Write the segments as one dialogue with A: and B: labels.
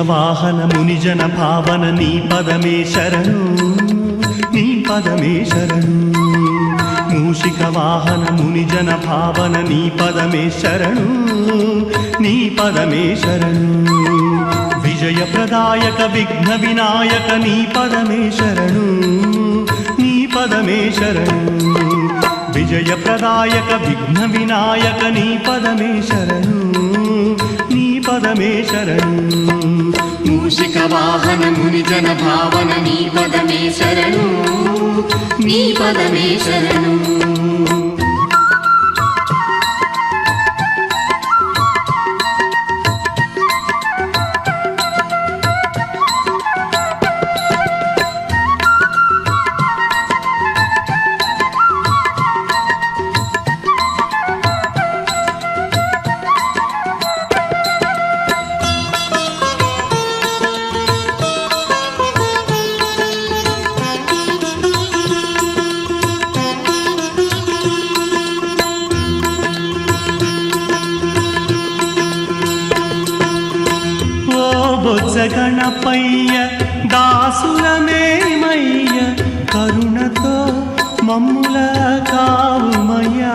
A: వాహన మునిజన భావన నీ పదమే శరణు, నీ పదమే శరణు. మూషిక వాహన మునిజన భావన నీ పదమే శరణు, నీ పదమే శరణు. విజయ ప్రదాయక విఘ్న వినాయక నీ పదమే శరణు, నీ పదమే శరణు. విజయ ప్రదాయక విఘ్న వినాయక నీ పదమే శరణు, నీ పదమే శరణు.
B: మూషిక వాహన మునిజన భావన నీ పదమే శరణు, నీ పదమే శరణు.
A: గణపయ్య దాసులమేమయ్య కరుణతో మమ్ముల కావుమయ్యా.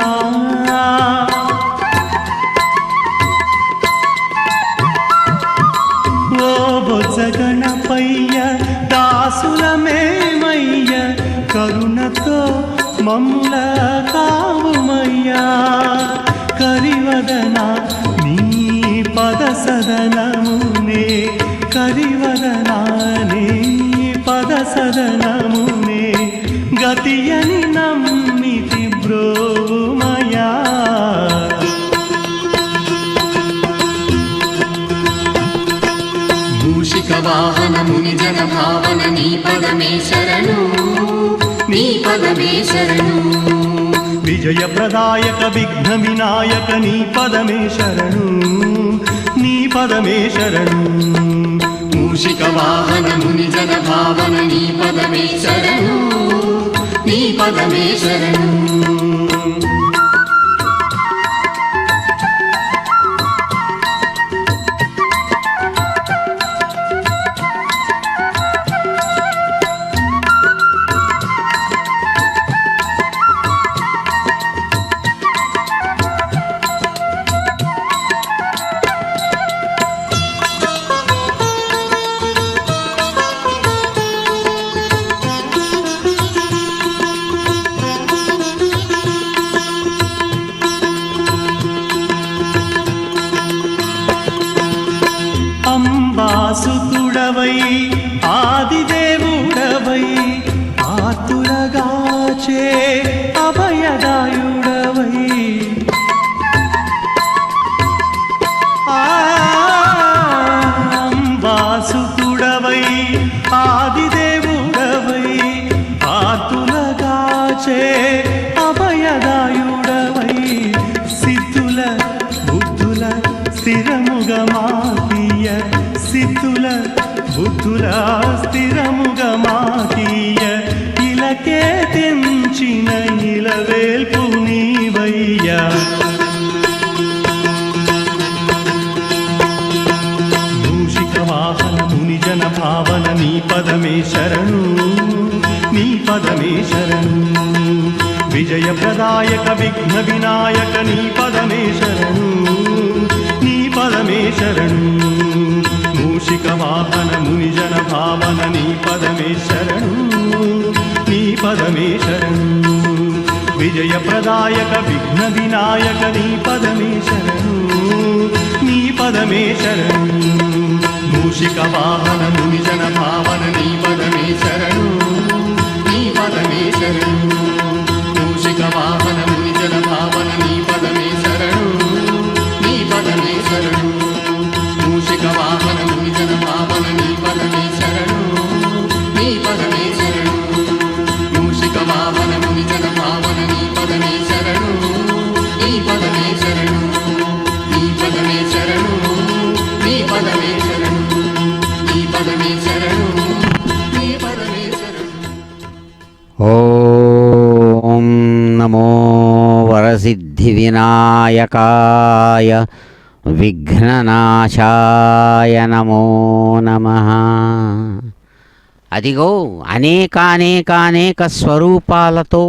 A: ఓ బొజ్జ గణపయ్య దాసులమేమయ్య కరుణతో మమ్ముల కావుమయ్యా. కరివదన నీ పద సదనమునే, కరివదనానే పద సదనమునే గతియని నమ్మితి బ్రోమయా.
B: మూషిక వాహన మునిజన భావన నీ పదమే శరణు, నీ పదమే శరణు.
A: విజయ ప్రదాయక విఘ్న వినాయక నీ పదమే శరణు, నీ పదమే శరణు.
B: మూషిక వాహన మునిజన భావన నీ పదమే శరణు, నీ పదమే శరణు.
A: అంబాసుతుడవై ఆదిదేవుడవై ఆతురగాచే అభయదాయుడవై అంబాసుతుడవై ఆదిదేవుడవై ఆతురగాచే అభయదాయుడవై సిద్ధుల బుద్ధుల స్థిరముగా మాకీయ, సిద్ధుల బుద్ధుల స్థిరముగా మాకీయ. ఇలకే తెంచిన ఇలవేల్పు నీవయ్యా. మూషిక వాహన మునిజన భావన నీ పదమే శరణు, నీ పదమే శరణు. విజయ ప్రదాయక విఘ్న వినాయక నీ పదమే శరణు, నీ పదమే శరణు. మూషిక వాహన మునిజన భావన నీ పదమే శరణు, నీ పదమే శరణు. విజయ ప్రదాయక విఘ్న వినాయక నీ పదమే శరణు, నీ పదమే శరణు. మూషిక వాహన మునిజన భావన నీ పదమే శరణు, నీ పదమే శరణు. మూషిక వాహన మునిజన భావన నీ పదమే శరణు, నీ పదమే శరణు. మూషిక వాహన మునిజన భావన నీ పదమే శరణు, నీ పదమే శరణు. మూషిక వాహన మునిజన భావన నీ పదమే శరణు, నీ పదమే శరణు. నీ పదమే శరణు, నీ పదమే శరణు, నీ పదమే శరణు, నీ పదమే శరణు.
C: ఓం నమో వరసిద్ధి వినాయకాయ. విఘ్ననాశాయ నమో నమః. అదిగో అనేకానేక స్వరూపాలతో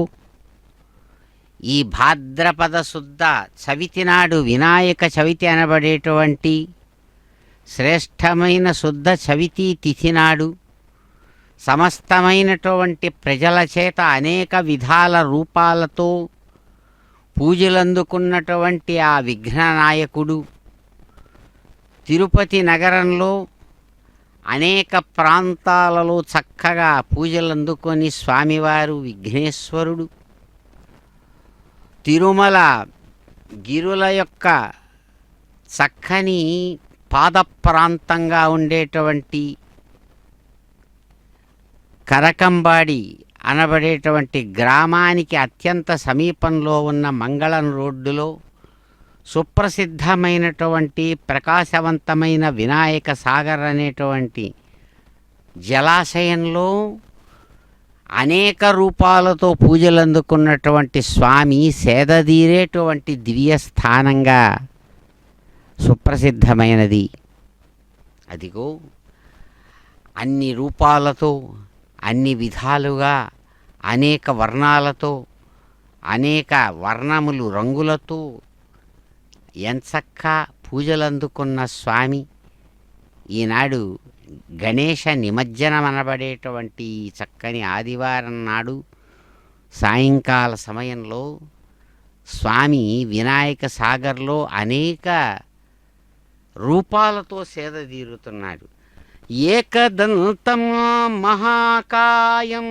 C: ఈ భాద్రపద శుద్ధ చవితి నాడు, వినాయక చవితి అనబడేటువంటి శ్రేష్టమైన శుద్ధ చవితి తిథి నాడు సమస్తమైనటువంటి ప్రజల చేత అనేక విధాల రూపాలతో పూజలందుకున్నటువంటి ఆ విఘ్ననాయకుడు తిరుపతి నగరంలో అనేక ప్రాంతాలలో చక్కగా పూజలందుకొని స్వామివారు విఘ్నేశ్వరుడు తిరుమల గిరుల యొక్క చక్కని పాద ప్రాంతంగా ఉండేటువంటి కరకంబాడి అనబడేటువంటి గ్రామానికి అత్యంత సమీపంలో ఉన్న మంగళం రోడ్డులో సుప్రసిద్ధమైనటువంటి ప్రకాశవంతమైన వినాయక సాగర్ అనేటువంటి జలాశయంలో అనేక రూపాలతో పూజలందుకున్నటువంటి స్వామి సేదదీరేటువంటి దివ్య స్థానంగా సుప్రసిద్ధమైనది. అదిగో అన్ని రూపాలతో, అన్ని విధాలుగా, అనేక వర్ణాలతో, అనేక వర్ణములు రంగులతో ఎంచక్కా పూజలందుకున్న స్వామి ఈనాడు గణేష నిమజ్జనం అనబడేటువంటి చక్కని ఆదివారం నాడు సాయంకాల సమయంలో స్వామి వినాయక సాగర్లో అనేక రూపాలతో సేదతీరుతున్నాడు. ఏకదంతం మహాకాయం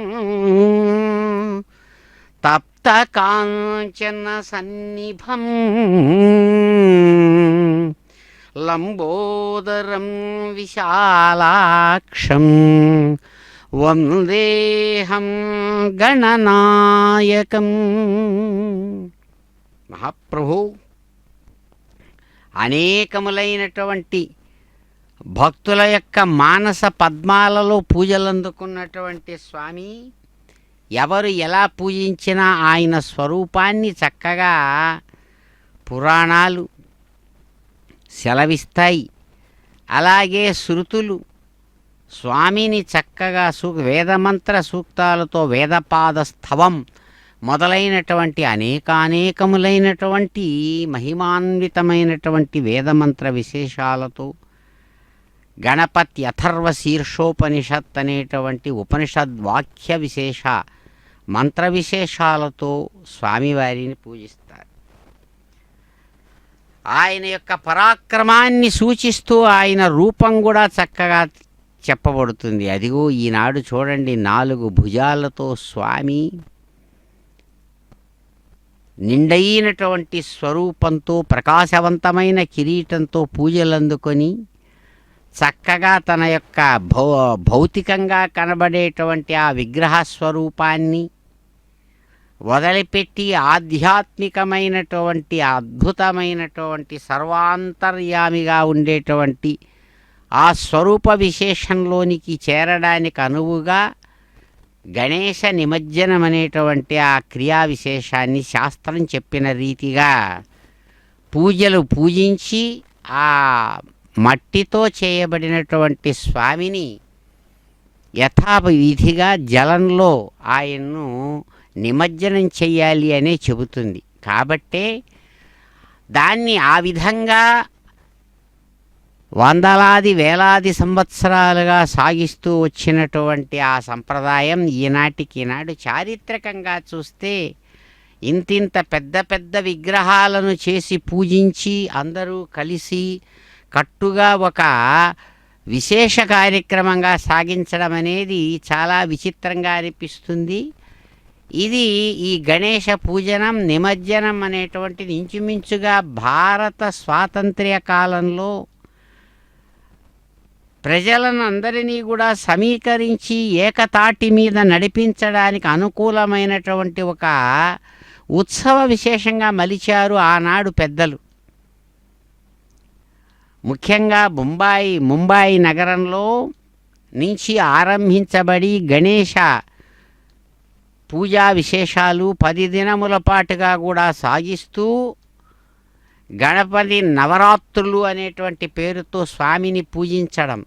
C: తప్త కాంచన సన్నిభం లంబోదరం విశాలాక్షం వందేహం గణనాయకం. మహాప్రభు అనేకములైనటువంటి భక్తుల యొక్క మానస పద్మాలలో పూజలందుకున్నటువంటి స్వామి ఎవరు ఎలా పూజించినా ఆయన స్వరూపాన్ని చక్కగా పురాణాలు సెలవిస్తాయి. అలాగే శృతులు స్వామిని చక్కగా వేదమంత్ర సూక్తాలతో వేదపాద స్థవం మొదలైనటువంటి అనేకానేకములైనటువంటి మహిమాన్వితమైనటువంటి వేదమంత్ర విశేషాలతో గణపతి అథర్వ శీర్షోపనిషత్ అనేటువంటి ఉపనిషద్వాక్య విశేష మంత్ర విశేషాలతో స్వామివారిని పూజిస్తారు. ఆయన యొక్క పరాక్రమాన్ని సూచిస్తూ ఆయన రూపం కూడా చక్కగా చెప్పబడుతుంది. అదిగో ఈనాడు చూడండి, 4 భుజాలతో స్వామి నిండైనటువంటి స్వరూపంతో ప్రకాశవంతమైన కిరీటంతో పూజలందుకొని చక్కగా తన యొక్క భౌతికంగా కనబడేటువంటి ఆ విగ్రహ స్వరూపాన్ని వదిలిపెట్టి ఆధ్యాత్మికమైనటువంటి అద్భుతమైనటువంటి సర్వాంతర్యామిగా ఉండేటువంటి ఆ స్వరూప విశేషంలోనికి చేరడానికి అనువుగా గణేశ నిమజ్జనం అనేటువంటి ఆ క్రియా విశేషాన్ని శాస్త్రం చెప్పిన రీతిగా పూజలు పూజించి ఆ మట్టితో చేయబడినటువంటి స్వామిని యథావిధిగా జలంలో ఆయన్ను నిమజ్జనం చెయ్యాలి అనే చెబుతుంది. కాబట్టే దాన్ని ఆ విధంగా వందలాది వేలాది సంవత్సరాలుగా సాగిస్తూ వచ్చినటువంటి ఆ సంప్రదాయం ఈనాడు చారిత్రకంగా చూస్తే ఇంతింత పెద్ద పెద్ద విగ్రహాలను చేసి పూజించి అందరూ కలిసి కట్టుగా ఒక విశేష కార్యక్రమంగా సాగించడం అనేది చాలా విచిత్రంగా అనిపిస్తుంది. ఇది ఈ గణేష పూజనం నిమజ్జనం అనేటువంటిది ఇంచుమించుగా భారత స్వాతంత్ర్య కాలంలో ప్రజలను అందరినీ కూడా సమీకరించి ఏకతాటి మీద నడిపించడానికి అనుకూలమైనటువంటి ఒక ఉత్సవ విశేషంగా మలిచారు ఆనాడు పెద్దలు. ముఖ్యంగా ముంబాయి నగరంలో నుంచి ఆరంభించబడి గణేష పూజా విశేషాలు 10 దినముల పాటుగా కూడా సాగిస్తూ గణపతి నవరాత్రులు అనేటువంటి పేరుతో స్వామిని పూజించడం,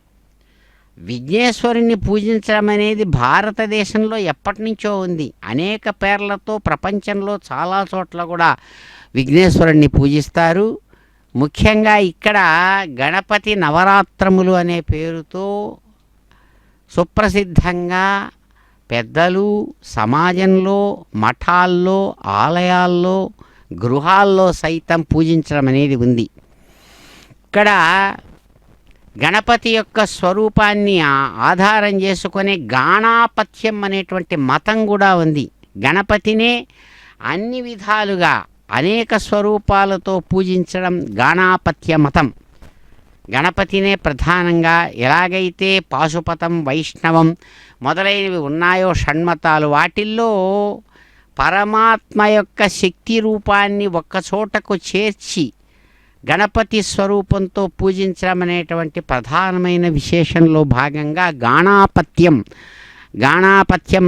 C: విఘ్నేశ్వరుని పూజించడం అనేది భారతదేశంలో ఎప్పటి నుంచో ఉంది. అనేక పేర్లతో ప్రపంచంలో చాలా చోట్ల కూడా విఘ్నేశ్వరుణ్ణి పూజిస్తారు. ముఖ్యంగా ఇక్కడ గణపతి నవరాత్రములు అనే పేరుతో సుప్రసిద్ధంగా పెద్దలు సమాజంలో, మఠాల్లో, ఆలయాల్లో, గృహాల్లో సైతం పూజించడం అనేది ఉంది. ఇక్కడ గణపతి యొక్క స్వరూపాన్ని ఆధారం చేసుకునే గాణాపత్యం అనేటువంటి మతం కూడా ఉంది. గణపతినే అన్ని విధాలుగా అనేక స్వరూపాలతో పూజించడం గాణాపత్య మతం. గణపతినే ప్రధానంగా ఎలాగైతే పాశుపతం, వైష్ణవం మొదలైనవి ఉన్నాయో షణ్మతాలు, వాటిల్లో పరమాత్మ యొక్క శక్తి రూపాన్ని ఒక్కచోటకు చేర్చి గణపతి స్వరూపంతో పూజించడం అనేటువంటి ప్రధానమైన విశేషంలో భాగంగా గాణాపత్యం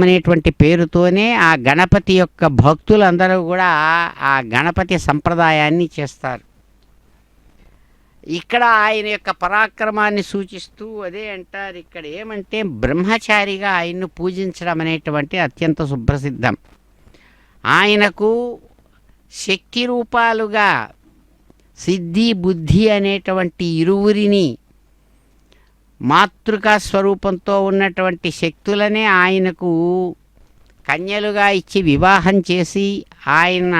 C: అనేటువంటి పేరుతోనే ఆ గణపతి యొక్క భక్తులందరూ కూడా ఆ గణపతి సంప్రదాయాన్ని చేస్తారు. ఇక్కడ ఆయన యొక్క పరాక్రమాన్ని సూచిస్తూ అదే అంటారు. ఇక్కడ ఏమంటే బ్రహ్మచారిగా ఆయన్ను పూజించడం అనేటువంటి అత్యంత సుప్రసిద్ధం. ఆయనకు శక్తి రూపాలుగా సిద్ధి, బుద్ధి అనేటువంటి ఇరువురిని మాతృకా స్వరూపంతో ఉన్నటువంటి శక్తులనే ఆయనకు కన్యలుగా ఇచ్చి వివాహం చేసి ఆయన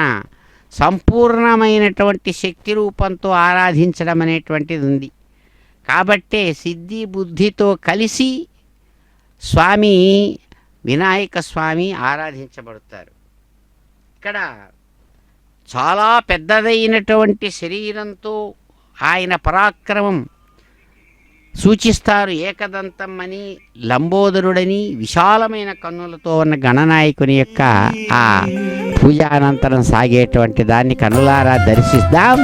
C: సంపూర్ణమైనటువంటి శక్తి రూపంతో ఆరాధించడం అనేటువంటిది ఉంది. కాబట్టే సిద్ధి బుద్ధితో కలిసి స్వామి వినాయక స్వామి ఆరాధించబడతారు. ఇక్కడ చాలా పెద్దదైనటువంటి శరీరంతో ఆయన పరాక్రమం సూచిస్తారు. ఏకదంతం అని, లంబోదరుడని, విశాలమైన కన్నులతో ఉన్న గణనాయకుని యొక్క ఆ పూజానంతరం సాగేటువంటి దాన్ని కనులారా దర్శిద్దాం,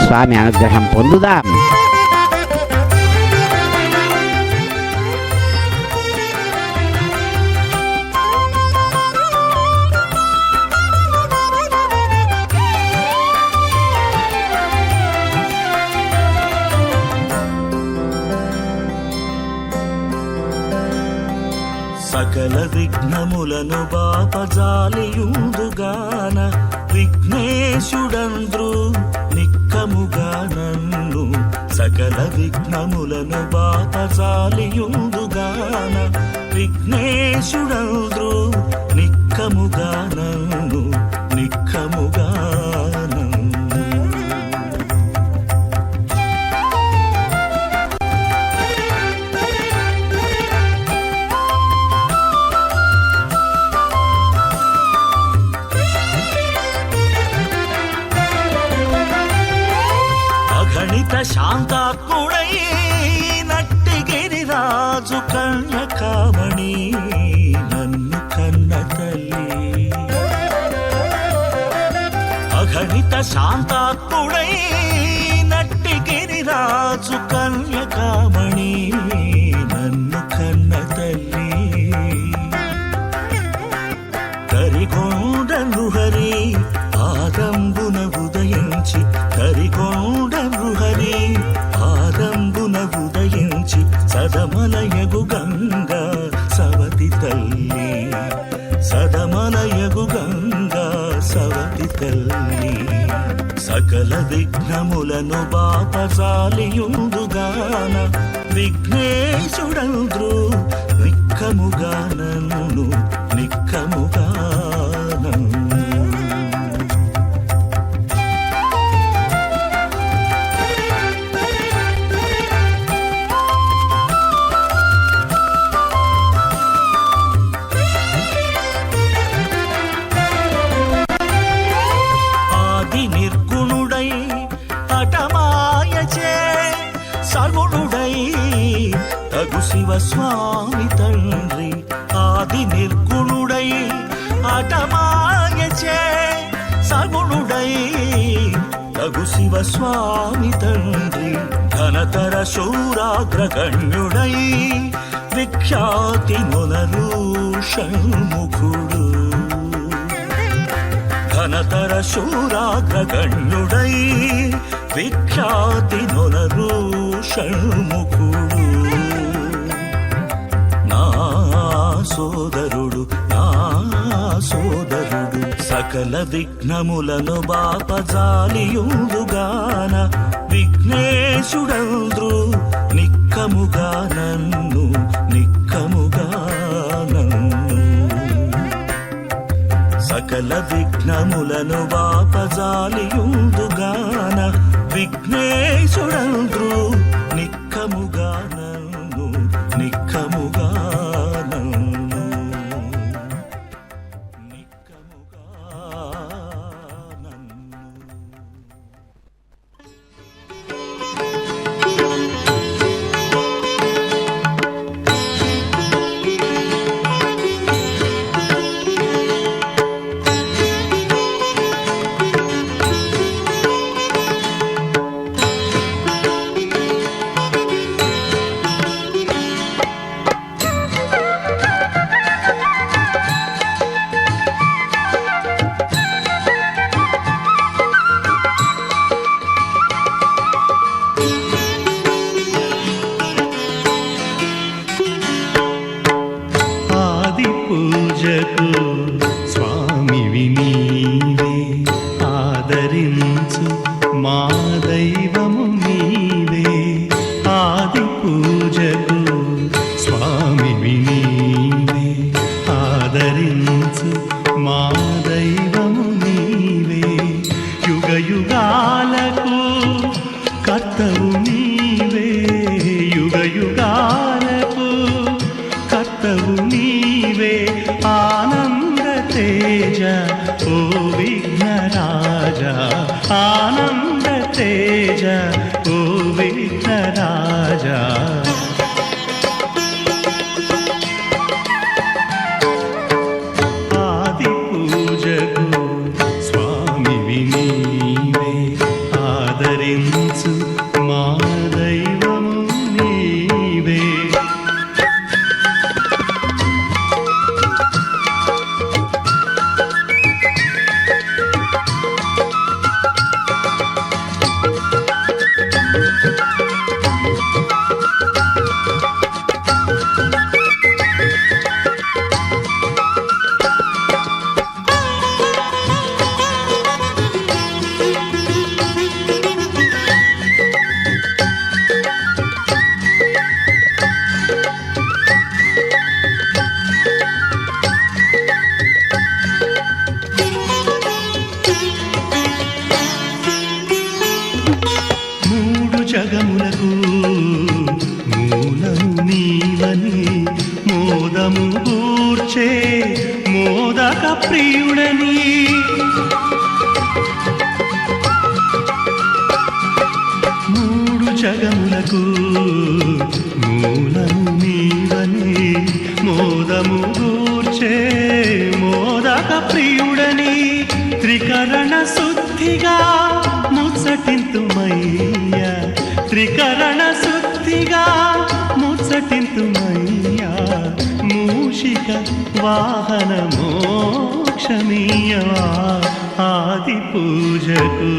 C: స్వామి అనుగ్రహం పొందుదాం.
D: సకల విఘ్నములను బాపజాలియుందుగాన విఘ్నేశుడంద్రు నిక్కముగా నన్ను. సకల విఘ్నములను బాపజాలియుందుగాన విఘ్నేశుడంద్రు నిక్కముగా నన్ను, నిక్కముగా నన్ను. అగణిత శాంతాత్ముడై నట్టి గిరిరాజు కన్యకామణి నన్ను కన్న తల్లి. అగణిత శాంతాత్ముడై నట్టి గిరిరాజు కన్యకామణి నన్ను కన్న తల్లి. కరిగొండ నృహరి ఆదంబున ఉదయించి, కరిగొండ నృహరి ఆదంబున ఉదయించి సదమలయగు గంగా సవతి తల్లి. సదమలయగు గంగా సవతి తల్లి. సకల విఘ్నములను బాపజాలియుందుగాన విఘ్నేశుడంద్రు నిక్కముగా నన్ను, నిక్కముగా నన్ను. ఆది నిర్గుణుడై హఠమాయచే సగుణుడై తగు శివస్వామి తండ్రి. ఆది నిర్గుణుడై హఠమాయచే సగుణుడై తగు శివస్వామి తండ్రి. ఘనతర శూరాగ్రగణ్యుడై విఖ్యాతి మునరు షణ్ముఖుడు. ఘనతర శూరాగ్రగణ్యుడై విఖ్యాతి నొనరు షణ్ముఖుడు నా సోదరుడు సకల విఘ్నములను బాపజాలియుందుగాన విఘ్నేశుడంద్రు నిక్కముగా నన్ను సకల విఘ్నములను బాపజాలియుందుగాన విఘ్నేశుడంద్రు నిక్కముగా నన్ను
A: జగములకు మూలము నీవని మోదము గూర్చే మోదక ప్రియుడని త్రికరణ శుద్ధిగా ముచ్చటింతుమయ్య త్రికరణ శుద్ధిగా ముచ్చటింతుమయ్య మూషిక వాహన మోక్షమీయవా ఆది పూజకు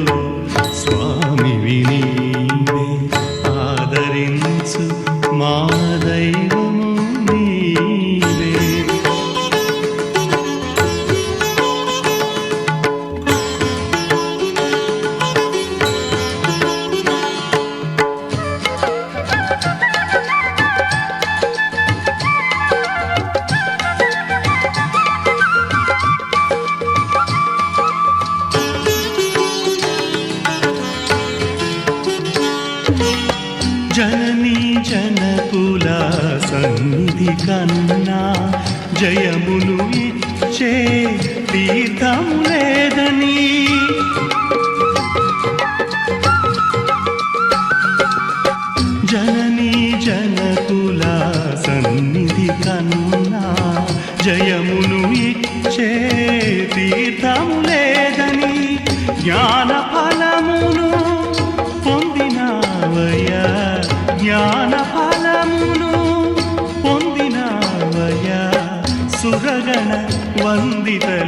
A: స్వామి వినీవే ఆదరించు మా దైవము నీవే.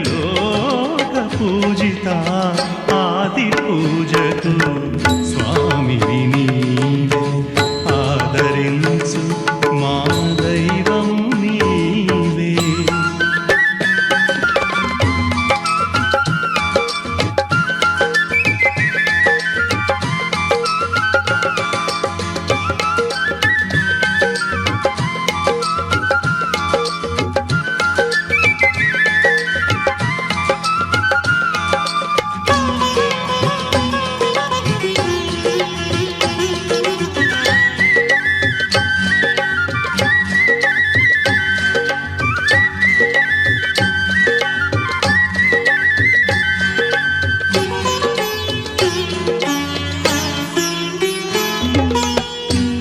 A: లోక పూజిత ఆది పూజకు స్వామివి నీవే ఆదరించు మా దైవం నీవే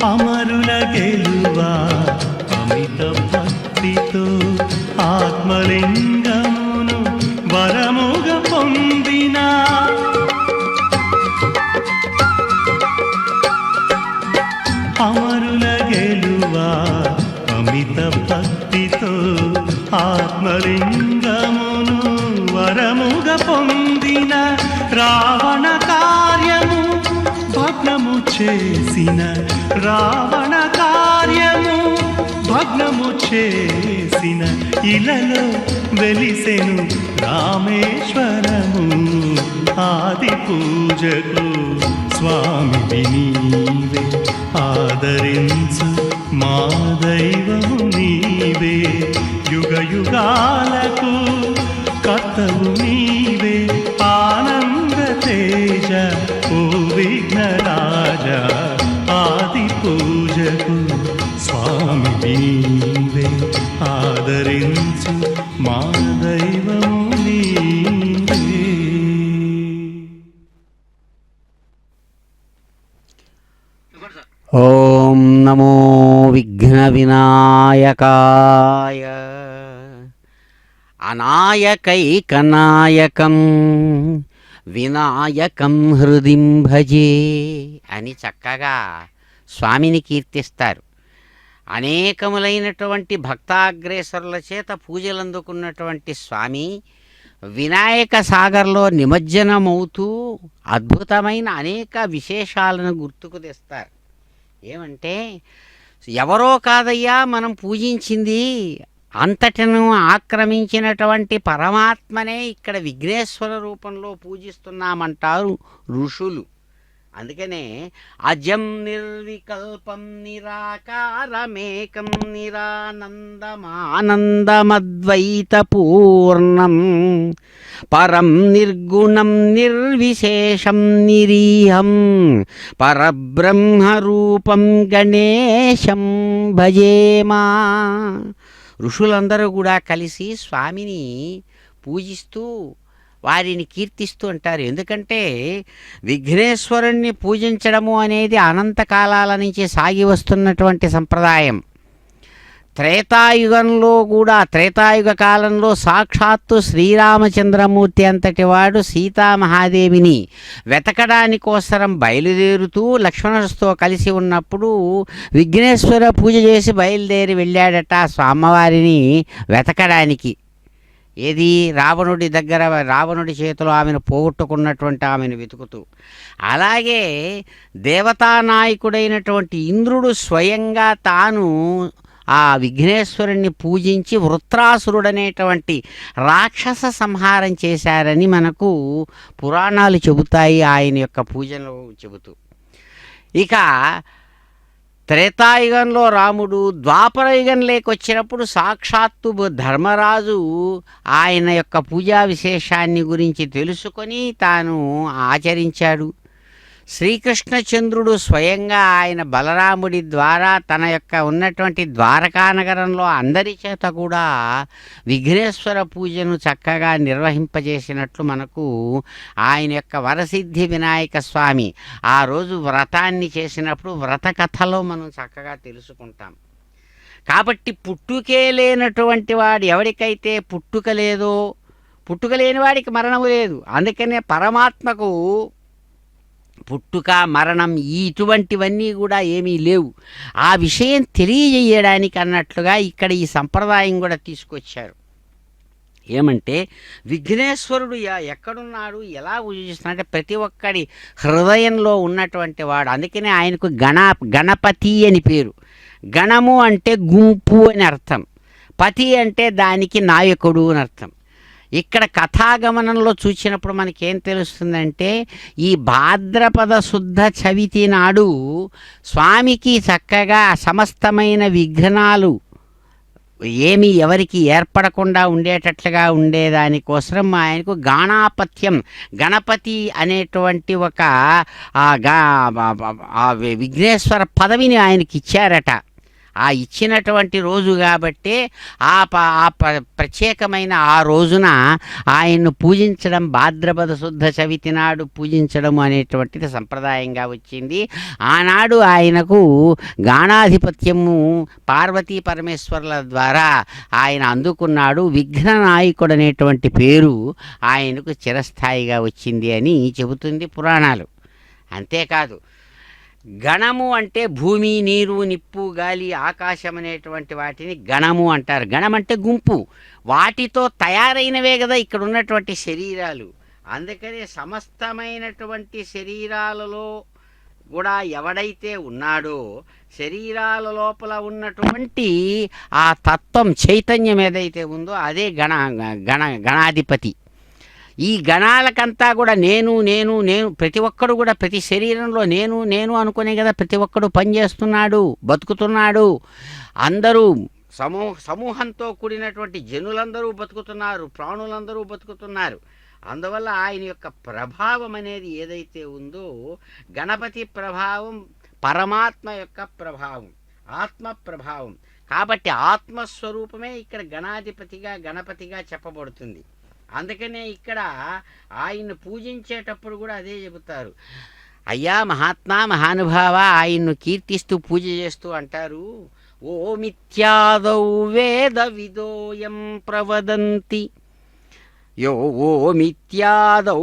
A: అమరుల గెలువా అమిత భక్తితో ఆత్మలింగమును వరముగా పొందిన అమరుల గెలువా అమిత భక్తితో ఆత్మలింగమును వరముగా పొందిన రావణ కార్యము భగ్నము చేసిన రావణ కార్యము భగ్నము చేసిన ఇలలో వెలిసెను రామేశ్వరము ఆది పూజకు స్వామి నీవే ఆదరించు మా దైవము నీవే యుగ యుగాలకు కర్తవు నీవే ఆనంద తేజ ఓ విఘ్నరాజ ఆది పూజకు స్వామి నీవే ఆదరించు మా దైవము నీవే.
C: ఓం నమో విఘ్న వినాయకాయ అనాయకైకనాయకం వినాయకం హృదిం భజే అని చక్కగా స్వామిని కీర్తిస్తారు. అనేకములైనటువంటి భక్తాగ్రేసరుల చేత పూజలు అందుకున్నటువంటి స్వామి వినాయక సాగర్లో నిమజ్జనమవుతూ అద్భుతమైన అనేక విశేషాలను గుర్తుకు తెస్తారు. ఏమంటే ఎవరో కాదయ్యా మనం పూజించింది, అంతటను ఆక్రమించినటువంటి పరమాత్మనే ఇక్కడ విఘ్నేశ్వర రూపంలో పూజిస్తున్నామంటారు ఋషులు. అందుకనే అజం నిర్వికల్పం నిరాకారమేకం నిరానందమానందమద్వైతపూర్ణం పరం నిర్గుణం నిర్విశేషం నిరీహం పరబ్రహ్మరూపం గణేశం భజేమా. ఋషులందరూ కూడా కలిసి స్వామిని పూజిస్తూ వారిని కీర్తిస్తూ అంటారు. ఎందుకంటే విఘ్నేశ్వరుణ్ణి పూజించడము అనేది అనంతకాలాల నుంచి సాగి వస్తున్నటువంటి సంప్రదాయం. త్రేతాయుగంలో కూడా త్రేతాయుగ కాలంలో సాక్షాత్తు శ్రీరామచంద్రమూర్తి అంతటి వాడు సీతామహాదేవిని వెతకడానికోసరం బయలుదేరుతూ లక్ష్మణుడితో కలిసి ఉన్నప్పుడు విఘ్నేశ్వర పూజ చేసి బయలుదేరి వెళ్ళాడట స్వామివారిని వెతకడానికి. ఏది రావణుడి దగ్గర రావణుడి చేతిలో ఆమెను పోగొట్టుకున్నటువంటి ఆమెను వెతుకుతూ. అలాగే దేవతానాయకుడైనటువంటి ఇంద్రుడు స్వయంగా తాను ఆ విఘ్నేశ్వరుణ్ణి పూజించి వృత్రాసురుడనేటువంటి రాక్షస సంహారం చేశారని మనకు పురాణాలు చెబుతాయి, ఆయన యొక్క పూజలు చెబుతూ. ఇక త్రేతాయుగంలో రాముడు, ద్వాపరయుగంలోకి వచ్చినప్పుడు సాక్షాత్తు ధర్మరాజు ఆయన యొక్క పూజా విశేషాన్ని గురించి తెలుసుకొని తాను ఆచరించాడు. శ్రీకృష్ణచంద్రుడు స్వయంగా ఆయన బలరాముడి ద్వారా తన యొక్క ఉన్నటువంటి ద్వారకానగరంలో అందరి చేత కూడా విఘ్నేశ్వర పూజను చక్కగా నిర్వహింపజేసినట్లు మనకు ఆయన యొక్క వరసిద్ధి వినాయక స్వామి ఆ రోజు వ్రతాన్ని చేసినప్పుడు వ్రత కథలో మనం చక్కగా తెలుసుకుంటాం. కాబట్టి పుట్టుకే లేనటువంటి వాడు ఎవరికైతే పుట్టుక లేదో, పుట్టుక లేని వాడికి మరణము లేదు. అందుకనే పరమాత్మకు పుట్టుక మరణం ఇటువంటివన్నీ కూడా ఏమీ లేవు. ఆ విషయం తెలియజేయడానికి అన్నట్లుగా ఇక్కడ ఈ సంప్రదాయం కూడా తీసుకొచ్చారు. ఏమంటే విఘ్నేశ్వరుడు ఎక్కడున్నాడు, ఎలా పూజిస్తున్నాడు అంటే ప్రతి ఒక్కడి హృదయంలో ఉన్నటువంటి వాడు. అందుకనే ఆయనకు గణపతి అని పేరు. గణము అంటే గుంపు అని అర్థం, పతి అంటే దానికి నాయకుడు అని అర్థం. ఇక్కడ కథాగమనంలో చూసినప్పుడు మనకేం తెలుస్తుందంటే ఈ భాద్రపద శుద్ధ చవితి నాడు స్వామికి చక్కగా సమస్తమైన విఘ్నాలు ఏమీ ఎవరికి ఏర్పడకుండా ఉండేటట్లుగా ఉండేదానికోసం ఆయనకు గాణాపత్యం, గణపతి అనేటువంటి ఒక విఘ్నేశ్వర పదవిని ఆయనకి ఇచ్చారట. ఆ ఇచ్చినటువంటి రోజు కాబట్టి ప్రత్యేకమైన ఆ రోజున ఆయన్ను పూజించడం, భాద్రపద శుద్ధ చవితి నాడు పూజించడం అనేటువంటిది సంప్రదాయంగా వచ్చింది. ఆనాడు ఆయనకు గాణాధిపత్యము పార్వతీ పరమేశ్వరుల ద్వారా ఆయన అందుకున్నాడు. విఘ్ననాయకుడు అనేటువంటి పేరు ఆయనకు చిరస్థాయిగా వచ్చింది అని చెబుతుంది పురాణాలు. అంతేకాదు, గణము అంటే భూమి, నీరు, నిప్పు, గాలి, ఆకాశం అనేటువంటి వాటిని గణము అంటారు. గణం అంటే గుంపు, వాటితో తయారైనవే కదా ఇక్కడ ఉన్నటువంటి శరీరాలు. అందుకని సమస్తమైనటువంటి శరీరాలలో కూడా ఎవడైతే ఉన్నాడో శరీరాల లోపల ఉన్నటువంటి ఆ తత్వం, చైతన్యం ఏదైతే ఉందో అదే గణాధిపతి. ఈ గణాలకంతా కూడా నేను నేను నేను ప్రతి ఒక్కడు కూడా ప్రతి శరీరంలో నేను నేను అనుకునే కదా ప్రతి ఒక్కడు పనిచేస్తున్నాడు, బతుకుతున్నాడు. అందరూ సమూహంతో కూడినటువంటి జనులందరూ బతుకుతున్నారు, ప్రాణులందరూ బతుకుతున్నారు. అందువల్ల ఆయన యొక్క ప్రభావం అనేది ఏదైతే ఉందో గణపతి ప్రభావం పరమాత్మ యొక్క ప్రభావం, ఆత్మ ప్రభావం. కాబట్టి ఆత్మస్వరూపమే ఇక్కడ గణపతిగా చెప్పబడుతుంది. అందుకనే ఇక్కడ ఆయన్ను పూజించేటప్పుడు కూడా అదే చెబుతారు. అయ్యా మహాత్మా, మహానుభావ, ఆయన్ను కీర్తిస్తూ పూజ చేస్తూ అంటారు, ఓమిత్యాదౌ వేద విదోయం ప్రవదంతి. ఓమిత్యాదౌ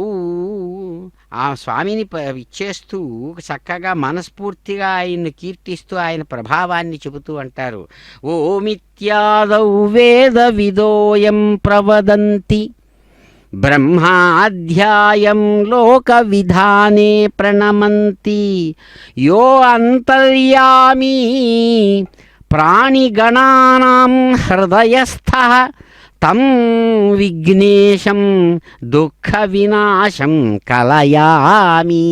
C: ఆ స్వామిని ఇచ్చేస్తూ చక్కగా మనస్ఫూర్తిగా ఆయన్ను కీర్తిస్తూ ఆయన ప్రభావాన్ని చెబుతూ అంటారు. ఓమిత్యాదౌ వేద విదోయం ప్రవదంతి బ్రహ్మాధ్యాయం లోక విధానే ప్రణమంతి యో అంతర్యామి ప్రాణిగణానాం హృదయస్థః తం విఘ్నేశం దుఃఖ వినాశం కలయామి.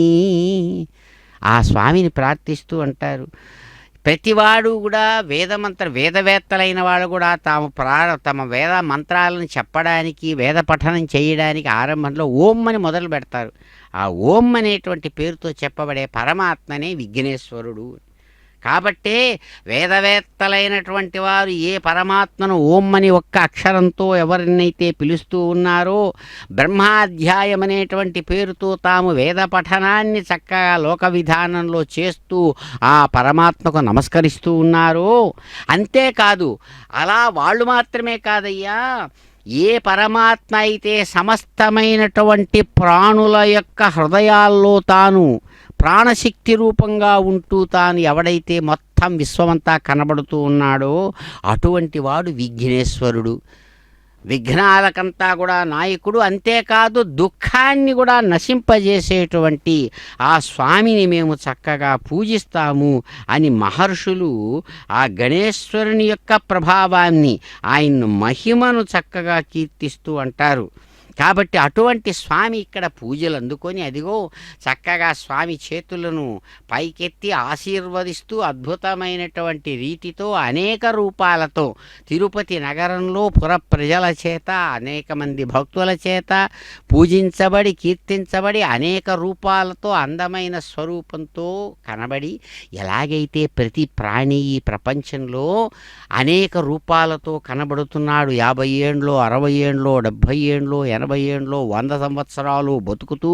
C: ఆ స్వామిని ప్రార్థిస్తూ అంటారు. ప్రతివాడు కూడా వేదవేత్తలైన వాళ్ళు కూడా తమ వేద మంత్రాలను చెప్పడానికి, వేద పఠనం చేయడానికి ఆరంభంలో ఓం అని మొదలు పెడతారు. ఆ ఓం అనేటువంటి పేరుతో చెప్పబడే పరమాత్మనే విఘ్నేశ్వరుడు. కాబట్టే వేదవేత్తలైనటువంటి వారు ఏ పరమాత్మను ఓం అని ఒక్క అక్షరంతో ఎవరినైతే పిలుస్తూ ఉన్నారో, బ్రహ్మాధ్యాయం అనేటువంటి పేరుతో తాము వేద పఠనాన్ని చక్కగా లోక విధానంలో చేస్తూ ఆ పరమాత్మకు నమస్కరిస్తూ ఉన్నారో, అంతేకాదు అలా వాళ్ళు మాత్రమే కాదయ్యా, ఏ పరమాత్మ అయితే సమస్తమైనటువంటి ప్రాణుల యొక్క హృదయాల్లో తాను ప్రాణశక్తి రూపంగా ఉంటూ తాను ఎవడైతే మొత్తం విశ్వమంతా కనబడుతూ ఉన్నాడో అటువంటి వాడు విఘ్నేశ్వరుడు, విఘ్నాలకంతా కూడా నాయకుడు. అంతేకాదు దుఃఖాన్ని కూడా నశింపజేసేటువంటి ఆ స్వామిని మేము చక్కగా పూజిస్తాము అని మహర్షులు ఆ గణేశ్వరుని యొక్క ప్రభావాన్ని, ఆయన్ను మహిమను చక్కగా కీర్తిస్తూ అంటారు. కాబట్టి అటువంటి స్వామి ఇక్కడ పూజలు అందుకొని అదిగో చక్కగా స్వామి చేతులను పైకెత్తి ఆశీర్వదిస్తూ అద్భుతమైనటువంటి రీతితో అనేక రూపాలతో తిరుపతి నగరంలో పుర ప్రజల చేత, అనేక మంది భక్తుల చేత పూజించబడి కీర్తించబడి అనేక రూపాలతో అందమైన స్వరూపంతో కనబడి, ఎలాగైతే ప్రతి ప్రాణి ఈ ప్రపంచంలో అనేక రూపాలతో కనబడుతున్నాడు, 50 ఏండ్లో 60 ఏండ్లో 70 ఏండ్లో 80 ఏండ్లో 100 సంవత్సరాలు బతుకుతూ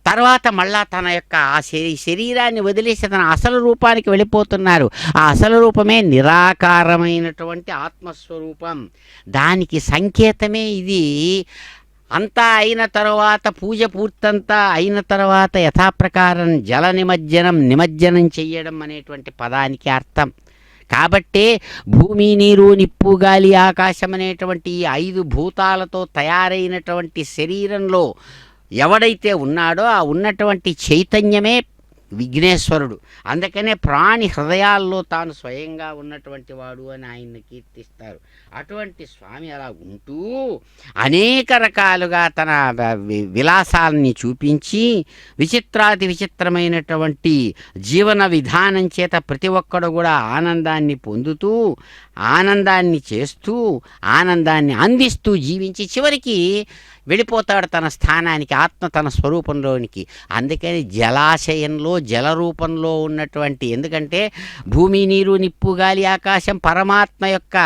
C: తర్వాత మళ్ళా తన యొక్క ఆ శరీరాన్ని వదిలేసి తన అసలు రూపానికి వెళ్ళిపోతున్నారు. ఆ అసలు రూపమే నిరాకారమైనటువంటి ఆత్మస్వరూపం. దానికి సంకేతమే ఇది. అంతా అయిన తర్వాత, పూజ పూర్తంతా అయిన తర్వాత యథాప్రకారం నిమజ్జనం చెయ్యడం అనేటువంటి పదానికి అర్థం. కాబట్టే భూమి, నీరు, నిప్పు, గాలి, ఆకాశం అనేటువంటి ఈ 5 భూతాలతో తయారైనటువంటి శరీరంలో ఎవడైతే ఉన్నాడో ఆ ఉన్నటువంటి చైతన్యమే విఘ్నేశ్వరుడు. అందుకనే ప్రాణి హృదయాల్లో తాను స్వయంగా ఉన్నటువంటి వాడు అని ఆయన్ని కీర్తిస్తారు. అటువంటి స్వామి అలా ఉంటూ అనేక రకాలుగా తన విలాసాలని చూపించి విచిత్రాతి విచిత్రమైనటువంటి జీవన విధానం చేత ప్రతి ఒక్కడు కూడా ఆనందాన్ని పొందుతూ, ఆనందాన్ని చేస్తూ, ఆనందాన్ని అందిస్తూ జీవించి చివరికి వెళ్ళిపోతాడు తన స్థానానికి, ఆత్మ తన స్వరూపంలోనికి. అందుకని జలాశయంలో జల రూపంలో ఉన్నటువంటి, ఎందుకంటే భూమి, నీరు, నిప్పు, గాలి, ఆకాశం పరమాత్మ యొక్క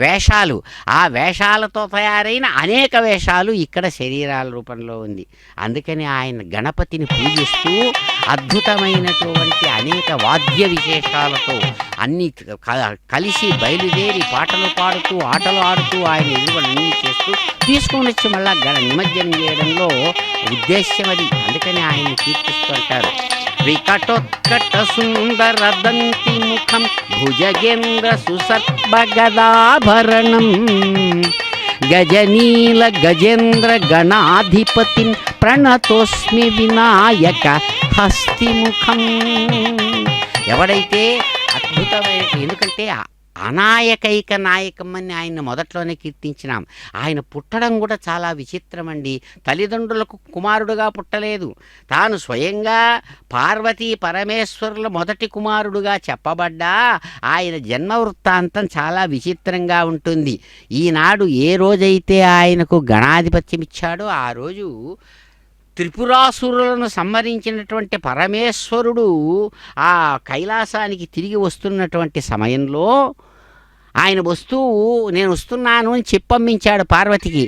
C: వేషాలు. ఆ వేషాలతో తయారైన అనేక వేషాలు ఇక్కడ శరీరాల రూపంలో ఉంది. అందుకని ఆయన గణపతిని పూజిస్తూ అద్భుతమైనటువంటి అనేక వాద్య విశేషాలతో అన్నీ కలిసి బయలుదేరి పాటలు పాడుతూ ఆటలు ఆడుతూ ఆయన ఎదురువన్నీ చేస్తూ తీసుకొని వచ్చి మళ్ళా నిమజ్జనం చేయడంలో ఉద్దేశ్యం అది. అందుకని ఆయన్ని కీర్తిస్తుంటారు. వికటోత్కట సుందర దంతి ముఖం భుజగేంద్ర సుసర్ప గదాభరణం గజనీల గజేంద్ర గణాధిపతిం ప్రణతోస్మి వినాయక హస్తిముఖం. ఎవడైతే అద్భుతమైన, ఎందుకంటే అనాయకైక నాయకం అని ఆయన మొదట్లోనే కీర్తించినాం. ఆయన పుట్టడం కూడా చాలా విచిత్రం అండి. తల్లిదండ్రులకు కుమారుడుగా పుట్టలేదు, తాను స్వయంగా పార్వతీ పరమేశ్వరుల మొదటి కుమారుడుగా చెప్పబడ్డా ఆయన జన్మ వృత్తాంతం చాలా విచిత్రంగా ఉంటుంది. ఈనాడు ఏ రోజైతే ఆయనకు గణాధిపత్యం ఇచ్చాడో ఆ రోజు త్రిపురాసురులను సంహరించినటువంటి పరమేశ్వరుడు ఆ కైలాసానికి తిరిగి వస్తున్నటువంటి సమయంలో ఆయన నేను వస్తున్నాను అని చెప్పమ్మించాడు పార్వతికి.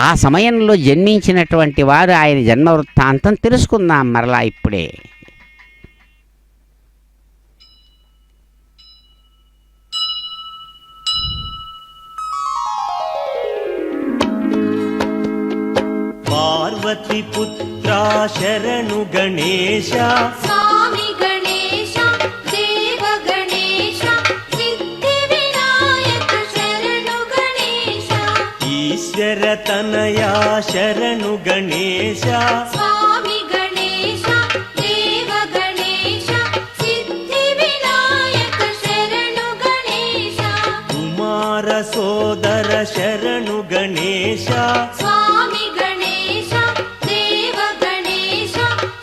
C: ఆ సమయంలో జన్మించినటువంటి వారు ఆయన జన్మ వృత్తాంతం తెలుసుకుందాం మరలా ఇప్పుడే.
D: పార్వతి పుత్రా శరణు గణేశ,
B: స్వామి గణేశ, దేవ గణేశ, సిద్ధి వినాయక శరణు గణేశ.
D: ఈశ్వర తనయా శరణు గణేశ,
B: స్వామి గణేశ, దేవ గణేశ, సిద్ధి వినాయక శరణు గణేశ.
D: కుమార సోదర శరణు గణేశ,
B: స్వామి గణేశ, దేవ గణేశ,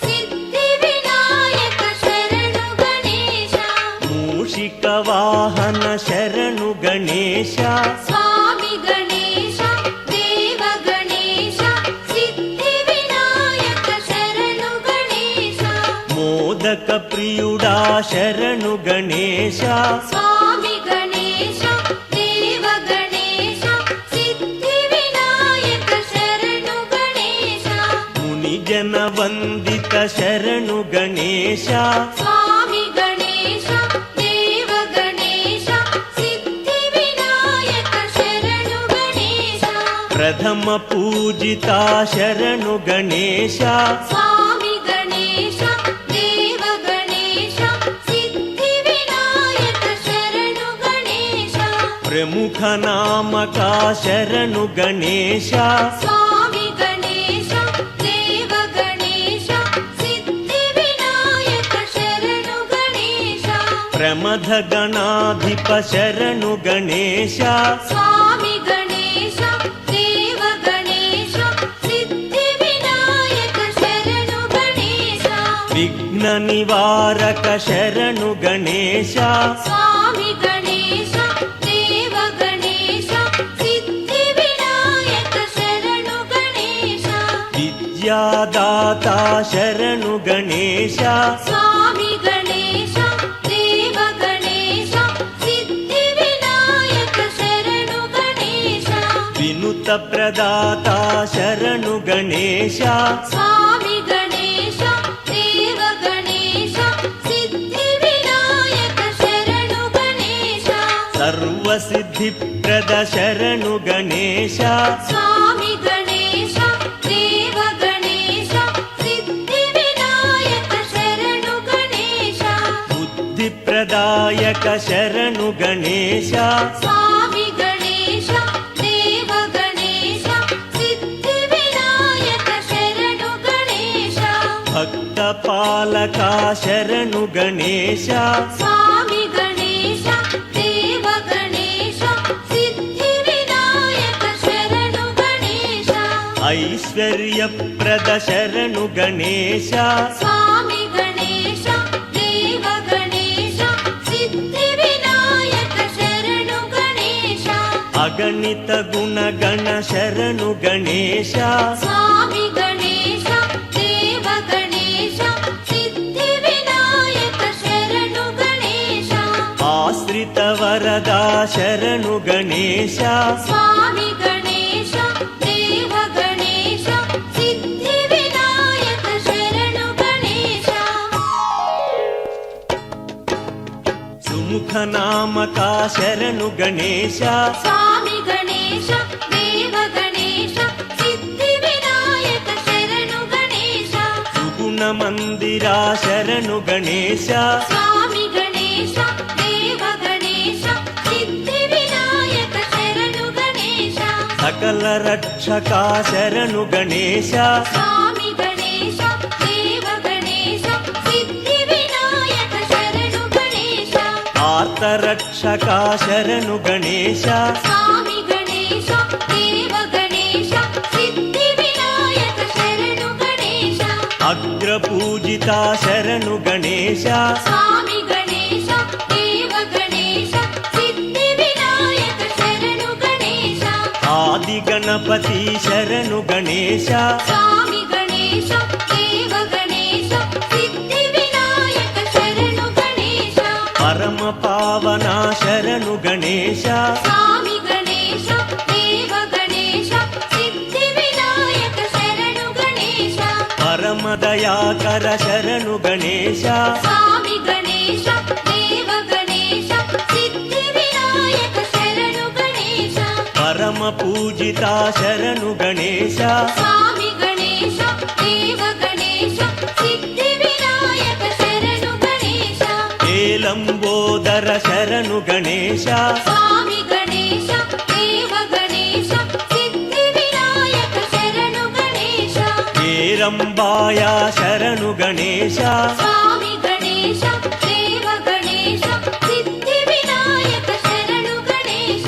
B: సిద్ధి వినాయక శరణు గణేశ.
D: మూషిక వాహన శరణు గణేశ,
B: స్వామి గణేశ, దేవ గణేశ, సిద్ధి వినాయక శరణు గణేశ.
D: మోదక ప్రియుడా శరణు గణేశ,
B: స్వామి గణేశ, దేవ గణేశ, సిద్ధి వినాయక శరణు గణేశ.
D: మునిజన వందిత శరణు గణేశ,
B: స్వామి గణేశ, దేవ గణేశ, సిద్ధి వినాయక శరణు గణేశ.
D: ప్రథమ పూజిత శరణు గణేశ,
B: స్వామి గణేశ, దేవ గణేశ, సిద్ధి వినాయక శరణు గణేశ.
D: ప్రముఖ నామక శరణు గణేశ,
B: స్వామి గణేశ, దేవ గణేశ, సిద్ధి వినాయక శరణు గణేశ.
D: ప్రమథ గణాధిప శరణు గణేశ,
B: స్వామి గణేశ, దేవ గణేశ, సిద్ధి వినాయక శరణు గణేశ.
D: విఘ్న నివారక శరణు గణేశ,
B: స్వామి గణేశ, దేవ గణేశ, సిద్ధి వినాయక శరణు గణేశ.
D: విద్యాదాత శరణు గణేశ,
B: స్వామి గణేశ, దేవ గణేశ, సిద్ధి వినాయక శరణు గణేశ.
D: వినుత ప్రదాత శరణు గణేశ,
B: స్వామి గణేశ, దేవ గణేశ, సిద్ధి వినాయక శరణు గణేశ.
D: సర్వసిద్ధి ప్రద శరణు గణేశ,
B: స్వామి గణేశ, దేవ గణేశ, సిద్ధి వినాయక శరణు గణేశ.
D: బుద్ధి ప్రదాయక వినాయక శరణు గణేశ
B: స్వామి గణేశ దేవ గణేశ సిద్ధి వినాయక శరణు గణేశ
D: భక్త పాలక శరణు గణేశ
B: స్వామి గణేశ దేవ గణేశ సిద్ధి వినాయక శరణు గణేశ
D: ఐశ్వర్యప్రద శరణు గణేశ
B: స్వామి గణేశ దేవ గణేశ సిద్ధి వినాయక శరణు గణేశ
D: అగణిత గుణగణ శరణు గణేశ
B: స్వామి గణేశ దేవ గణేశ సిద్ధి వినాయక శరణు గణేశ
D: ఆశ్రిత వరదా శరణు గణేశ
B: స్వామి గణేశ దేవ గణేశ సిద్ధి వినాయక శరణు గణేశ
D: సుముఖ నామక శరణు గణేశ
B: స్వామి గణేశ దేవ గణేశ సిద్ధి వినాయక శరణు గణేశ
D: సుగుణ మందిరా శరణు గణేశ
B: స్వామి గణేశ దేవ గణేశ సిద్ధి వినాయక శరణు గణేశ
D: సకల రక్షక శరణు గణేశ
B: స్వామి గణేశ దేవ గణేశ సిద్ధి వినాయక శరణు గణేశ
D: ఆర్తరక్షక శరణు గణేశ
B: స్వామి గణేశ దేవ గణేశ సిద్ధి వినాయక శరణు గణేశ
D: అగ్రపూజిత శరణు గణేశ
B: స్వామి గణేశ దేవ గణేశ సిద్ధి వినాయక శరణు గణేశ
D: ఆది గణపతి శరణు గణేశ
B: స్వామి గణేశ దేవ గణేశ సిద్ధి వినాయక శరణు గణేశ
D: పరమ పావన శరణు గణేశ
B: స్వామి గణేశ దేవ గణేశ సిద్ధి వినాయక శరణు గణేశ
D: పరమ దయాకర శరణు గణేశ
B: స్వామి గణేశ దేవ గణేశ సిద్ధి వినాయక శరణు గణేశ
D: పరమ పూజిత శరణు గణేశ
B: స్వామి గణేశ దేవ గణేశ సిద్ధి వినాయక శరణు గణేశ
D: ఏలంబోదర శరణు గణేశ
B: స్వామి గణేశ దేవ గణేశ సిద్ధి వినాయక శరణు గణేశ
D: ఏరంబాయ శరణు గణేశ
B: స్వామి గణేశ దేవ గణేశ సిద్ధి వినాయక శరణు గణేశ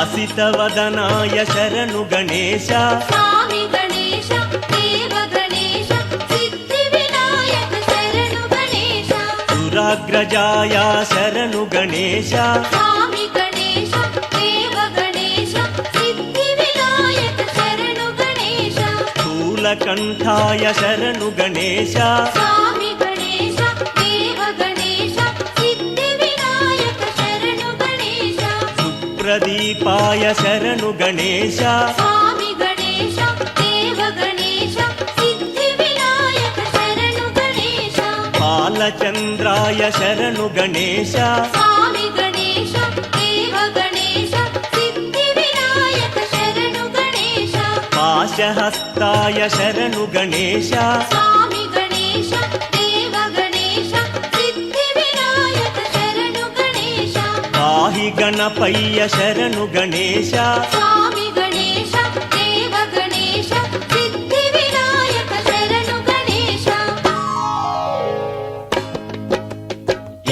D: అసిత వదనాయ శరణు గణేశ
B: స్వామి గణేశ దేవ గణేశ సిద్ధి వినాయక శరణు గణేశ
D: సురాగ్రజాయ శరణు గణేశ
B: స్వామి గణేశ దేవ గణేశ సిద్ధి వినాయక శరణు గణేశ
D: స్థూలకంఠాయ శరణు గణేశ
B: స్వామి గణేశ దేవ గణేశ సిద్ధి వినాయక శరణు గణేశ
D: సుప్రదీపాయ శరణు గణేశ
B: స్వామి గణేశ దేవ గణేశ సిద్ధి వినాయక శరణు గణేశ
D: బాలచంద్రాయ శరణు గణేశ
B: స్వామి గణేశ దేవ గణేశ సిద్ధి వినాయక శరణు గణేశ
D: పాశహస్తాయ శరణు గణేశ
B: స్వామి గణేశ దేవ గణేశ సిద్ధి వినాయక శరణు గణేశ
D: పాహి గణపయ్య శరణు గణేశ
B: స్వామి గణేశ దేవ గణేశ సిద్ధి వినాయక శరణు గణేశ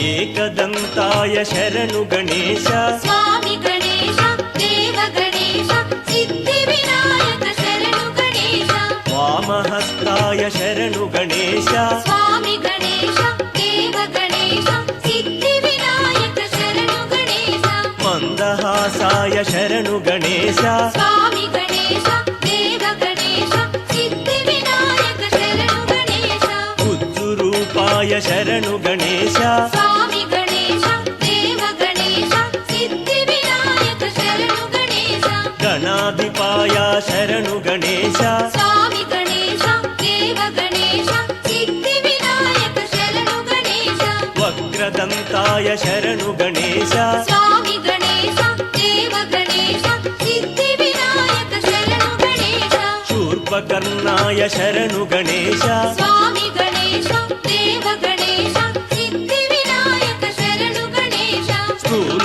D: ఏకదంతాయ శరణు గణేశ
B: స్వామి గణేశ దేవ గణేశ సిద్ధి వినాయక శరణు గణేశ
D: వామహస్తాయ శరణు గణేశ
B: స్వామి గణేశ దేవ గణేశ సిద్ధి వినాయక శరణు గణేశ
D: మందహాసాయ శరణు గణేశ
B: స్వామి గణేశ దేవ గణేశ సిద్ధి వినాయక శరణు గణేశ
D: ఉజ్జురూపాయ శరణు గణేశ
B: స్వామి గణేశ దేవ గణేశ సిద్ధి వినాయక శరణు గణేశ
D: గణాధిపాయ శరణు గణేశ
B: స్వామి గణేశ దేవ గణేశ సిద్ధి వినాయక శరణు గణేశ
D: వక్రదంతాయ శరణు గణేశ
B: స్వామి గణేశ దేవ గణేశ సిద్ధి వినాయక శరణు గణేశ
D: శూర్పకర్ణాయ శరణు గణేశ
B: స్వామి గణేశ దేవ గణేశ సిద్ధి వినాయక శరణు గణేశ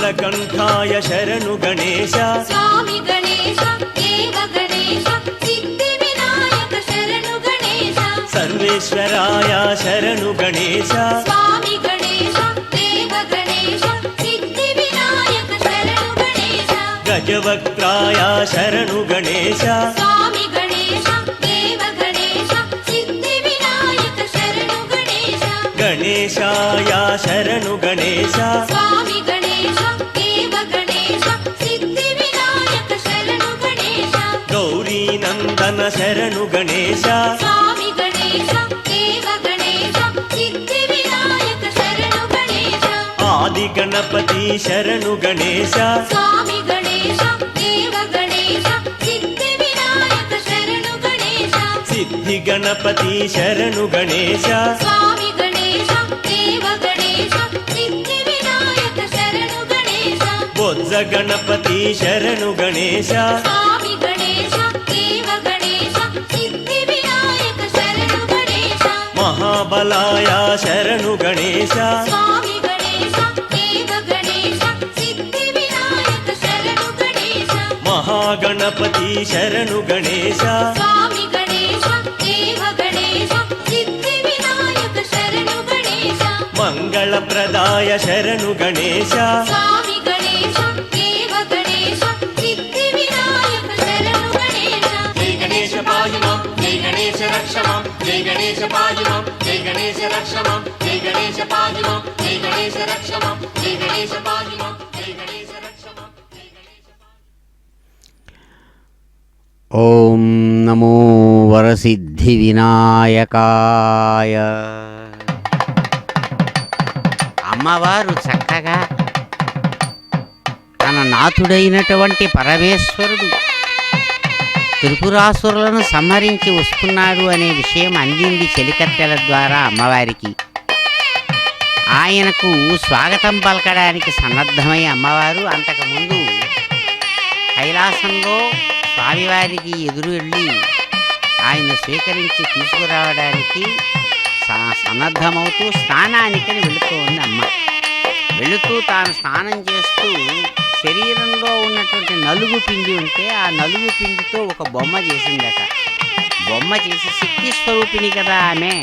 D: నీలకంఠాయ శరణు గణేశ
B: స్వామి గణేశ దేవ గణేశ సిద్ధి వినాయక శరణు గణేశ
D: సర్వేశ్వరాయ శరణు గణేశ
B: స్వామి గణేశ దేవ గణేశ సిద్ధి వినాయక శరణు గణేశ
D: గజవక్త్రాయ శరణు గణేశ
B: స్వామి గణేశ దేవ గణేశ సిద్ధి వినాయక శరణు గణేశ
D: గణేశాయ శరణు గణేశ
B: స్వామి గణేశ దేవ గణేశ సిద్ధి వినాయక శరణు గణేశ
D: గౌరీనందన శరణు గణేశ
B: స్వామి గణేశ దేవ గణేశ సిద్ధి వినాయక శరణు గణేశ
D: ఆది గణపతి శరణు గణేశ
B: స్వామి గణేశ దేవ గణేశ సిద్ధి వినాయక శరణు గణేశ
D: సిద్ధి గణపతి శరణు గణేశ
B: స్వామి గణేశ దేవ గణేశ సిద్ధి వినాయక శరణు గణేశ
D: బొజ్జ గణపతి శరణు గణేశ
B: స్వామి గణేశ దేవ గణేశ సిద్ధి వినాయక శరణు గణేశ
D: మహాబలాయ శరణు గణేశ
B: స్వామి గణేశ దేవ గణేశ సిద్ధి వినాయక శరణు గణేశ
D: మహాగణపతి శరణు గణేశ
B: స్వామి గణేశ దేవ గణేశ సిద్ధి వినాయక శరణు గణేశ
D: మంగళప్రదాయ శరణు గణేశ
B: స్వామి గణేశ దేవ గణేశ సిద్ధి వినాయక శరణు గణేశ
D: జై గణేశ పాహిమాం జై గణేశ రక్షమాం జై గణేశ పాహిమాం జై గణేశ రక్షమాం జై గణేశ పాహిమాం జై గణేశ రక్షమాం జై గణేశ పాహిమాం జై గణేశ రక్షమాం జై గణేశ
C: ఓం నమో వరసిద్ధి వినాయకాయ. అమ్మవారు చక్కగా తన నాథుడైనటువంటి పరమేశ్వరుడు త్రిపురాసురులను సంహరించి వస్తున్నాడు అనే విషయం అందింది చెలికత్తెల ద్వారా అమ్మవారికి. ఆయనకు స్వాగతం పలకడానికి సన్నద్ధమై అమ్మవారు అంతకుముందు కైలాసంలో స్వామివారికి ఎదురు వెళ్ళి ఆయన స్వీకరించి తీసుకురావడానికి సన్నద్ధమవుతూ స్నానానికని వెళుతూ ఉంది అమ్మ. వెళుతూ తాను స్నానం చేస్తూ శరీరంలో ఉన్నటువంటి నలుగు పిండి ఉంటే ఆ నలుగు పిండితో ఒక బొమ్మ చేసిందట. బొమ్మ చేసి శక్తి స్వరూపిణి కదా ఆమె,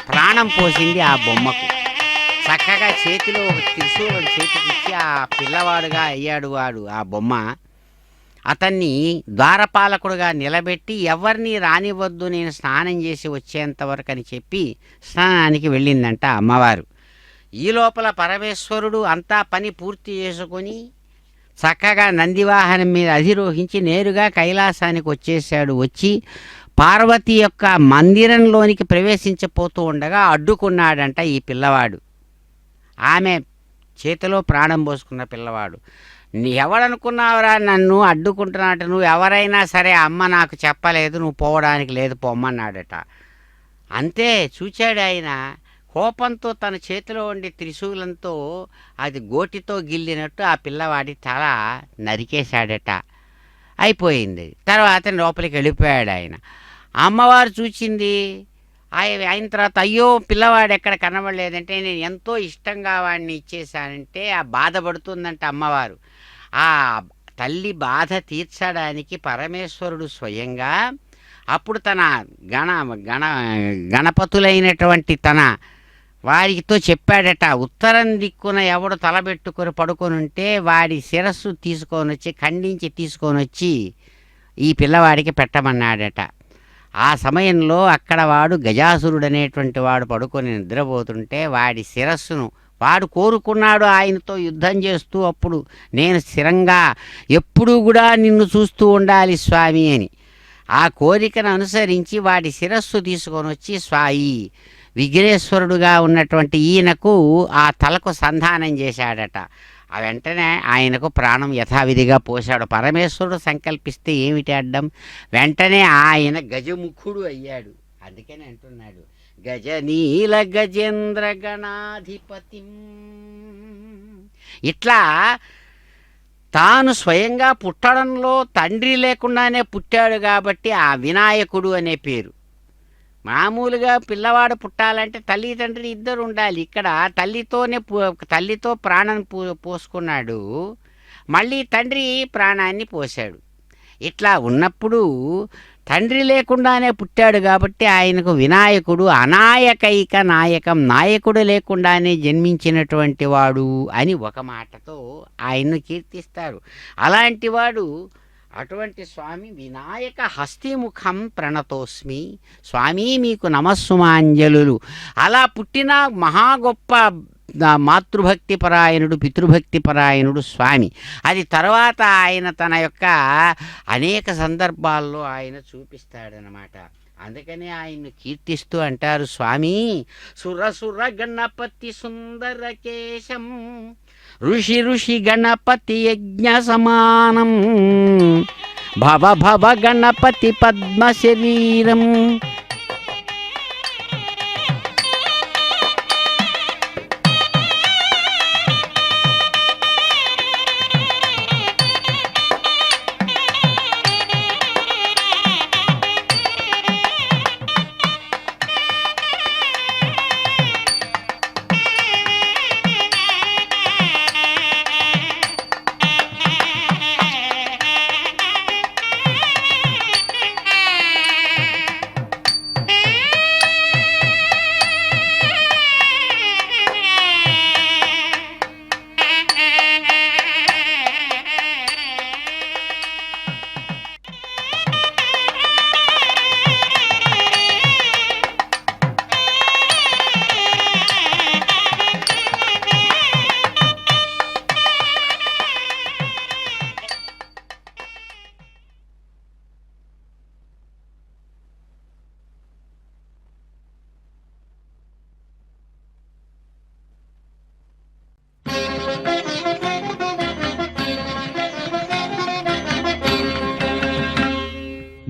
C: ప్రాణం పోసింది ఆ బొమ్మకు. చక్కగా చేతిలో ఒక త్రిశూలం చేతికిచ్చి ఆ పిల్లవాడుగా అయ్యాడు వాడు ఆ బొమ్మ. అతన్ని ద్వారపాలకుడుగా నిలబెట్టి ఎవరిని రానివద్దు, నేను స్నానం చేసి వచ్చేంతవరకు అని చెప్పి స్నానానికి వెళ్ళిందంట అమ్మవారు. ఈ లోపల పరమేశ్వరుడు అంతా పని పూర్తి చేసుకొని చక్కగా నందివాహనం మీద అధిరోహించి నేరుగా కైలాసానికి వచ్చేసాడు. వచ్చి పార్వతి యొక్క మందిరంలోనికి ప్రవేశించబోతూ ఉండగా అడ్డుకున్నాడంట ఈ పిల్లవాడు. ఆమె చేతిలో ప్రాణం పోసుకున్న పిల్లవాడు. ఎవడనుకున్నావురా నన్ను అడ్డుకుంటున్నట్టు, నువ్వు ఎవరైనా సరే అమ్మ నాకు చెప్పలేదు, నువ్వు పోవడానికి లేదు పొమ్మన్నాడట. అంతే చూచాడు ఆయన. కోపంతో తన చేతిలో ఉండి త్రిశూలంతో అది గోటితో గిల్లినట్టు ఆ పిల్లవాడి తల నరికేశాడట. అయిపోయింది. తర్వాత లోపలికి వెళ్ళిపోయాడు ఆయన. అమ్మవారు చూచింది. అయిన తర్వాత అయ్యో పిల్లవాడు ఎక్కడ కనబడలేదంటే, నేను ఎంతో ఇష్టంగా వాడిని ఇచ్చేశానంటే ఆ బాధపడుతుందంట అమ్మవారు. ఆ తల్లి బాధ తీర్చడానికి పరమేశ్వరుడు స్వయంగా అప్పుడు తన గణపతులైనటువంటి తన వారితో చెప్పాడట, ఉత్తరం దిక్కున ఎవడు తలబెట్టుకొని పడుకొని ఉంటే వాడి శిరస్సు తీసుకొని వచ్చి ఖండించి తీసుకొని వచ్చి ఈ పిల్లవాడికి పెట్టమన్నాడట. ఆ సమయంలో అక్కడ వాడు గజాసురుడు అనేటువంటి వాడు పడుకొని నిద్రపోతుంటే వాడి శిరస్సును వాడు కోరుకున్నాడు ఆయనతో యుద్ధం చేస్తూ, అప్పుడు నేను స్థిరంగా ఎప్పుడూ కూడా నిన్ను చూస్తూ ఉండాలి స్వామి అని. ఆ కోరికను అనుసరించి వాడి శిరస్సు తీసుకొని వచ్చి స్వాయి విఘ్నేశ్వరుడుగా ఉన్నటువంటి ఈయనకు ఆ తలకు సంధానం చేశాడట. ఆ వెంటనే ఆయనకు ప్రాణం యథావిధిగా పోశాడు. పరమేశ్వరుడు సంకల్పిస్తే ఏమిటి అడ్డం? వెంటనే ఆయన గజముఖుడు అయ్యాడు. అందుకని అంటున్నాడు, గజనీల గజేంద్ర గణాధిపతి. ఇట్లా తాను స్వయంగా పుట్టడంలో తండ్రి లేకుండానే పుట్టాడు కాబట్టి ఆ వినాయకుడు అనే పేరు. మామూలుగా పిల్లవాడు పుట్టాలంటే తల్లిదండ్రులు ఇద్దరు ఉండాలి. ఇక్కడ తల్లితో ప్రాణం పోసుకున్నాడు, మళ్ళీ తండ్రి ప్రాణాన్ని పోశాడు. ఇట్లా ఉన్నప్పుడు తండ్రి లేకుండానే పుట్టాడు కాబట్టి ఆయనకు వినాయకుడు అనాయకైక నాయకం, నాయకుడు లేకుండానే జన్మించినటువంటి వాడు అని ఒక మాటతో ఆయన్ను కీర్తిస్తారు. అలాంటి వాడు అటువంటి స్వామి వినాయక హస్తిముఖం ప్రణతోస్మి, స్వామి మీకు నమస్సుమాంజలు. అలా పుట్టిన మహా గొప్ప మాతృభక్తి పరాయణుడు, పితృభక్తి పరాయణుడు స్వామి. అది తర్వాత ఆయన తన యొక్క అనేక సందర్భాల్లో ఆయన చూపిస్తాడనమాట. అందుకనే ఆయన్ను కీర్తిస్తూ అంటారు, స్వామి సురసుర గణపతి సుందర కేశం, ఋషి గణపతి యజ్ఞ సమానం, భవ గణపతి పద్మ శరీరం.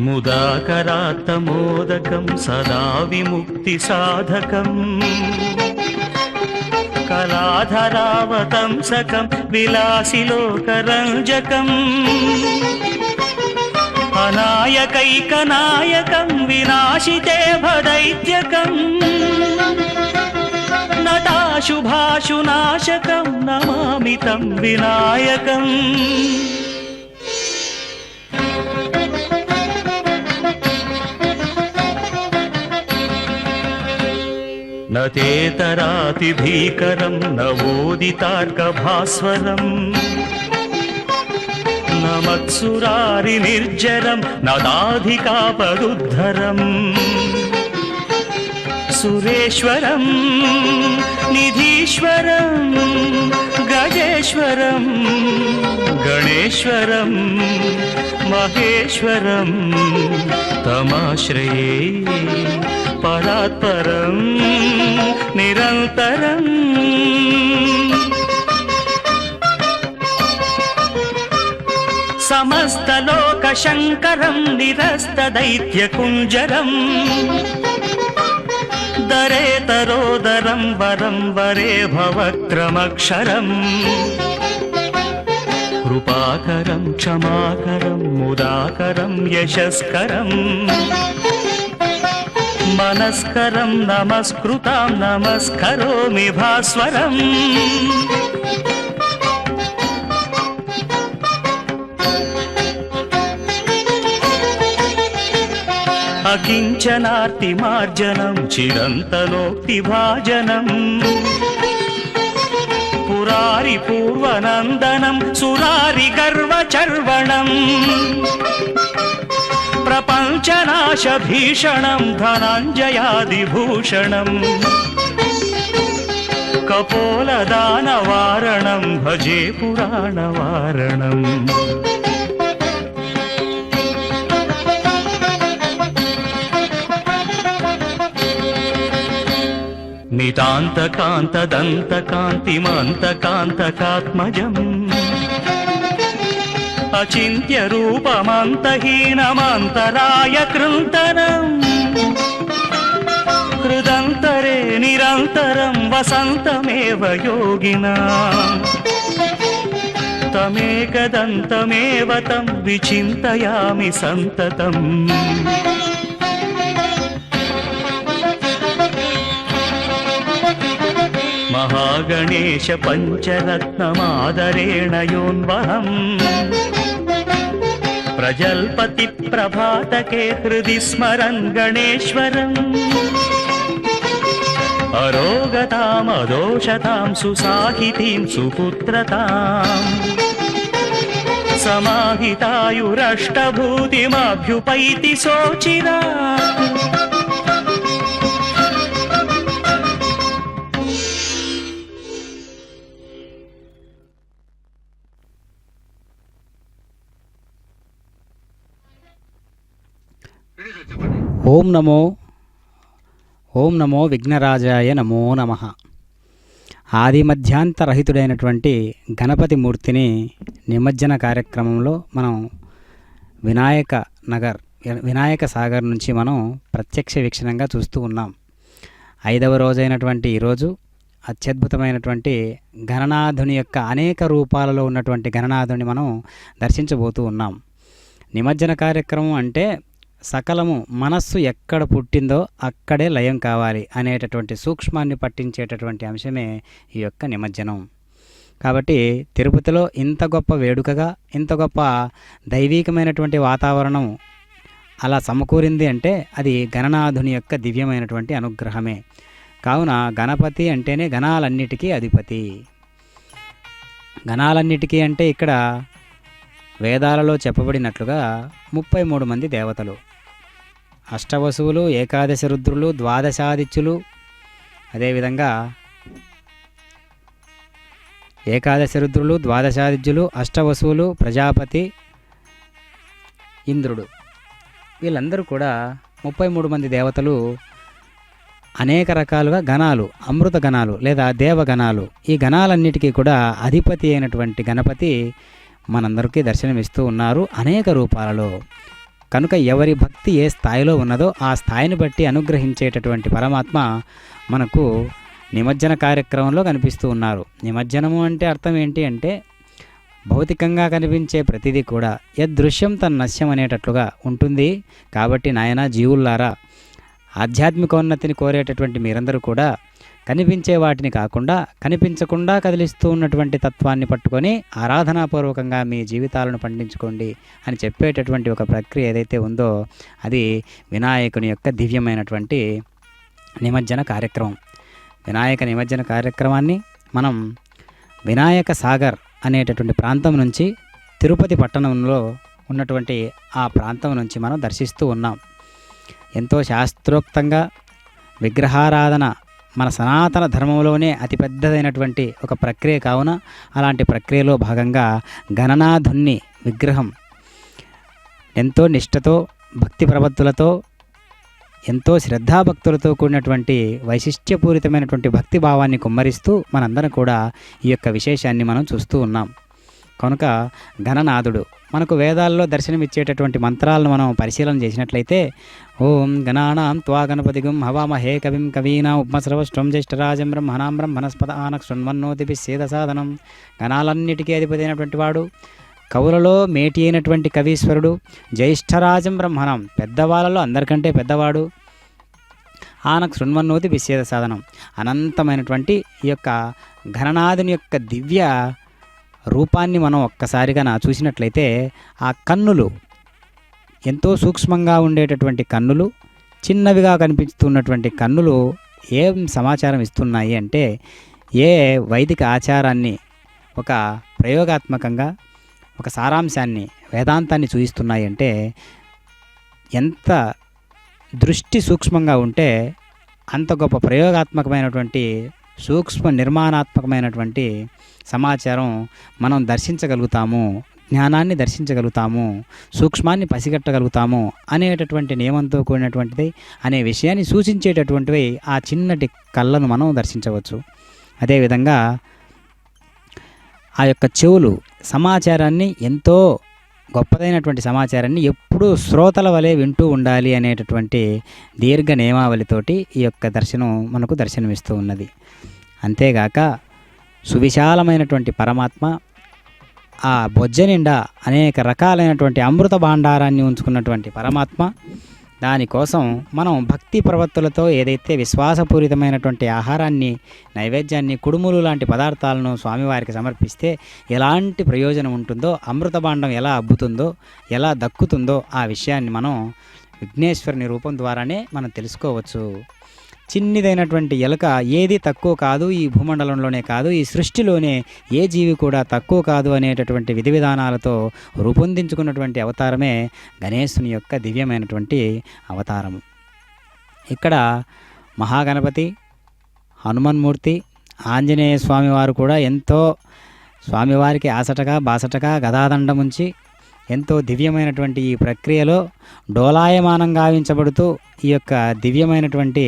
A: ముదాకరాత్తమోదకం సదా విముక్తి సాధకం, కళాధరావతంసకం విలాసిలోకరంజకం, అనాయకైకనాయకం వినాశితే భదైత్యకం, నటాశుభాశునాశకం నమామి తం వినాయకం. నతేతరాతిభీకరం నవోదితార్కభాస్వరం, నమత్సురారి నిర్జరం నదాధికాపదుద్ధరం, సురేశ్వరం నిధీశ్వరం గజేశ్వరం గణేశ్వరం మహేశ్వరం తమాశ్రయే పరాత్పరం నిరంతరం. సమస్తలోకశంకరం నిరస్తదైత్యకుంజరం, దరేతరోదరం వరం వరే భవక్రమక్షరం, కృపాకరం క్షమాకరం ముదాకరం యశస్కరం, మనస్కరం నమస్కృతాం నమస్కరోమి భాస్వరం. అకించనార్తిమార్జనం చిరంతనోక్తిభాజనం, పురారి పూర్వనందనం సురారి గర్వచర్వణం, ప్రపంచనాశభీషణం ధనంజయాదిభూషణం, కపోలదానవారణం భజే పురాణవారణం. నితాంతకాంతదంతకాంతిమంతకాంతకాత్మజం, అచింత్య రూపమంతహీనమంతరాయ కృంతనం, హృదంతరే నిరంతరం వసంతమేవ యోగినాం, తమేకదంతమేవ తం విచింతయామి సంతతం. महागणेश पञ्चरत्नमादरेण योन्वहम् प्रजल्पति प्रभातके हृदि स्मरन् गणेश्वरम् अरोगतामदोषतां सुसाहितीं सुपुत्रताम् समाहितायुरष्टभूतिमभ्युपैति शोचिरा
E: ఓం నమో విఘ్నరాజాయ నమో నమః. ఆది మధ్యాంతరహితుడైనటువంటి గణపతి మూర్తిని నిమజ్జన కార్యక్రమంలో మనం వినాయక సాగర్ నుంచి మనం ప్రత్యక్ష వీక్షణంగా చూస్తూ ఉన్నాం. 5వ రోజైనటువంటి ఈరోజు అత్యద్భుతమైనటువంటి గణనాథుని యొక్క అనేక రూపాలలో ఉన్నటువంటి గణనాథుని మనం దర్శించబోతూ ఉన్నాం. నిమజ్జన కార్యక్రమం అంటే సకలము మనస్సు ఎక్కడ పుట్టిందో అక్కడే లయం కావాలి అనేటటువంటి సూక్ష్మాన్ని పట్టించేటటువంటి అంశమే ఈ యొక్క నిమజ్జనం. కాబట్టి తిరుపతిలో ఇంత గొప్ప వేడుకగా ఇంత గొప్ప దైవీకమైనటువంటి వాతావరణం అలా సమకూరింది అంటే అది గణనాథుని యొక్క దివ్యమైనటువంటి అనుగ్రహమే. కావున గణపతి అంటేనే గణాలన్నిటికీ అధిపతి. గణాలన్నిటికీ అంటే ఇక్కడ వేదాలలో చెప్పబడినట్లుగా 33 మంది దేవతలు, అష్టవసువులు, ఏకాదశ రుద్రులు, ద్వాదశాదిత్యులు, అదేవిధంగా ఏకాదశ రుద్రులు, ద్వాదశాదిత్యులు, అష్టవసువులు, ప్రజాపతి, ఇంద్రుడు, వీళ్ళందరూ కూడా 33 మంది దేవతలు అనేక రకాలుగా గణాలు, అమృత గణాలు లేదా దేవగణాలు. ఈ గణాలన్నిటికీ కూడా అధిపతి అయినటువంటి గణపతి మనందరికీ దర్శనమిస్తూ ఉన్నారు అనేక రూపాలలో. కనుక ఎవరి భక్తి ఏ స్థాయిలో ఉన్నదో ఆ స్థాయిని బట్టి అనుగ్రహించేటటువంటి పరమాత్మ మనకు నిమజ్జన కార్యక్రమంలో కనిపిస్తూ ఉన్నారు. నిమజ్జనము అంటే అర్థం ఏంటి అంటే భౌతికంగా కనిపించే ప్రతిదీ కూడా యదృశ్యం తన్నశ్యం అనేటట్లుగా ఉంటుంది. కాబట్టి నాయన జీవుల్లారా, ఆధ్యాత్మికోన్నతిని కోరేటటువంటి మీరందరూ కూడా కనిపించే వాటిని కాకుండా కనిపించకుండా కదిలిస్తూ ఉన్నటువంటి తత్వాన్ని పట్టుకొని ఆరాధనాపూర్వకంగా మీ జీవితాలను పండించుకోండి అని చెప్పేటటువంటి ఒక ప్రక్రియ ఏదైతే ఉందో అది వినాయకుని యొక్క దివ్యమైనటువంటి నిమజ్జన కార్యక్రమం. వినాయక నిమజ్జన కార్యక్రమాన్ని మనం వినాయక సాగర్ అనేటటువంటి ప్రాంతం నుంచి తిరుపతి పట్టణంలో ఉన్నటువంటి ఆ ప్రాంతం నుంచి మనం దర్శిస్తూ ఉన్నాం. ఎంతో శాస్త్రోక్తంగా విగ్రహారాధన మన సనాతన ధర్మంలోనే అతిపెద్దదైనటువంటి ఒక ప్రక్రియ కావున అలాంటి ప్రక్రియలో భాగంగా గణనాథుని విగ్రహం ఎంతో నిష్ఠతో, భక్తి ప్రపత్తులతో, ఎంతో శ్రద్ధాభక్తులతో కూడినటువంటి వైశిష్ట్యపూరితమైనటువంటి భక్తి భావాన్ని కుమ్మరిస్తూ మనందరం కూడా ఈ యొక్క విశేషాన్ని మనం చూస్తూ ఉన్నాం. కనుక గణనాథుడు మనకు వేదాల్లో దర్శనమిచ్చేటటువంటి మంత్రాలను మనం పరిశీలన చేసినట్లయితే ఓం గణానాం త్వా గణపతిగుం హవామహే కవిం కవీనా ఉపమశ్రవష్ట్వం జ్యేష్ఠరాజం బ్రహ్మణాం బ్రహ్మణస్పద ఆనక్ శృణ్వన్నోతిపి సేదసాదనం. గణాలన్నిటికీ అధిపతి అయినటువంటి వాడు, కవులలో మేటి అయినటువంటి కవీశ్వరుడు, జ్యేష్ఠరాజం బ్రహ్మణం పెద్దవాళ్ళలో అందరికంటే పెద్దవాడు, ఆనక్ శృణ్వన్నోతి విశేద సాధనం అనంతమైనటువంటి ఈ యొక్క గణనాథుని యొక్క దివ్య రూపాన్ని మనం ఒక్కసారిగా చూసినట్లయితే ఆ కన్నులు ఎంతో సూక్ష్మంగా ఉండేటటువంటి కన్నులు, చిన్నవిగా కనిపిస్తున్నటువంటి కన్నులు ఏం సమాచారం ఇస్తున్నాయి అంటే ఏ వైదిక ఆచారాన్ని ఒక ప్రయోగాత్మకంగా ఒక సారాంశాన్ని వేదాంతాన్ని చూపిస్తున్నాయి అంటే ఎంత దృష్టి సూక్ష్మంగా ఉంటే అంత గొప్ప ప్రయోగాత్మకమైనటువంటి సూక్ష్మ నిర్మాణాత్మకమైనటువంటి సమాచారం మనం దర్శించగలుగుతాము, జ్ఞానాన్ని దర్శించగలుగుతాము, సూక్ష్మాన్ని పసిగట్టగలుగుతాము అనేటటువంటి నియమంతో కూడినటువంటిది అనే విషయాన్ని సూచించేటటువంటివి ఆ చిన్నటి కళ్ళను మనం దర్శించవచ్చు. అదేవిధంగా ఆ యొక్క చెవులు సమాచారాన్ని ఎంతో గొప్పదైనటువంటి సమాచారాన్ని ఎప్పుడూ శ్రోతల వలె వింటూ ఉండాలి అనేటటువంటి దీర్ఘ నియమావళితోటి ఈ యొక్క దర్శనం మనకు దర్శనమిస్తూ ఉన్నది. అంతేగాక సువిశాలమైనటువంటి పరమాత్మ ఆ బొజ్జ నిండా అనేక రకాలైనటువంటి అమృత భాండారాన్ని ఉంచుకున్నటువంటి పరమాత్మ దానికోసం మనం భక్తి ప్రవత్తులతో ఏదైతే విశ్వాసపూరితమైనటువంటి ఆహారాన్ని, నైవేద్యాన్ని, కుడుములు లాంటి పదార్థాలను స్వామివారికి సమర్పిస్తే ఎలాంటి ప్రయోజనం ఉంటుందో, అమృత భాండం ఎలా అబ్బుతుందో, ఎలా దక్కుతుందో ఆ విషయాన్ని మనం విఘ్నేశ్వరుని రూపం ద్వారానే మనం తెలుసుకోవచ్చు. చిన్నిదైనటువంటి ఎలుక ఏది తక్కువ కాదు, ఈ భూమండలంలోనే కాదు, ఈ సృష్టిలోనే ఏ జీవి కూడా తక్కువ కాదు అనేటటువంటి విధి విధానాలతో రూపొందించుకున్నటువంటి అవతారమే గణేశుని యొక్క దివ్యమైనటువంటి అవతారము. ఇక్కడ మహాగణపతి, హనుమన్మూర్తి, ఆంజనేయ స్వామి వారు కూడా ఎంతో స్వామివారికి ఆసటగా బాసటగా గదాదండముంచి ఎంతో దివ్యమైనటువంటి ఈ ప్రక్రియలో డోలాయమానం గావించబడుతూ ఈ యొక్క దివ్యమైనటువంటి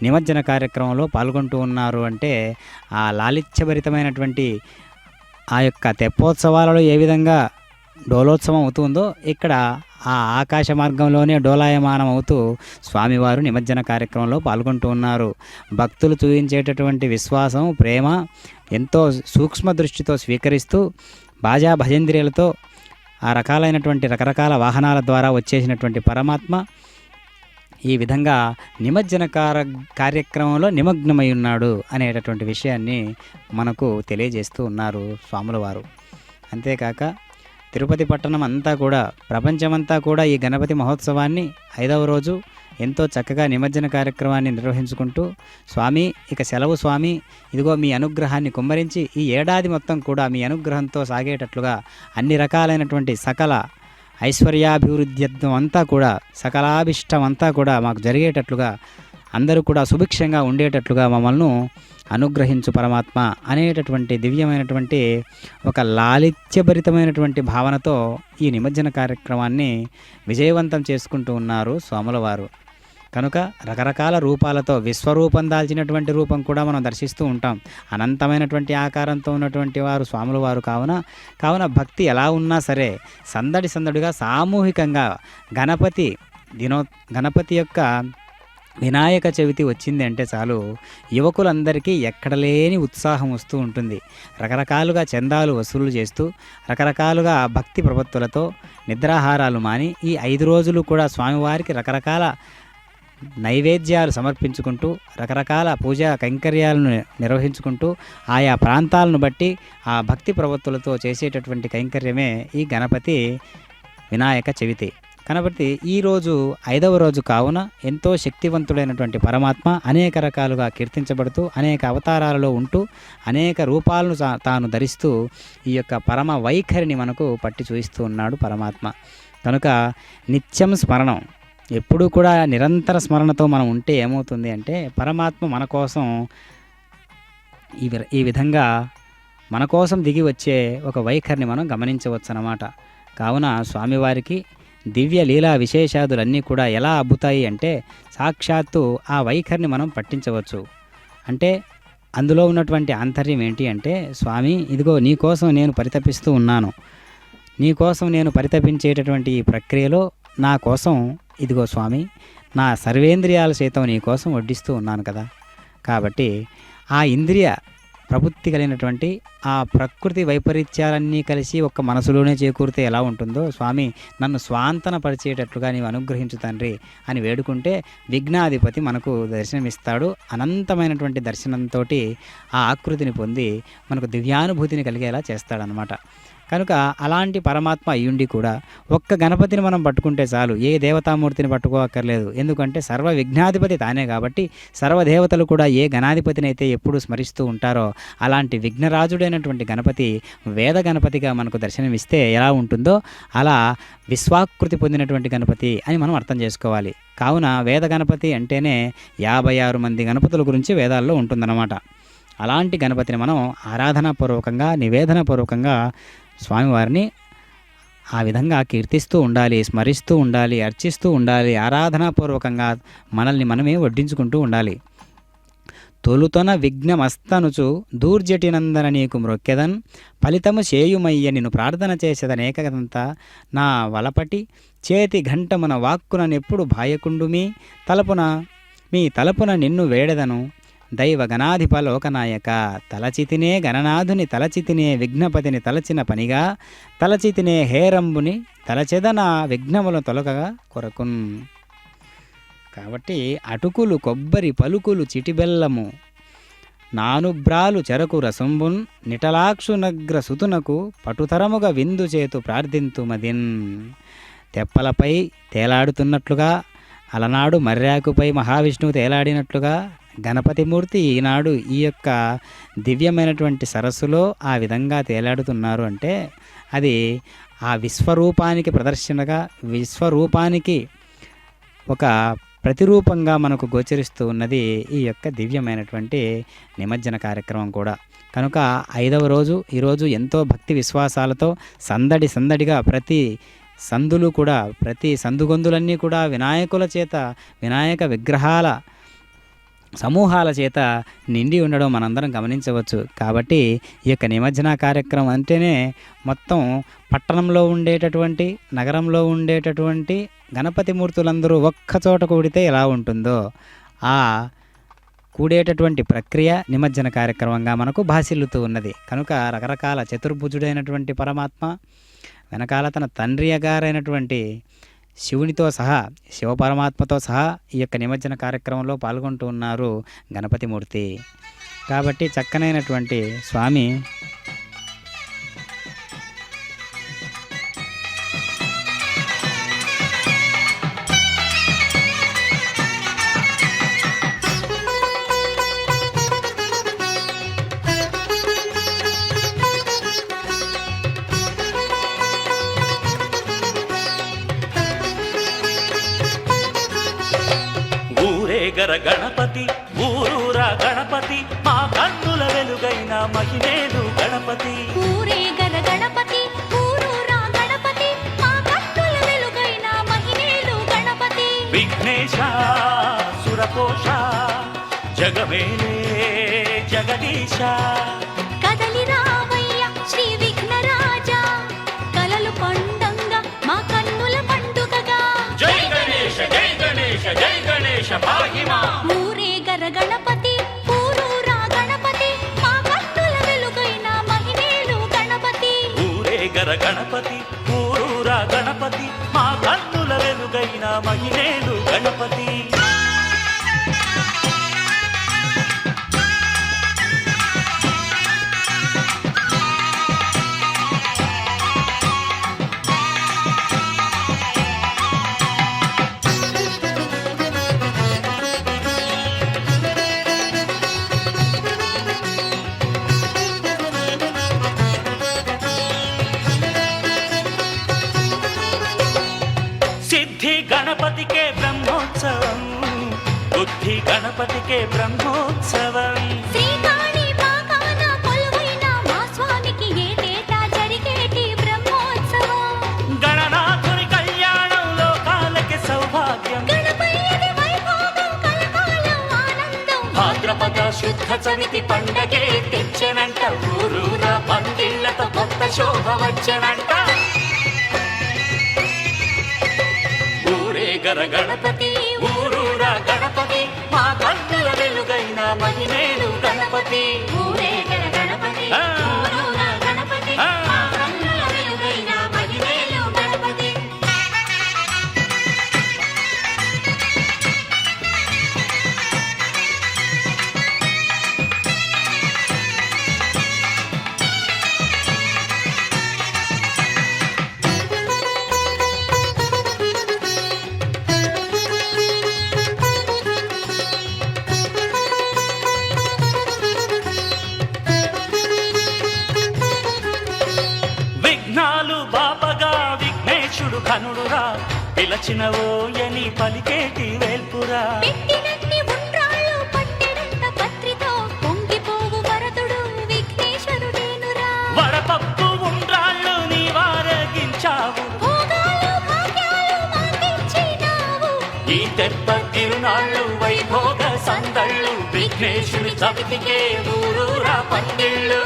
E: నిమజ్జన కార్యక్రమంలో పాల్గొంటూ ఉన్నారు. అంటే ఆ లాలిత్యభరితమైనటువంటి ఆ యొక్క తెప్పోత్సవాలలో ఏ విధంగా డోలోత్సవం అవుతుందో ఇక్కడ ఆ ఆకాశ మార్గంలోనే డోలాయమానం అవుతూ స్వామివారు నిమజ్జన కార్యక్రమంలో పాల్గొంటూ ఉన్నారు. భక్తులు చూపించేటటువంటి విశ్వాసం, ప్రేమ ఎంతో సూక్ష్మ దృష్టితో స్వీకరిస్తూ బాజా భజంత్రీలతో ఆ రకరకాల వాహనాల ద్వారా వచ్చేసినటువంటి పరమాత్మ ఈ విధంగా నిమజ్జన కార్యక్రమంలో నిమగ్నమై ఉన్నాడు అనేటటువంటి విషయాన్ని మనకు తెలియజేస్తూ ఉన్నారు స్వాముల వారు. అంతేకాక తిరుపతి పట్టణం అంతా కూడా, ప్రపంచమంతా కూడా ఈ గణపతి మహోత్సవాన్ని 5వ రోజు ఎంతో చక్కగా నిమజ్జన కార్యక్రమాన్ని నిర్వహించుకుంటూ, స్వామి ఇక సెలవు స్వామి, ఇదిగో మీ అనుగ్రహాన్ని కుమ్మరించి ఈ ఏడాది మొత్తం కూడా మీ అనుగ్రహంతో సాగేటట్లుగా అన్ని రకాలైనటువంటి సకల ఐశ్వర్యాభివృద్ధ్యత్వం అంతా కూడా, సకలాభిష్టం అంతా కూడా మాకు జరిగేటట్లుగా, అందరూ కూడా సుభిక్షంగా ఉండేటట్లుగా మమ్మల్ని అనుగ్రహించు పరమాత్మ అనేటటువంటి దివ్యమైనటువంటి ఒక లాలిత్యభరితమైనటువంటి భావనతో ఈ నిమజ్జన కార్యక్రమాన్ని విజయవంతం చేసుకుంటూ ఉన్నారు స్వాముల వారు. కనుక రకరకాల రూపాలతో విశ్వరూపం దాల్చినటువంటి రూపం కూడా మనం దర్శిస్తూ ఉంటాం. అనంతమైనటువంటి ఆకారంతో ఉన్నటువంటి వారు స్వాముల వారు. కావున భక్తి ఎలా ఉన్నా సరే సందడిగా సామూహికంగా గణపతి యొక్క వినాయక చవితి వచ్చింది అంటే చాలు యువకులందరికీ ఎక్కడ లేని ఉత్సాహం వస్తూ ఉంటుంది. రకరకాలుగా చందాలు వసూలు చేస్తూ, రకరకాలుగా భక్తి ప్రపత్తులతో నిద్రాహారాలు మాని ఈ 5 రోజులు కూడా స్వామివారికి రకరకాల నైవేద్యాలు సమర్పించుకుంటూ, రకరకాల పూజా కైంకర్యాలను నిర్వహించుకుంటూ, ఆయా ప్రాంతాలను బట్టి ఆ భక్తి ప్రవత్తులతో చేసేటటువంటి కైంకర్యమే ఈ గణపతి వినాయక చవితి. కాబట్టి ఈరోజు 5వ రోజు కావున ఎంతో శక్తివంతుడైనటువంటి పరమాత్మ అనేక రకాలుగా కీర్తించబడుతూ, అనేక అవతారాలలో ఉంటూ, అనేక రూపాలను తాను ధరిస్తూ ఈ యొక్క పరమ వైఖరిని మనకు పట్టి చూపిస్తూ ఉన్నాడు పరమాత్మ. కనుక నిత్యం స్మరణం, ఎప్పుడూ కూడా నిరంతర స్మరణతో మనం ఉంటే ఏమవుతుంది అంటే పరమాత్మ మన కోసం ఈ విధంగా మన కోసం దిగి వచ్చే ఒక వైఖరిని మనం గమనించవచ్చు అన్నమాట. కావున స్వామివారికి దివ్య లీలా విశేషాదులన్నీ కూడా ఎలా అబ్బుతాయి అంటే సాక్షాత్తు ఆ వైఖరిని మనం పట్టించవచ్చు. అంటే అందులో ఉన్నటువంటి ఆంతర్యం ఏంటి అంటే, స్వామి ఇదిగో నీకోసం నేను పరితపిస్తూ ఉన్నాను, నీకోసం నేను పరితపించేటటువంటి ఈ ప్రక్రియలో నా కోసం ఇదిగో స్వామి నా సర్వేంద్రియాల సైతం నీకోసం వడ్డిస్తూ ఉన్నాను కదా. కాబట్టి ఆ ఇంద్రియ ప్రబుద్ధి కలిగినటువంటి ఆ ప్రకృతి వైపరీత్యాలన్నీ కలిసి ఒక్క మనసులోనే చేకూరితే ఎలా ఉంటుందో, స్వామి నన్ను స్వాంతన పరిచేటట్లుగా నీవు అనుగ్రహించు తండ్రి అని వేడుకుంటే విఘ్నాధిపతి మనకు దర్శనమిస్తాడు. అనంతమైనటువంటి దర్శనంతో ఆ ఆకృతిని పొంది మనకు దివ్యానుభూతిని కలిగేలా చేస్తాడనమాట. కనుక అలాంటి పరమాత్మ అయ్యుండి కూడా ఒక్క గణపతిని మనం పట్టుకుంటే చాలు, ఏ దేవతామూర్తిని పట్టుకోక్కర్లేదు. ఎందుకంటే సర్వ విఘ్నాధిపతి తానే కాబట్టి సర్వదేవతలు కూడా ఏ గణాధిపతిని అయితే ఎప్పుడు స్మరిస్తూ ఉంటారో అలాంటి విఘ్నరాజుడైనటువంటి గణపతి వేద గణపతిగా మనకు దర్శనమిస్తే ఎలా ఉంటుందో అలా విశ్వాకృతి పొందినటువంటి గణపతి అని మనం అర్థం చేసుకోవాలి. కావున వేద గణపతి అంటేనే 56 మంది గణపతుల గురించి వేదాల్లో ఉంటుందన్నమాట. అలాంటి గణపతిని మనం ఆరాధనాపూర్వకంగా, నివేదనపూర్వకంగా స్వామివారిని ఆ విధంగా కీర్తిస్తూ ఉండాలి, స్మరిస్తూ ఉండాలి, అర్చిస్తూ ఉండాలి. ఆరాధనాపూర్వకంగా మనల్ని మనమే వడ్డించుకుంటూ ఉండాలి. తొలుతొన విఘ్నమస్తనుచు దూర్జటినందన నీకు మ్రొక్కెదన్ ఫలితము చేయుమయ్య నిన్ను ప్రార్థన చేసేదనేకదంతా నా వలపటి చేతి ఘంటమున వాక్కుననెప్పుడు భాయకుండు మీ తలపున నిన్ను వేడెదను దైవ గణాధిప లోకనాయక తలచితినే గణనాథుని తలచితినే విఘ్నపతిని తలచిన పనిగా తలచితినే హేరంబుని తలచెదన విఘ్నములను తొలగగా కొరకున్. కాబట్టి అటుకులు కొబ్బరి పలుకులు చిటిబెల్లము నానుబ్రాలు చెరకు రసంబున్ నిటలాక్షునగ్ర సుతునకు పటుతరముగా విందు చేతు ప్రార్థింతుమదిన్. తెప్పలపై తేలాడుతున్నట్లుగా అలనాడు మర్యాకుపై మహావిష్ణువు తేలాడినట్లుగా గణపతిమూర్తి ఈనాడు ఈ యొక్క దివ్యమైనటువంటి సరస్సులో ఆ విధంగా తేలాడుతున్నారు అంటే అది ఆ విశ్వరూపానికి ప్రదర్శనగా, విశ్వరూపానికి ఒక ప్రతిరూపంగా మనకు గోచరిస్తూ ఉన్నది ఈ యొక్క దివ్యమైనటువంటి నిమజ్జన కార్యక్రమం కూడా. కనుక 5వ రోజు ఈరోజు ఎంతో భక్తి విశ్వాసాలతో సందడిగా ప్రతి సందులు కూడా, ప్రతి సందుగొందులన్నీ కూడా వినాయకుల చేత, వినాయక విగ్రహాల సమూహాల చేత నిండి ఉండడం మనందరం గమనించవచ్చు. కాబట్టి ఈ యొక్క నిమజ్జన కార్యక్రమం అంటేనే మొత్తం పట్టణంలో ఉండేటటువంటి, నగరంలో ఉండేటటువంటి గణపతి మూర్తులందరూ ఒక్కచోట కూడితే ఎలా ఉంటుందో ఆ కూడేటటువంటి ప్రక్రియ నిమజ్జన కార్యక్రమంగా మనకు భాసిల్లుతూ ఉన్నది. కనుక రకరకాల చతుర్భుజుడైనటువంటి పరమాత్మ వెనకాల తన తండ్రి గారైనటువంటి శివునితో సహా, శివపరమాత్మతో సహా ఈ యొక్క నిమజ్జన కార్యక్రమంలో పాల్గొంటూ ఉన్నారు గణపతిమూర్తి. కాబట్టి చక్కనైనటువంటి స్వామి
A: ఊరేగర గణపతి ఊరూరా గణపతి మా కన్నుల వెలుగైన మహిమేలు గణపతి.
B: ఊరేగర గణపతి ఊరూరా గణపతి మా కన్నుల వెలుగైన మహిమేలు గణపతి.
A: విఘ్నేశ సురకోశ జగమేలే జగదీశ.
B: కదలి రావయ్య శ్రీ విఘ్నరాజా, కలలు పండంగా మా కన్నుల పండుగగా.
A: జై గణేశ జై గణేశ జై గణేశ పాహిమా.
B: ఊరేగర గణపతి ఊరూరా గణపతి మా కన్నుల వెలుగైన మహిమేలు గణపతి.
A: ఊరేగర గణపతి ఊరూరా గణపతి మా కన్నుల వెలుగైన మహిమేలు గణపతి. సిద్ధి గణపతికే బ్రహ్మోత్సవం, బుద్ధి గణపతికే బ్రహ్మోత్సవం.
B: శ్రీకాళి మాకాన కొలువైన మా స్వామికి ఏటేటా జరిగేటి బ్రహ్మోత్సవం.
A: గణనాథుని కళ్యాణం లోకాలకి సౌభాగ్యం.
B: గణపయ్యని వైభోగం కలకాలం ఆనందం.
A: భాద్రపద శుద్ధ చవితి పండగే తెచ్చనంట, ఊరూరా పందిళ్లతో కొత్త శోభ వచ్చనంట. ఊరేగర గణపతి ఊరూరా గణపతి మా కన్నుల వెలుగైన మహిమేలు గణపతి.
B: ఊరేగర గణపతి ఊరూరా గణపతి మా కన్నుల వెలుగైన మహిమేలు గణపతి.
A: విఘ్నాలు బాపగా విఘ్నేశుడు కనుడురా, పిలచినవోయని పలికేటి వేల్పురా.
B: పెట్టినన్ని ఉండ్రాళ్ళు పట్టెడంత పత్రితో పొంగిపోవు వరదుడు విఘ్నేశ్వరుడేనురా.
A: వడపప్పు ఉండ్రాళ్ళు నీవారగించావు,
B: భోగాలు భాగ్యాలు మాకిచ్చినావు.
A: ఈ తెప్ప తిరునాళ్ళు వైభోగ సందళ్ళు. విఘ్నేశుడి చవితికే ఊరూరా పందిళ్ళు.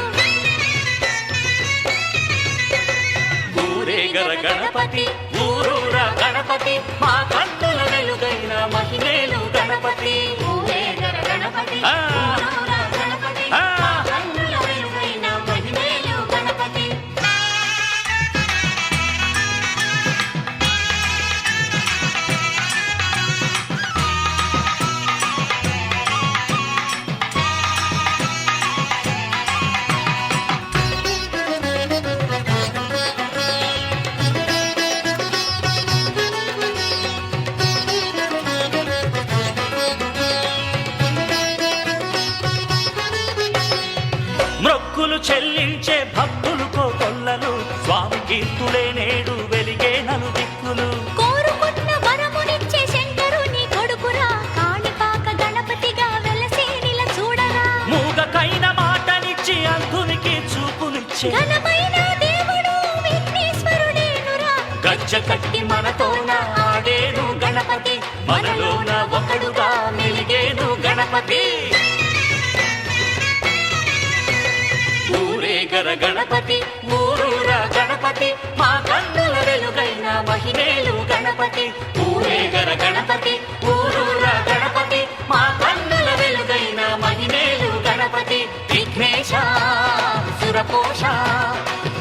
A: ఊరేగర గణపతి ఊరూరా గణపతి మా కన్నుల వెలుగైన మహిమేలు గణపతి.
B: ఊరేగర గణపతి ఊరూరా గణపతి మా కన్నుల వెలుగైన మహిమేలు గణపతి.
A: మొక్కులు చెల్లించే భక్తులు కోకొల్లలు స్వామి కీర్తులే నేడు వెలిగే నలుదిక్కులు
B: కోరుకున్న వరమునిచ్చే శంకరు నీ కొడుకురా కాణిపాక గణపతిగా వెలసి నిల చూడరా
A: మూగకైన మాటనిచ్చి అంధునికి చూపునిచ్చే
B: ఘనమైన దేవుడు విఘ్నేశ్వరుడేనురా
A: గజ్జ కట్టి మనతోన ఆడేను గణపతి మనలోన ఒకడుగా మెలిగేను గణపతి ఊరేగర గణపతి ఊరూరా గణపతి మా కన్నుల వెలుగైన మహిమేలు గణపతి ఊరేగర గణపతి ఊరూరా గణపతి మా కన్నుల వెలుగైన మహిమేలు గణపతి విఘ్నేశ సురపోష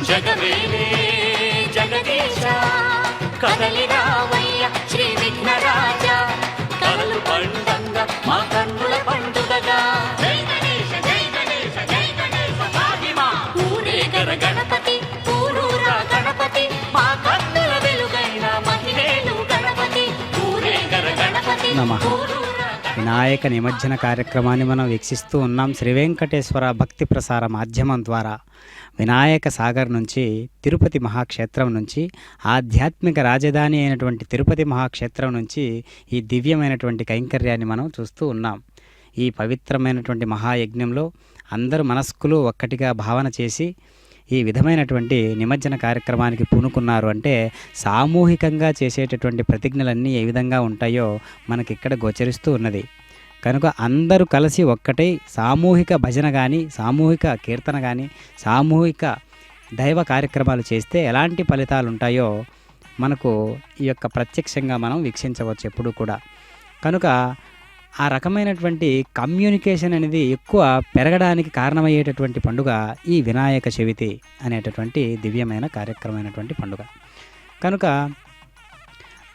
A: జగవేలే జగదీశ కదలి రావయ్య శ్రీ విఘ్నరాజ కలలు పండంగా మా కన్నుల పండుగగా జై గణేశ జై గణేశ జై గణేశ పాహిమా ఊరేగర గణపతి ఊరూరా గణపతి మా కన్నుల వెలుగైన మహిమేలు గణపతి ఊరేగర గణపతి
E: నమః.
A: ఊరూరా
E: వినాయక నిమజ్జన కార్యక్రమాన్ని మనం వీక్షిస్తూ ఉన్నాం. శ్రీ వెంకటేశ్వర భక్తి ప్రసార మాధ్యమం ద్వారా వినాయక సాగర్ నుంచి తిరుపతి మహాక్షేత్రం నుంచి ఆధ్యాత్మిక రాజధాని అయినటువంటి తిరుపతి మహాక్షేత్రం నుంచి ఈ దివ్యమైనటువంటి కైంకర్యాన్ని మనం చూస్తూ ఉన్నాం. ఈ పవిత్రమైనటువంటి మహాయజ్ఞంలో అందరూ మనస్కులు ఒక్కటిగా భావన చేసి ఈ విధమైనటువంటి నిమజ్జన కార్యక్రమానికి పూనుకున్నారు అంటే సామూహికంగా చేసేటటువంటి ప్రతిజ్ఞలన్నీ ఏ విధంగా ఉంటాయో మనకిక్కడ గోచరిస్తూ ఉన్నది. కనుక అందరూ కలిసి ఒక్కటై సామూహిక భజన కానీ సామూహిక కీర్తన కానీ సామూహిక దైవ కార్యక్రమాలు చేస్తే ఎలాంటి ఫలితాలు ఉంటాయో మనకు ఈ యొక్క ప్రత్యక్షంగా మనం వీక్షించవచ్చు ఎప్పుడు కూడా. కనుక ఆ రకమైనటువంటి కమ్యూనికేషన్ అనేది ఎక్కువ పెరగడానికి కారణమయ్యేటటువంటి పండుగ ఈ వినాయక చవితి అనేటటువంటి దివ్యమైన కార్యక్రమమైనటువంటి పండుగ. కనుక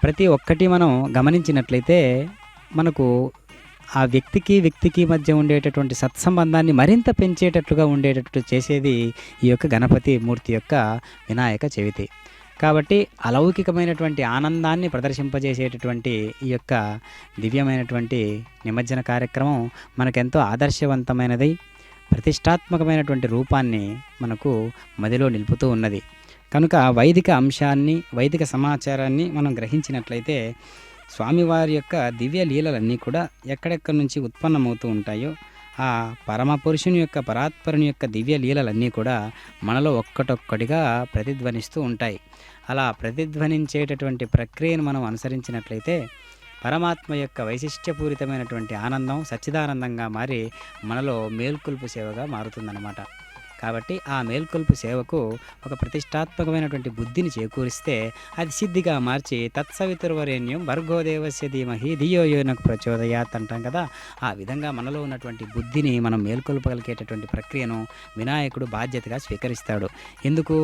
E: ప్రతి ఒక్కటి మనం గమనించినట్లయితే మనకు ఆ వ్యక్తికి మధ్య ఉండేటటువంటి సత్సంబంధాన్ని మరింత పెంచేటట్లుగా ఉండేటట్టు చేసేది ఈ యొక్క గణపతి మూర్తి యొక్క వినాయక చవితి. కాబట్టి అలౌకికమైనటువంటి ఆనందాన్ని ప్రదర్శింపజేసేటటువంటి ఈ యొక్క దివ్యమైనటువంటి నిమజ్జన కార్యక్రమం మనకెంతో ఆదర్శవంతమైనది, ప్రతిష్టాత్మకమైనటువంటి రూపాన్ని మనకు మదిలో నిలుపుతూ ఉన్నది. కనుక వైదిక అంశాన్ని వైదిక సమాచారాన్ని మనం గ్రహించినట్లయితే స్వామివారి యొక్క దివ్య లీలలన్నీ కూడా ఎక్కడెక్కడి నుంచి ఉత్పన్నమవుతూ ఉంటాయో ఆ పరమ పురుషుని యొక్క పరాత్పరుని యొక్క దివ్య లీలలన్నీ కూడా మనలో ఒక్కటొక్కటిగా ప్రతిధ్వనిస్తూ ఉంటాయి. అలా ప్రతిధ్వనించేటటువంటి ప్రక్రియను మనం అనుసరించినట్లయితే పరమాత్మ యొక్క వైశిష్ట్యపూరితమైనటువంటి ఆనందం సచ్చిదానందంగా మారి మనలో మేల్కొల్పు సేవగా మారుతుందన్నమాట. కాబట్టి ఆ మేల్కొల్పు సేవకు ఒక ప్రతిష్టాత్మకమైనటువంటి బుద్ధిని చేకూరిస్తే అది సిద్ధిగా మార్చి తత్సవితుర్వరేణ్యం భర్గోదేవస్య ధీమహి ధియో యోనకు ప్రచోదయాత్ అంటాం కదా. ఆ విధంగా మనలో ఉన్నటువంటి బుద్ధిని మనం మేల్కొల్పగలిగేటటువంటి ప్రక్రియను వినాయకుడు బాధ్యతగా స్వీకరిస్తాడు. ఎందుకు?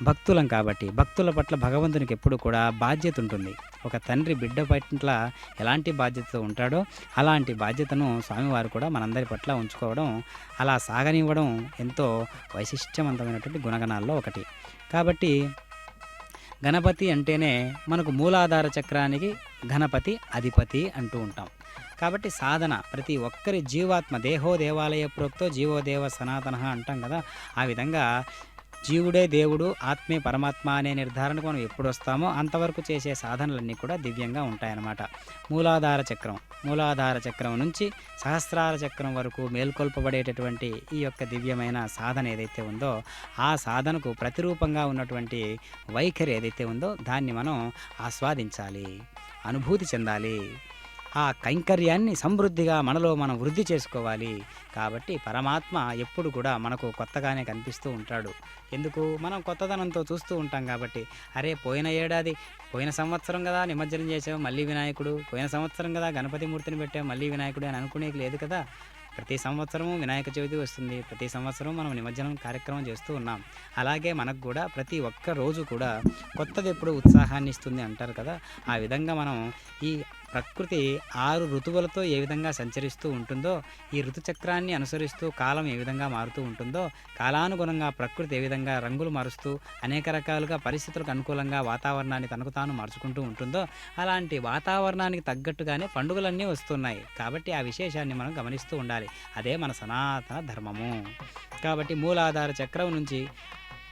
E: భక్తులం కాబట్టి. భక్తుల పట్ల భగవంతునికి ఎప్పుడు కూడా బాధ్యత ఉంటుంది. ఒక తండ్రి బిడ్డ పట్ల ఎలాంటి బాధ్యతతో ఉంటాడో అలాంటి బాధ్యతను స్వామివారు కూడా మనందరి పట్ల ఉంచుకోవడం, అలా సాగనివ్వడం ఎంతో వైశిష్ట్యవంతమైనటువంటి గుణగణాల్లో ఒకటి. కాబట్టి గణపతి అంటేనే మనకు మూలాధార చక్రానికి గణపతి అధిపతి అంటూ ఉంటాం. కాబట్టి సాధన ప్రతి ఒక్కరి జీవాత్మ దేహో దేవాలయ ప్రోక్తో జీవో దేవ సనాతన అంటాం కదా. ఆ విధంగా జీవుడే దేవుడు, ఆత్మే పరమాత్మ అనే నిర్ధారణకు మనం ఎప్పుడు వస్తామో అంతవరకు చేసే సాధనలన్నీ కూడా దివ్యంగా ఉంటాయన్నమాట. మూలాధార చక్రం నుంచి సహస్రార చక్రం వరకు మేల్కొల్పబడేటటువంటి ఈ యొక్క దివ్యమైన సాధన ఏదైతే ఉందో ఆ సాధనకు ప్రతిరూపంగా ఉన్నటువంటి వైఖరి ఏదైతే ఉందో దాన్ని మనం ఆస్వాదించాలి, అనుభూతి చెందాలి. ఆ కైంకర్యాన్ని సమృద్ధిగా మనలో మనం వృద్ధి చేసుకోవాలి. కాబట్టి పరమాత్మ ఎప్పుడు కూడా మనకు కొత్తగానే కనిపిస్తూ ఉంటాడు. ఎందుకు? మనం కొత్తదనంతో చూస్తూ ఉంటాం కాబట్టి. అరే పోయిన సంవత్సరం కదా నిమజ్జనం చేసావు మళ్ళీ వినాయకుడు, పోయిన సంవత్సరం కదా గణపతి మూర్తిని పెట్టావు మళ్ళీ వినాయకుడు అని అనుకునేకి లేదు కదా. ప్రతి సంవత్సరము వినాయక చవితి వస్తుంది, ప్రతి సంవత్సరం మనం నిమజ్జనం కార్యక్రమం చేస్తూ ఉన్నాం. అలాగే మనకు కూడా ప్రతి ఒక్క రోజు కూడా కొత్తది ఎప్పుడు ఉత్సాహాన్ని ఇస్తుంది అంటారు కదా. ఆ విధంగా మనం ఈ ప్రకృతి 6 ఋతువులతో ఏ విధంగా సంచరిస్తూ ఉంటుందో, ఈ ఋతుచక్రాన్ని అనుసరిస్తూ కాలం ఏ విధంగా మారుతూ ఉంటుందో, కాలానుగుణంగా ప్రకృతి ఏ విధంగా రంగులు మారుస్తూ అనేక రకాలుగా పరిస్థితులకు అనుకూలంగా వాతావరణాన్ని తనకు తాను మార్చుకుంటూ ఉంటుందో, అలాంటి వాతావరణానికి తగ్గట్టుగానే పండుగలన్నీ వస్తున్నాయి. కాబట్టి ఆ విశేషాన్ని మనం గమనిస్తూ ఉండాలి. అదే మన సనాతన ధర్మము. కాబట్టి మూలాధార చక్రం నుంచి,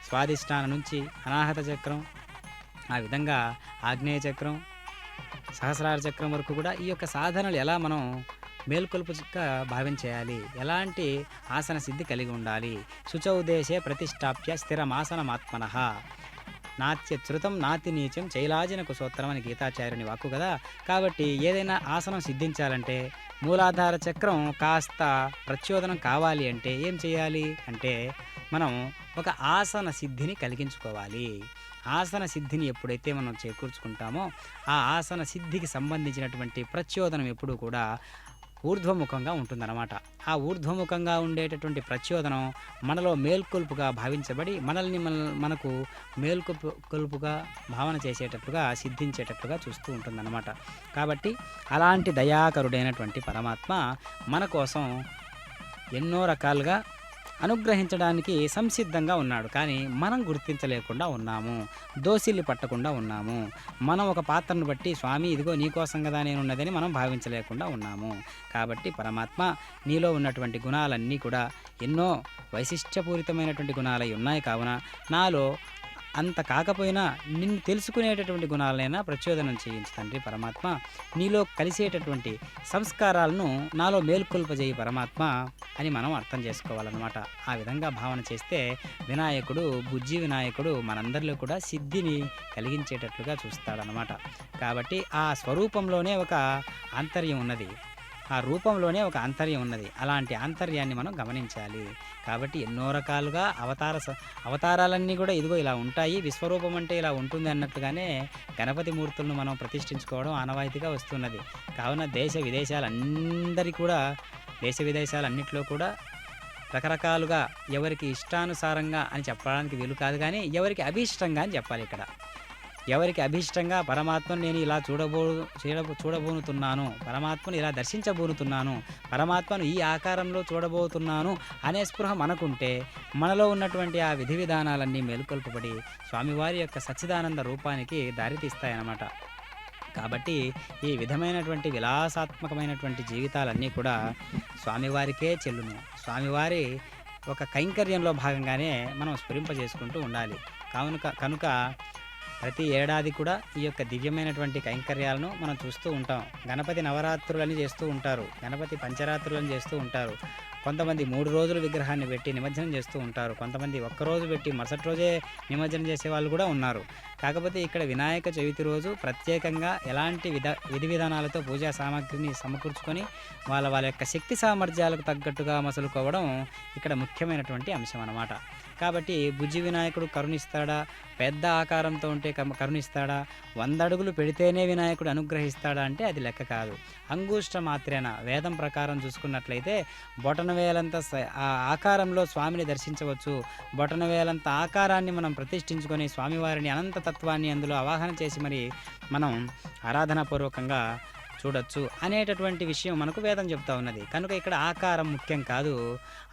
E: స్వాధిష్టాన నుంచి అనాహత చక్రం, ఆ విధంగా ఆగ్నేయ చక్రం, సహస్రార చక్రం వరకు కూడా ఈ యొక్క సాధనలు ఎలా మనం మేల్కొల్పుగా భావించేయాలి, ఎలాంటి ఆసన సిద్ధి కలిగి ఉండాలి. శుచౌదేశే ప్రతిష్టాప్య స్థిరమాసనమాత్మనః నాత్యచ్యుతం నాతి నీచం చైలాజిన కుశోత్తరం అని గీతాచార్యుని వాక్కు కదా. కాబట్టి ఏదైనా ఆసనం సిద్ధించాలంటే, మూలాధార చక్రం కాస్త ప్రచోదనం కావాలి అంటే ఏం చేయాలి అంటే, మనం ఒక ఆసన సిద్ధిని కలిగించుకోవాలి. ఆసన సిద్ధిని ఎప్పుడైతే మనం చేకూర్చుకుంటామో, ఆ ఆసన సిద్ధికి సంబంధించినటువంటి ప్రచోదనం ఎప్పుడూ కూడా ఊర్ధ్వముఖంగా ఉంటుందన్నమాట. ఆ ఊర్ధ్వముఖంగా ఉండేటటువంటి ప్రచోదనం మనలో మేల్కొల్పుగా భావించబడి మనకు మేల్కొల్పుగా భావన చేసేటట్లుగా, సిద్ధించేటట్లుగా చూస్తూ ఉంటుందన్నమాట. కాబట్టి అలాంటి దయాకరుడైనటువంటి పరమాత్మ మన కోసం ఎన్నో రకాలుగా అనుగ్రహించడానికి సంసిద్ధంగా ఉన్నాడు. కానీ మనం గుర్తించలేకుండా ఉన్నాము, దోసిల్లి పట్టకుండా ఉన్నాము. మనం ఒక పాత్రను బట్టి స్వామి ఇదిగో నీకోసం కదా నేనున్నదని మనం భావించలేకుండా ఉన్నాము. కాబట్టి పరమాత్మ నీలో ఉన్నటువంటి గుణాలన్నీ కూడా ఎన్నో వైశిష్ట్యపూరితమైనటువంటి గుణాలై ఉన్నాయి. కావున నాలో అంత కాకపోయినా నిన్ను తెలుసుకునేటటువంటి గుణాలైనా ప్రచోదనం చేయించు తండ్రి పరమాత్మ. నీలో కలిసేటటువంటి సంస్కారాలను నాలో మేల్కొల్పజేయి పరమాత్మ అని మనం అర్థం చేసుకోవాలన్నమాట. ఆ విధంగా భావన చేస్తే వినాయకుడు, బుజ్జి వినాయకుడు మనందరిలో కూడా సిద్ధిని కలిగించేటట్లుగా చూస్తాడనమాట. కాబట్టి ఆ స్వరూపంలోనే ఒక ఆంతర్యం ఉన్నది, ఆ రూపంలోనే ఒక ఆంతర్యం ఉన్నది. అలాంటి ఆంతర్యాన్ని మనం గమనించాలి. కాబట్టి ఎన్నో రకాలుగా అవతారాలన్నీ కూడా ఇదిగో ఇలా ఉంటాయి, విశ్వరూపం అంటే ఇలా ఉంటుంది అన్నట్లుగానే గణపతి మూర్తులను మనం ప్రతిష్ఠించుకోవడం ఆనవాయితీగా వస్తున్నది. కావున దేశ విదేశాలన్నింటిలో కూడా రకరకాలుగా ఎవరికి ఇష్టానుసారంగా అని చెప్పడానికి వీలు కాదు, కానీ ఎవరికి అభీష్టంగా అని చెప్పాలి. ఇక్కడ ఎవరికి అభీష్టంగా పరమాత్మను నేను ఇలా చూడబోనుతున్నాను, పరమాత్మను ఇలా దర్శించబోనుతున్నాను, పరమాత్మను ఈ ఆకారంలో చూడబోతున్నాను అనే స్పృహ మనకుంటే మనలో ఉన్నటువంటి ఆ విధి విధానాలన్నీ మేలుకొల్పబడి స్వామివారి యొక్క సచ్చిదానంద రూపానికి దారితీస్తాయన్నమాట. కాబట్టి ఈ విధమైనటువంటి విలాసాత్మకమైనటువంటి జీవితాలన్నీ కూడా స్వామివారికే చెల్లును. స్వామివారి ఒక కైంకర్యంలో భాగంగానే మనం స్ఫురింపజేసుకుంటూ ఉండాలి. కనుక ప్రతి ఏడాది కూడా ఈ యొక్క దివ్యమైనటువంటి కైంకర్యాలను మనం చూస్తూ ఉంటాం. గణపతి నవరాత్రులని చేస్తూ ఉంటారు, గణపతి పంచరాత్రులను చేస్తూ ఉంటారు. కొంతమంది 3 రోజులు విగ్రహాన్ని పెట్టి నిమజ్జనం చేస్తూ ఉంటారు, కొంతమంది ఒక్కరోజు పెట్టి మరుసటి రోజే నిమజ్జనం చేసే వాళ్ళు కూడా ఉన్నారు. కాకపోతే ఇక్కడ వినాయక చవితి రోజు ప్రత్యేకంగా ఎలాంటి విధి విధానాలతో పూజా సామాగ్రిని సమకూర్చుకొని వాళ్ళ యొక్క శక్తి సామర్థ్యాలకు తగ్గట్టుగా మసులుకోవడం ఇక్కడ ముఖ్యమైనటువంటి అంశం అన్నమాట. కాబట్టి బుజ్జి వినాయకుడు కరుణిస్తాడా, పెద్ద ఆకారంతో ఉంటే కరుణిస్తాడా, 100 అడుగులు పెడితేనే వినాయకుడు అనుగ్రహిస్తాడా అంటే అది లెక్క కాదు. అంగుష్ట మాత్రేన వేదం ప్రకారం చూసుకున్నట్లయితే బొటనవేలంత ఆ ఆకారంలో స్వామిని దర్శించవచ్చు. బొటనవేలంత ఆకారాన్ని మనం ప్రతిష్ఠించుకొని స్వామివారిని అనంత తత్వాన్ని అందులో ఆవాహన చేసి మరి మనం ఆరాధనాపూర్వకంగా చూడొచ్చు అనేటటువంటి విషయం మనకు వేదం చెప్తా ఉన్నది. కనుక ఇక్కడ ఆకారం ముఖ్యం కాదు,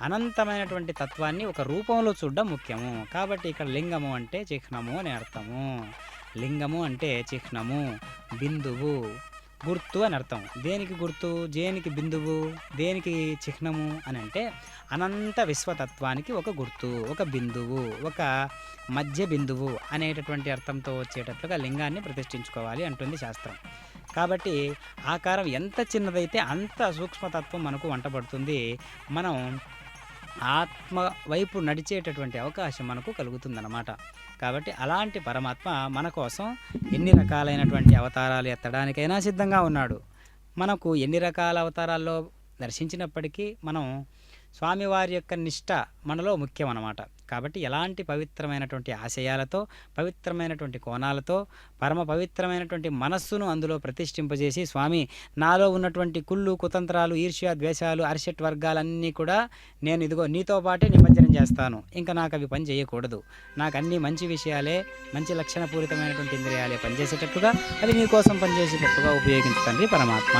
E: అనంతమైనటువంటి తత్వాన్ని ఒక రూపంలో చూడడం ముఖ్యము. కాబట్టి ఇక్కడ లింగము అంటే చిహ్నము అని అర్థము. లింగము అంటే చిహ్నము, బిందువు, గుర్తు అని అర్థం. దేనికి గుర్తు, దేనికి బిందువు, దేనికి చిహ్నము అని అంటే అనంత విశ్వతత్వానికి ఒక గుర్తు, ఒక బిందువు, ఒక మధ్య బిందువు అనేటటువంటి అర్థంతో వచ్చేటట్లుగా లింగాన్ని ప్రతిష్ఠించుకోవాలి అంటుంది శాస్త్రం. కాబట్టి ఆకారం ఎంత చిన్నదైతే అంత సూక్ష్మతత్వం మనకు వంటబడుతుంది. మనం ఆత్మ వైపు నడిచేటటువంటి అవకాశం మనకు కలుగుతుందన్నమాట. కాబట్టి అలాంటి పరమాత్మ మన కోసం ఎన్ని రకాలైనటువంటి అవతారాలు ఎత్తడానికైనా సిద్ధంగా ఉన్నాడు. మనకు ఎన్ని రకాల అవతారాల్లో దర్శించినప్పటికీ మనం స్వామివారి యొక్క నిష్ట మనలో ముఖ్యం అన్నమాట. కాబట్టి ఎలాంటి పవిత్రమైనటువంటి ఆశయాలతో, పవిత్రమైనటువంటి కోణాలతో, పరమ పవిత్రమైనటువంటి మనస్సును అందులో ప్రతిష్ఠింపజేసి, స్వామి నాలో ఉన్నటువంటి కుళ్ళు, కుతంత్రాలు, ఈర్ష్య, ద్వేషాలు, అరిషట్ వర్గాలన్నీ కూడా నేను ఇదిగో నీతో పాటే నిమజ్జనం చేస్తాను, ఇంకా నాకు అవి పని చేయకూడదు, నాకు అన్ని మంచి విషయాలే, మంచి లక్షణపూరితమైనటువంటి ఇంద్రియాలే పనిచేసేటట్టుగా, అది నీకోసం పనిచేసేటట్టుగా ఉపయోగించండి పరమాత్మ.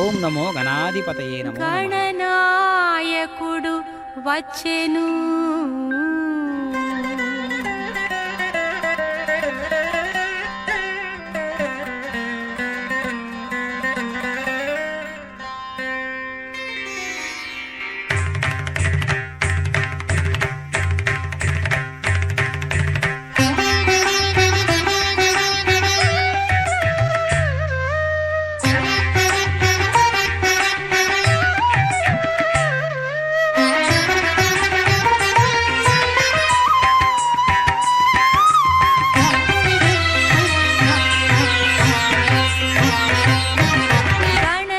E: ఓం నమో గణాధిపతయే నమో నమః.
B: గణనాయకుడు వచ్చెను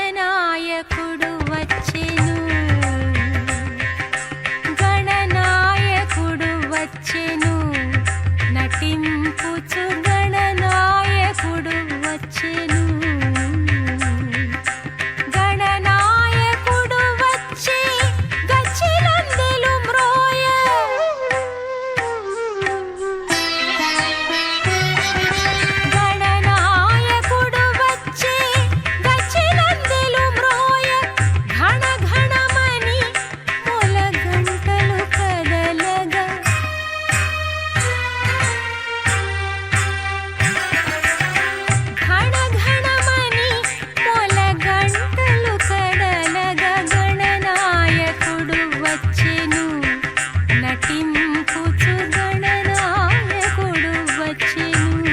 B: గణనాయకుడు వచ్చెను గణనాయకుడు వచ్చెను నటింపుచు గణనాయకుడు వచ్చెను గణనాయకుడు వచ్చి గచ్చిలందెలు మ్రోయ గణనాయకుడు వచ్చి గచ్చిలందెలు మ్రోయ ఘణ ఘణమని మొల గంటలు కదలగా ఘణ ఘణమని మొల గంటలు కదలగా గణనాయకుడు వచ్చెను నటింపుచు గణనాయకుడు వచ్చెను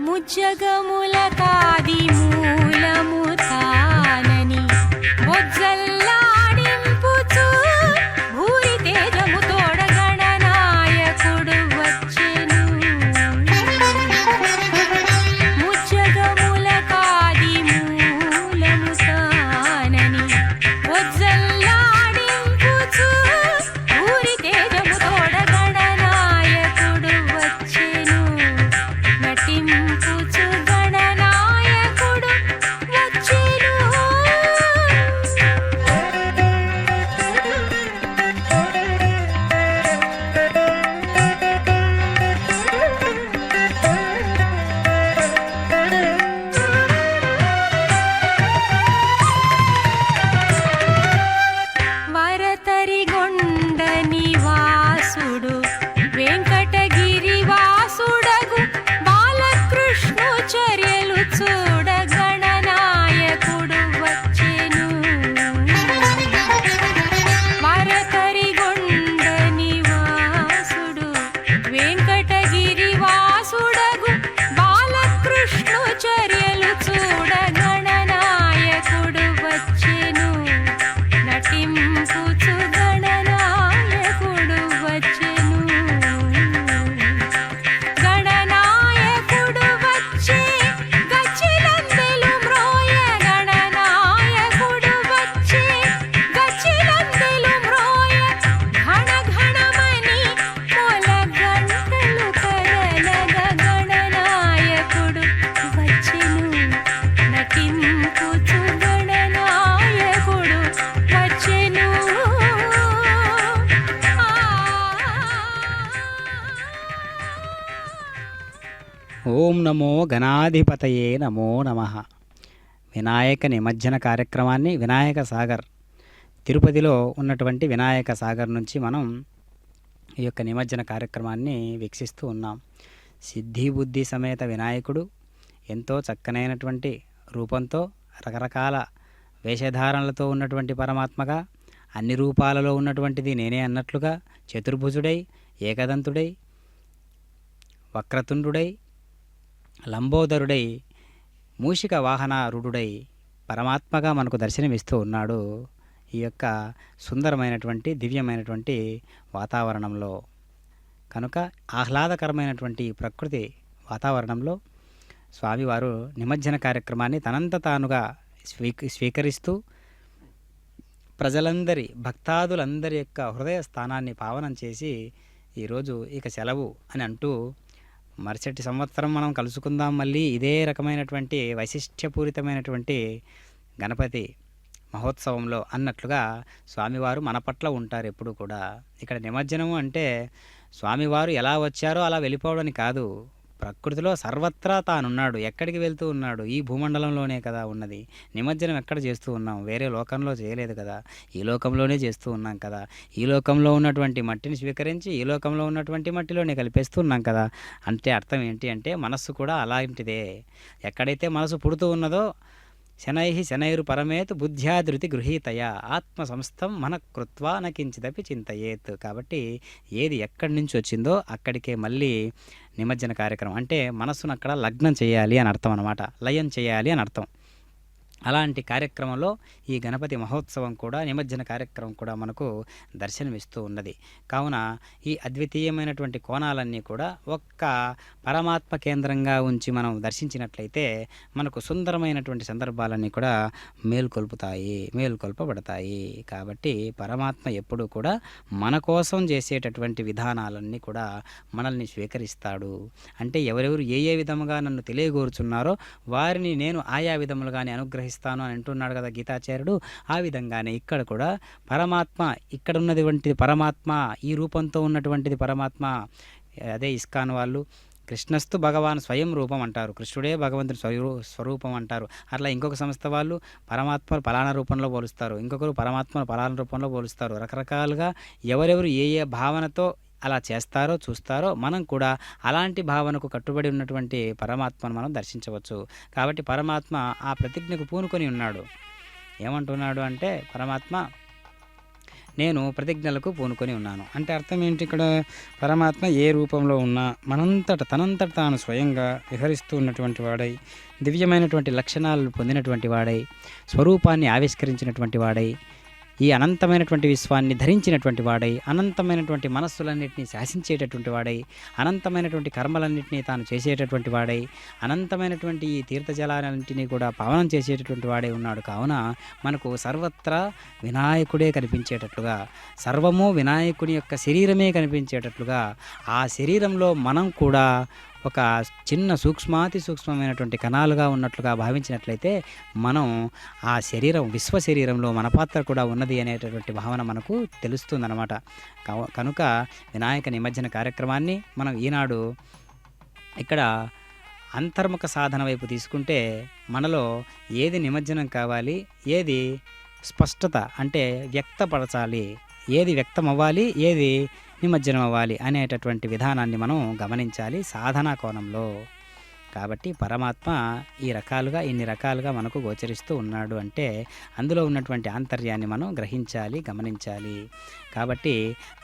B: ముజ్జగముల కాది మూలము తానని బొజ్జల్లాడింపుచు భూరి తేజము తోడ గణనాయకుడు వచ్చెను ముజ్జగముల కాది మూలము తానని బొజ్జల్లాడింపుచు భూరి తేజము తోడ గణనాయకుడు వచ్చెను నటింపుచు గణనాయకుడు వచ్చెను వరతరిగొండ నివాసుడు వెంకటగిరి వాసుడగు బాలకృష్ణు చర్యలు చూడ గణనాయకుడు వచ్చెను వరతరిగొండ నివాసుడు వెంకటగిరి వాసుడగు బాలకృష్ణు చర్యలు చూడ గణనాయకుడు వచ్చెను నటింపుచు గణనాయకుడు వచ్చెను గణనాయకుడు వచ్చి గచ్చిలందెలు మ్రోయ గణనాయకుడు వచ్చి గచ్చిలందెలు మ్రోయ ఘణ ఘణమని మొల గంటలు కదలగా గణనాయకుడు వచ్చెను నటింపుచు గణనాయకుడు వచ్చెను
E: ఓం నమో గణాధిపతయే నమో నమః. వినాయక నిమజ్జన కార్యక్రమాన్ని వినాయక సాగర్ తిరుపతిలో ఉన్నటువంటి వినాయక సాగర్ నుంచి మనం ఈ యొక్క నిమజ్జన కార్యక్రమాన్ని వీక్షిస్తూ ఉన్నాం. సిద్ధి బుద్ధి సమేత వినాయకుడు ఎంతో చక్కనైనటువంటి రూపంతో, రకరకాల వేషధారణలతో ఉన్నటువంటి పరమాత్మగా, అన్ని రూపాలలో ఉన్నటువంటిది నేనే అన్నట్లుగా చతుర్భుజుడై, ఏకదంతుడై, వక్రతుండుడై, లంబోదరుడై, మూషిక వాహనారూఢుడై పరమాత్మగా మనకు దర్శనమిస్తూ ఉన్నాడు ఈ యొక్క సుందరమైనటువంటి దివ్యమైనటువంటి వాతావరణంలో. కనుక ఆహ్లాదకరమైనటువంటి ప్రకృతి వాతావరణంలో స్వామివారు నిమజ్జన కార్యక్రమాన్ని తనంత తానుగా స్వీకరిస్తూ ప్రజలందరి భక్తాదులందరి యొక్క హృదయ స్థానాన్ని పావనం చేసి ఈరోజు ఇక సెలవు అని అంటూ మరుసటి సంవత్సరం మనం కలుసుకుందాం మళ్ళీ ఇదే రకమైనటువంటి వైశిష్ట్యపూరితమైనటువంటి గణపతి మహోత్సవంలో అన్నట్లుగా స్వామివారు మన పట్ల ఉంటారు ఎప్పుడు కూడా. ఇక్కడ నిమజ్జనము అంటే స్వామివారు ఎలా వచ్చారో అలా వెళ్ళిపోవడని కాదు, ప్రకృతిలో సర్వత్రా తానున్నాడు. ఎక్కడికి వెళ్తూ ఉన్నాడు? ఈ భూమండలంలోనే కదా ఉన్నది. నిమజ్జనం ఎక్కడ చేస్తూ ఉన్నాం? వేరే లోకంలో చేయలేదు కదా, ఈ లోకంలోనే చేస్తూ ఉన్నాం కదా. ఈ లోకంలో ఉన్నటువంటి మట్టిని స్వీకరించి ఈ లోకంలో ఉన్నటువంటి మట్టిలోనే కలిపేస్తూ ఉన్నాం కదా. అంటే అర్థం ఏంటి అంటే మనస్సు కూడా అలాంటిదే. ఎక్కడైతే మనసు పుడుతూ ఉన్నదో శనైరు పరమేత్ బుద్ధ్యాధృతి గృహీతయ ఆత్మ సంస్థం మన కృత్వా నకించిదపి చింతయేత్. కాబట్టి ఏది ఎక్కడి నుంచి వచ్చిందో అక్కడికే మళ్ళీ నిమజ్జన కార్యక్రమం అంటే మనస్సును అక్కడ లగ్నం చేయాలి అని అర్థం అన్నమాట, లయం చేయాలి అని అర్థం. అలాంటి కార్యక్రమంలో ఈ గణపతి మహోత్సవం కూడా నిమజ్జన కార్యక్రమం కూడా మనకు దర్శనమిస్తూ ఉన్నది. కావున ఈ అద్వితీయమైనటువంటి కోణాలన్నీ కూడా ఒక్క పరమాత్మ కేంద్రంగా ఉంచి మనం దర్శించినట్లయితే మనకు సుందరమైనటువంటి సందర్భాలన్నీ కూడా మేలుకొల్పబడతాయి. కాబట్టి పరమాత్మ ఎప్పుడూ కూడా మన కోసం చేసేటటువంటి విధానాలన్నీ కూడా మనల్ని స్వీకరిస్తాడు. అంటే ఎవరెవరు ఏ విధముగా నన్ను తెలియగోరుచున్నారో వారిని నేను ఆయా విధములుగానే అనుగ్రహిస్తాను అని అంటున్నాడు కదా గీతాచార్యుడు. ఆ విధంగానే ఇక్కడ కూడా పరమాత్మ, ఇక్కడ ఉన్నటువంటి పరమాత్మ, ఈ రూపంతో ఉన్నటువంటిది పరమాత్మ. అదే ఇస్కాన్ వాళ్ళు కృష్ణస్తు భగవాన్ స్వయం రూపం అంటారు, కృష్ణుడే భగవంతుని స్వరూపం అంటారు. అట్లా ఇంకొక సంస్థ వాళ్ళు పరమాత్మ పలానా రూపంలో పోలుస్తారు, ఇంకొకరు పరమాత్మ పలానా రూపంలో పోలుస్తారు. రకరకాలుగా ఎవరెవరు ఏ భావనతో అలా చేస్తారో చూస్తారో మనం కూడా అలాంటి భావనకు కట్టుబడి ఉన్నటువంటి పరమాత్మను మనం దర్శించవచ్చు. కాబట్టి పరమాత్మ ఆ ప్రతిజ్ఞకు పూనుకొని ఉన్నాడు. ఏమంటున్నాడు అంటే పరమాత్మ నేను ప్రతిజ్ఞలకు పూనుకొని ఉన్నాను అంటే అర్థం ఏంటి? ఇక్కడ పరమాత్మ ఏ రూపంలో ఉన్నా తనంతట తాను స్వయంగా విహరిస్తూ ఉన్నటువంటి వాడై, దివ్యమైనటువంటి లక్షణాలను పొందినటువంటి వాడై, స్వరూపాన్ని ఆవిష్కరించినటువంటి వాడై, ఈ అనంతమైనటువంటి విశ్వాన్ని ధరించినటువంటి వాడై, అనంతమైనటువంటి మనస్సులన్నింటినీ శాసించేటటువంటి వాడై, అనంతమైనటువంటి కర్మలన్నింటినీ తాను చేసేటటువంటి వాడై, అనంతమైనటువంటి ఈ తీర్థజలాలన్నింటినీ కూడా పావనం చేసేటటువంటి వాడై ఉన్నాడు. కావున మనకు సర్వత్రా వినాయకుడే కనిపించేటట్లుగా, సర్వము వినాయకుని యొక్క శరీరమే కనిపించేటట్లుగా, ఆ శరీరంలో మనం కూడా ఒక చిన్న సూక్ష్మాతి సూక్ష్మమైనటువంటి కణాలుగా ఉన్నట్లుగా భావించినట్లయితే మనం ఆ శరీరం, విశ్వ శరీరంలో మన పాత్ర కూడా ఉన్నది అనేటటువంటి భావన మనకు తెలుస్తుందన్నమాట. కనుక వినాయక నిమజ్జన కార్యక్రమాన్ని మనం ఈనాడు ఇక్కడ అంతర్ముఖ సాధన వైపు తీసుకుంటే మనలో ఏది నిమజ్జనం కావాలి, ఏది స్పష్టత అంటే వ్యక్తపరచాలి, ఏది వ్యక్తం అవ్వాలి, ఏది నిమజ్జనం అవ్వాలి అనేటటువంటి విధానాన్ని మనం గమనించాలి సాధనా కోణంలో. కాబట్టి పరమాత్మ ఇన్ని రకాలుగా మనకు గోచరిస్తూ ఉన్నాడు అంటే అందులో ఉన్నటువంటి ఆంతర్యాన్ని మనం గ్రహించాలి, గమనించాలి. కాబట్టి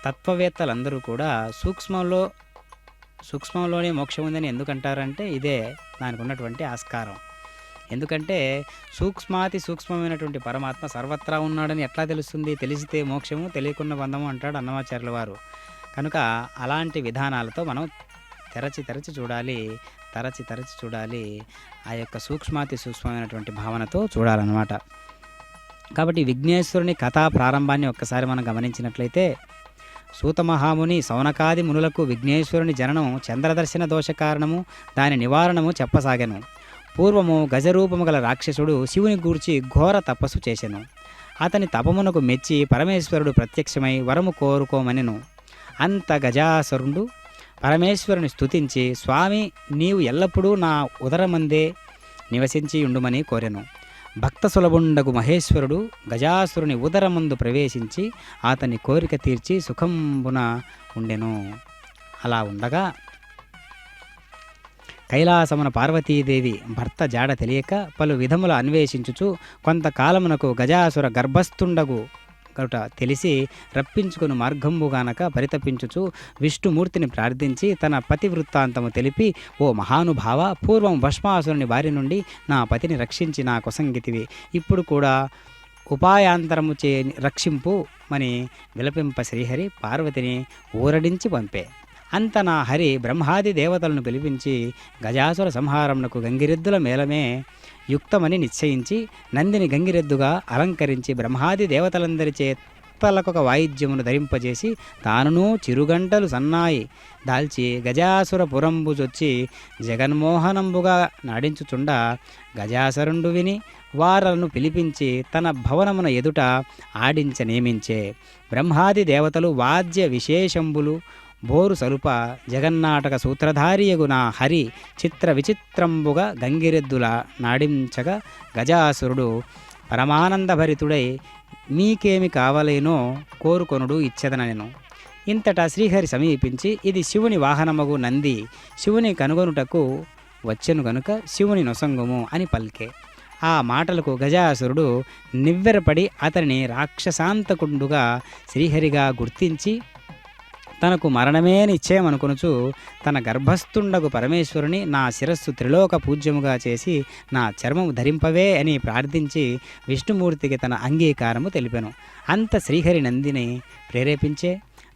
E: తత్వవేత్తలందరూ కూడా సూక్ష్మంలోనే మోక్షం ఉందని ఎందుకంటారంటే ఇదే దానికి ఉన్నటువంటి ఆస్కారం. ఎందుకంటే సూక్ష్మాతి సూక్ష్మమైనటువంటి పరమాత్మ సర్వత్రా ఉన్నాడని ఎట్లా తెలుస్తుంది? తెలిసితే మోక్షము, తెలియకున్న బంధము అంటాడు అన్నమాచార్యుల వారు. కనుక అలాంటి విధానాలతో మనం తరచి చూడాలి, ఆ యొక్క సూక్ష్మాతి సూక్ష్మమైనటువంటి భావనతో చూడాలన్నమాట. కాబట్టి విఘ్నేశ్వరుని కథా ప్రారంభాన్ని ఒక్కసారి మనం గమనించినట్లయితే సూతమహాముని సౌనకాది మునులకు విఘ్నేశ్వరుని జననం చంద్రదర్శన దోష కారణము, దాని నివారణము చెప్పసాగెను. పూర్వము గజరూపము గల రాక్షసుడు శివుని గూర్చి ఘోర తపస్సు చేసెను. అతని తపమునకు మెచ్చి పరమేశ్వరుడు ప్రత్యక్షమై వరము కోరుకోమనెను. అంత గజాసురుడు పరమేశ్వరుని స్తుతించి, స్వామి నీవు ఎల్లప్పుడూ నా ఉదరమందే నివసించి ఉండుమని కోరెను. భక్త సులభుండగు మహేశ్వరుడు గజాసురుని ఉదరమందు ప్రవేశించి అతని కోరిక తీర్చి సుఖంబున ఉండెను. అలా ఉండగా కైలాసమున పార్వతీదేవి భర్త జాడ తెలియక పలు విధముల అన్వేషించుచు కొంతకాలమునకు గజాసుర గర్భస్థుండగు తెలిసి రప్పించుకుని మార్గంబుగానక పరితపించుచు విష్ణుమూర్తిని ప్రార్థించి తన పతి వృత్తాంతము తెలిపి, ఓ మహానుభావ, పూర్వం భస్మాసురుని బారి నుండి నా పతిని రక్షించి నా కొసంగితివి. ఇప్పుడు కూడా ఉపాయాంతరము చే రక్షింపు మని విలపింప శ్రీహరి పార్వతిని ఊరడించి పంపే. అంత నా హరి బ్రహ్మాది దేవతలను పిలిపించి గజాసుర సంహారమునకు గంగిరెద్దుల మేళమే యుక్తమని నిశ్చయించి నందిని గంగిరెద్దుగా అలంకరించి బ్రహ్మాది దేవతలందరిచే తలకొక వాయిద్యమును ధరింపజేసి తానును చిరుగంటలు సన్నాయి దాల్చి గజాసుర పురంబుజొచ్చి జగన్మోహనంబుగా నాడించుచుండ గజాసురుండు విని వారలను పిలిపించి తన భవనమున ఎదుట ఆడించ నియమించే. బ్రహ్మాది దేవతలు వాద్య విశేషంబులు బోరు సలుప జగన్నాటక సూత్రధారియగు నా హరి చిత్ర విచిత్రంబుగా గంగిరెద్దుల నాడించగా గజాసురుడు పరమానందభరితుడై మీకేమి కావలేనో కోరుకొనుడు ఇచ్చెదనెను. ఇంతటా శ్రీహరి సమీపించి ఇది శివుని వాహనమగు నంది, శివుని కనుగొనుటకు వచ్చెను గనుక శివుని నొసంగుము అని పలికే. ఆ మాటలకు గజాసురుడు నివ్వెరపడి అతనిని రాక్షసాంతకుండుగా శ్రీహరిగా గుర్తించి తనకు మరణమే నిశ్చయమనుకొనుచు తన గర్భస్థుండగు పరమేశ్వరుని నా శిరస్సు త్రిలోక పూజ్యముగా చేసి నా చర్మము ధరింపవే అని ప్రార్థించి విష్ణుమూర్తికి తన అంగీకారము తెలిపెను. అంత శ్రీహరి నందిని ప్రేరేపించే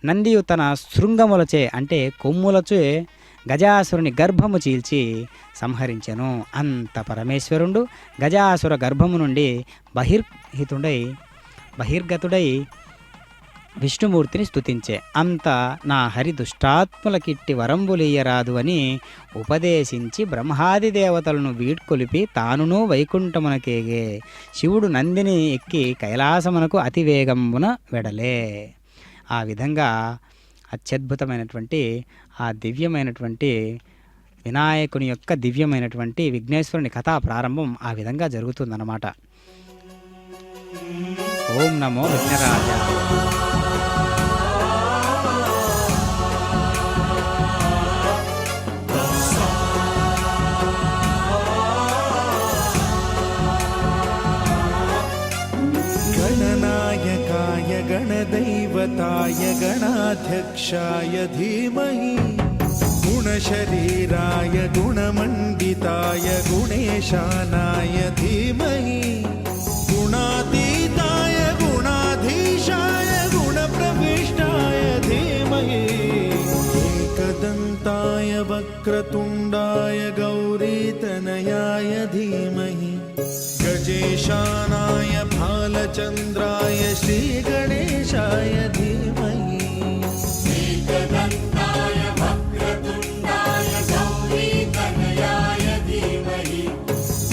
E: నందియు తన శృంగములచే అంటే కొమ్ములచే గజాసురుని గర్భము చీల్చి సంహరించెను. అంత పరమేశ్వరుండు గజాసుర గర్భము నుండి బహిర్గతుడై విష్ణుమూర్తిని స్తుతించే. అంత నా హరి దుష్టాత్ములకిట్టి వరంబులీయరాదు అని ఉపదేశించి బ్రహ్మాది దేవతలను వీడ్కొలిపి తానును వైకుంఠమునకేగే. శివుడు నందిని ఎక్కి కైలాసమునకు అతివేగంబున వెడలే. ఆ విధంగా అత్యద్భుతమైనటువంటి ఆ దివ్యమైనటువంటి వినాయకుని యొక్క దివ్యమైనటువంటి విఘ్నేశ్వరుని కథా ప్రారంభం ఆ విధంగా జరుగుతుందన్నమాట. ఓం నమో విఘ్నరాజ.
F: गणनायकाय गणदैवताय गणाध्यक्षाय धीमहि गुणशरीराय गुणमण्डिताय गुणेशानाय धीमहि गुणातीताय गुणाधीशाय गुणप्रविष्टाय धीमहि एकदन्ताय वक्रतुण्डाय गौरीतनयाय धीमहि गजेशानाय भालचन्द्राय श्रीगणेशाय धीमहि
D: एकदन्ताय वक्रतुण्डाय गौरीतनयाय धीमहि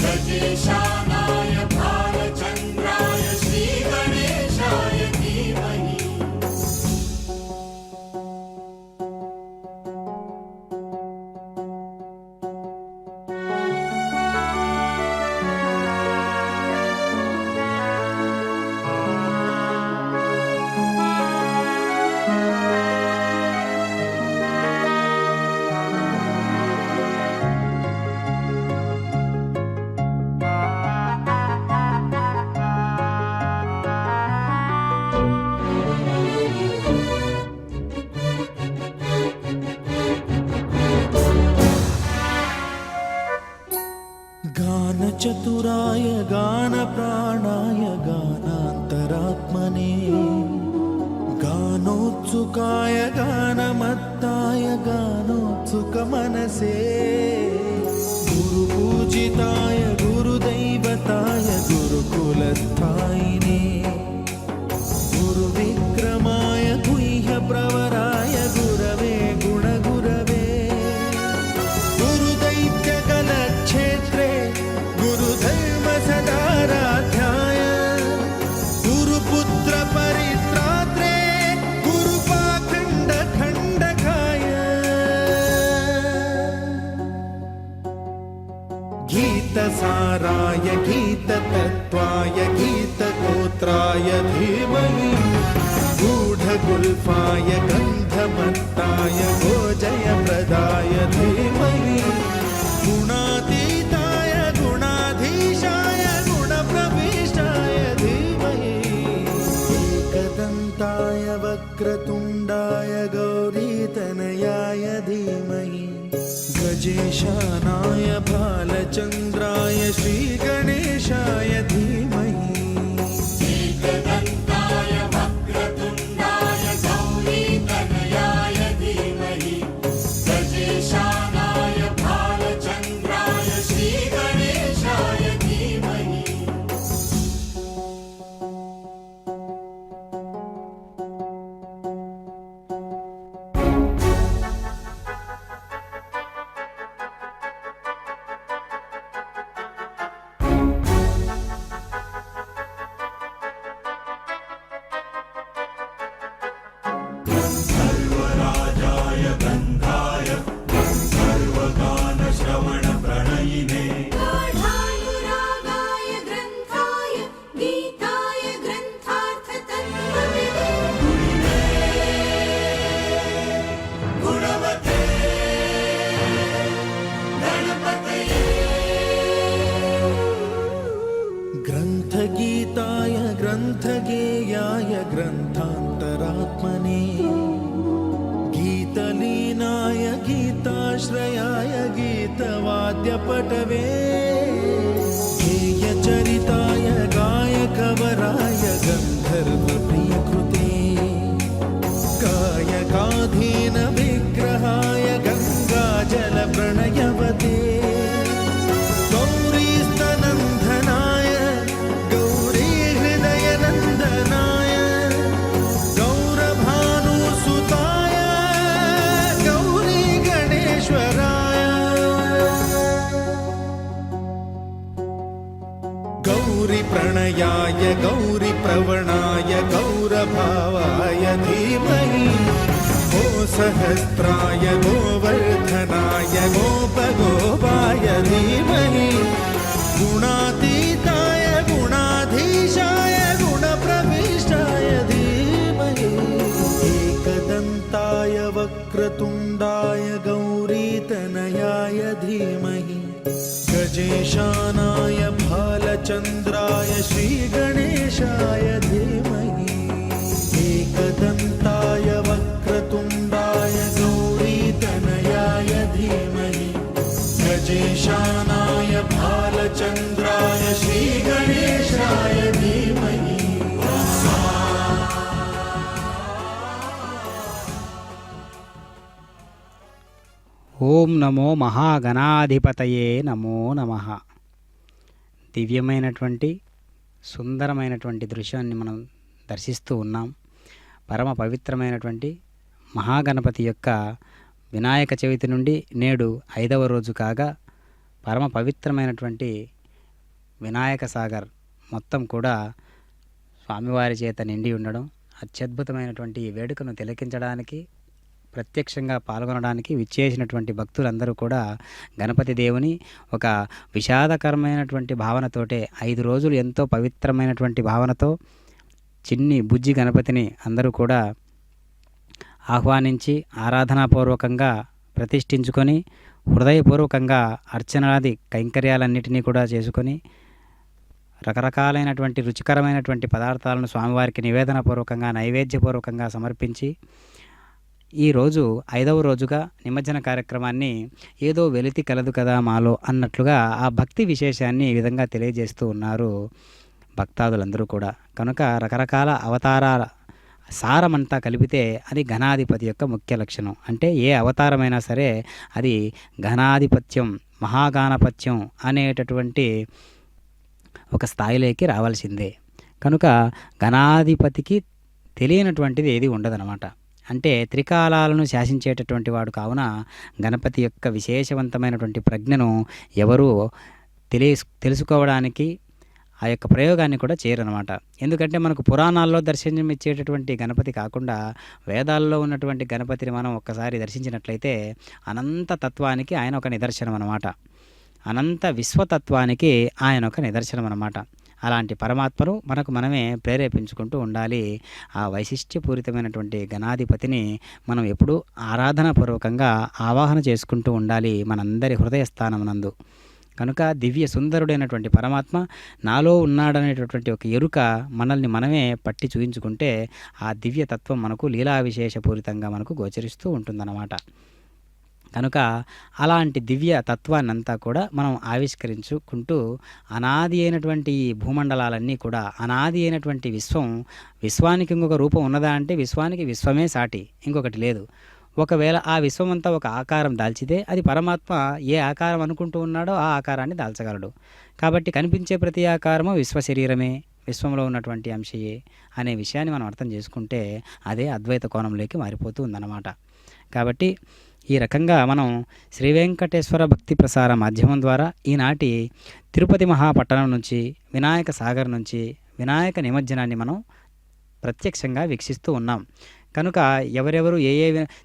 D: गजेशानाय भालचन्द्राय श्रीगणेशाय धीमहि
F: गानचतुराय गानप्राणाय गानान्तरात्मने गानोत्सुकाय गानमत्ताय गानोत्सुकमनसे गुरुपूजिताय गुरुदैवताय गुरुकुलस्थायिने गुरुविक्रमाय गुह्यप्रवराय गुरवे गुणगुरवे गुरुदैत्यकलक्षेत्रे गुरुधर्मसदाराध्याय गुरुपुत्रपरित्रात्रे गुरुपाखण्डखण्डकाय गीतसाराय गीततत्त्वाय गीतगोत्राय धीमहि गूढगुल्फाय गन्धमत्ताय गोजयप्रदाय धीमहि गुणातीताय गुणाधीशाय गुणप्रविष्टाय धीमहि एकदन्ताय वक्रतुण्डाय गौरीतनयाय धीमहि गजेशानाय भालचन्द्राय श्रीगणेशाय धीमहि ग्रन्थगीताय ग्रन्थगेयाय ग्रन्थान्तरात्मने गीतलीनाय गीताश्रयाय गीतवाद्यपटवे गेयचरिताय गायकवराय गन्धर्वप्रियकृते गायकाधीन विग्रहाय गङ्गाजलप्रणयवते गौरीस्तनन्दनाय गौरीहृदयनन्दनाय गौरभानुसुताय गौरीगणेश्वराय गौरीप्रणयाय गौरीप्रवणाय गौरभावाय धीमहि गो सहस्राय गोवर्धनाय गोपगोपाय धीमहि गुणातीताय गुणाधीशाय गुणप्रविष्टाय धीमहि एकदन्ताय वक्रतुण्डाय गौरीतनयाय धीमहि गजेशानाय भालचन्द्राय श्रीगणेशाय धीमहि एकदन्ताय वक्रतुण्डाय गौरीतनयाय धीमहि गजेशानाय भालचन्द्राय श्रीगणेशाय धीमहि
E: ఓం నమో మహాగణాధిపతయే నమో నమః. దివ్యమైనటువంటి సుందరమైనటువంటి దృశ్యాన్ని మనం దర్శిస్తూ ఉన్నాం. పరమ పవిత్రమైనటువంటి మహాగణపతి యొక్క వినాయక చవితి నుండి నేడు 5వ రోజు కాగా పరమ పవిత్రమైనటువంటి వినాయక సాగర్ మొత్తం కూడా స్వామివారి చేత నిండి ఉండడం, అత్యద్భుతమైనటువంటి ఈ వేడుకను తిలకించడానికి ప్రత్యక్షంగా పాల్గొనడానికి విచ్చేసినటువంటి భక్తులందరూ కూడా గణపతి దేవుని ఒక విషాదకరమైనటువంటి భావనతోటే 5 రోజులు ఎంతో పవిత్రమైనటువంటి భావనతో చిన్ని బుజ్జి గణపతిని అందరూ కూడా ఆహ్వానించి ఆరాధనాపూర్వకంగా ప్రతిష్ఠించుకొని హృదయపూర్వకంగా అర్చనాది కైంకర్యాలన్నిటినీ కూడా చేసుకొని రకరకాలైనటువంటి రుచికరమైనటువంటి పదార్థాలను స్వామివారికి నివేదనపూర్వకంగా నైవేద్యపూర్వకంగా సమర్పించి ఈరోజు 5వ రోజుగా నిమజ్జన కార్యక్రమాన్ని ఏదో వెలితి కలదు కదా మాలో అన్నట్లుగా ఆ భక్తి విశేషాన్ని ఈ విధంగా తెలియజేస్తూ ఉన్నారు భక్తాదులందరూ కూడా. కనుక రకరకాల అవతారాల సారమంతా కలిపితే అది ఘనాధిపతి యొక్క ముఖ్య లక్షణం. అంటే ఏ అవతారమైనా సరే అది ఘనాధిపత్యం మహాగాణపత్యం అనేటటువంటి ఒక స్థాయిలోకి రావాల్సిందే. కనుక గణాధిపతికి తెలియనటువంటిది ఏది ఉండదన్నమాట. అంటే త్రికాలాలను శాసించేటటువంటి వాడు కావున గణపతి యొక్క విశేషవంతమైనటువంటి ప్రజ్ఞను ఎవరూ తెలుసుకోవడానికి ఆ యొక్క ప్రయోగాన్ని కూడా చేయరనమాట. ఎందుకంటే మనకు పురాణాల్లో దర్శనం ఇచ్చేటటువంటి గణపతి కాకుండా వేదాల్లో ఉన్నటువంటి గణపతిని మనం ఒక్కసారి దర్శించినట్లయితే అనంత తత్వానికి ఆయన ఒక నిదర్శనం అన్నమాట. అనంత విశ్వతత్వానికి ఆయన ఒక నిదర్శనం అన్నమాట. అలాంటి పరమాత్మను మనకు మనమే ప్రేరేపించుకుంటూ ఉండాలి. ఆ వైశిష్ట్యపూరితమైనటువంటి గణాధిపతిని మనం ఎప్పుడూ ఆరాధనాపూర్వకంగా ఆవాహన చేసుకుంటూ ఉండాలి మనందరి హృదయస్థానమునందు. కనుక దివ్య సుందరుడైనటువంటి పరమాత్మ నాలో ఉన్నాడనేటటువంటి ఒక ఎరుక మనల్ని మనమే పట్టి చూయించుకుంటే ఆ దివ్యతత్వం మనకు లీలా విశేషపూరితంగా మనకు గోచరిస్తూ ఉంటుందన్నమాట. కనుక అలాంటి దివ్య తత్వాన్నంతా కూడా మనం ఆవిష్కరించుకుంటూ అనాది అయినటువంటి ఈ భూమండలాలన్నీ కూడా అనాది అయినటువంటి విశ్వానికి ఇంకొక రూపం ఉన్నదా అంటే విశ్వానికి విశ్వమే సాటి, ఇంకొకటి లేదు. ఒకవేళ ఆ విశ్వమంతా ఒక ఆకారం దాల్చితే అది పరమాత్మ ఏ ఆకారం అనుకుంటూ ఉన్నాడో ఆ ఆకారాన్ని దాల్చగలడు. కాబట్టి కనిపించే ప్రతి ఆకారము విశ్వ శరీరమే, విశ్వంలో ఉన్నటువంటి అంశయే అనే విషయాన్ని మనం అర్థం చేసుకుంటే అదే అద్వైత కోణంలోకి మారిపోతూ ఉందన్నమాట. కాబట్టి ఈ రకంగా మనం శ్రీ వెంకటేశ్వర భక్తి ప్రసార మాధ్యమం ద్వారా ఈనాటి తిరుపతి మహాపట్టణం నుంచి వినాయక సాగర్ నుంచి వినాయక నిమజ్జనాన్ని మనం ప్రత్యక్షంగా వీక్షిస్తూ ఉన్నాం. కనుక ఎవరెవరు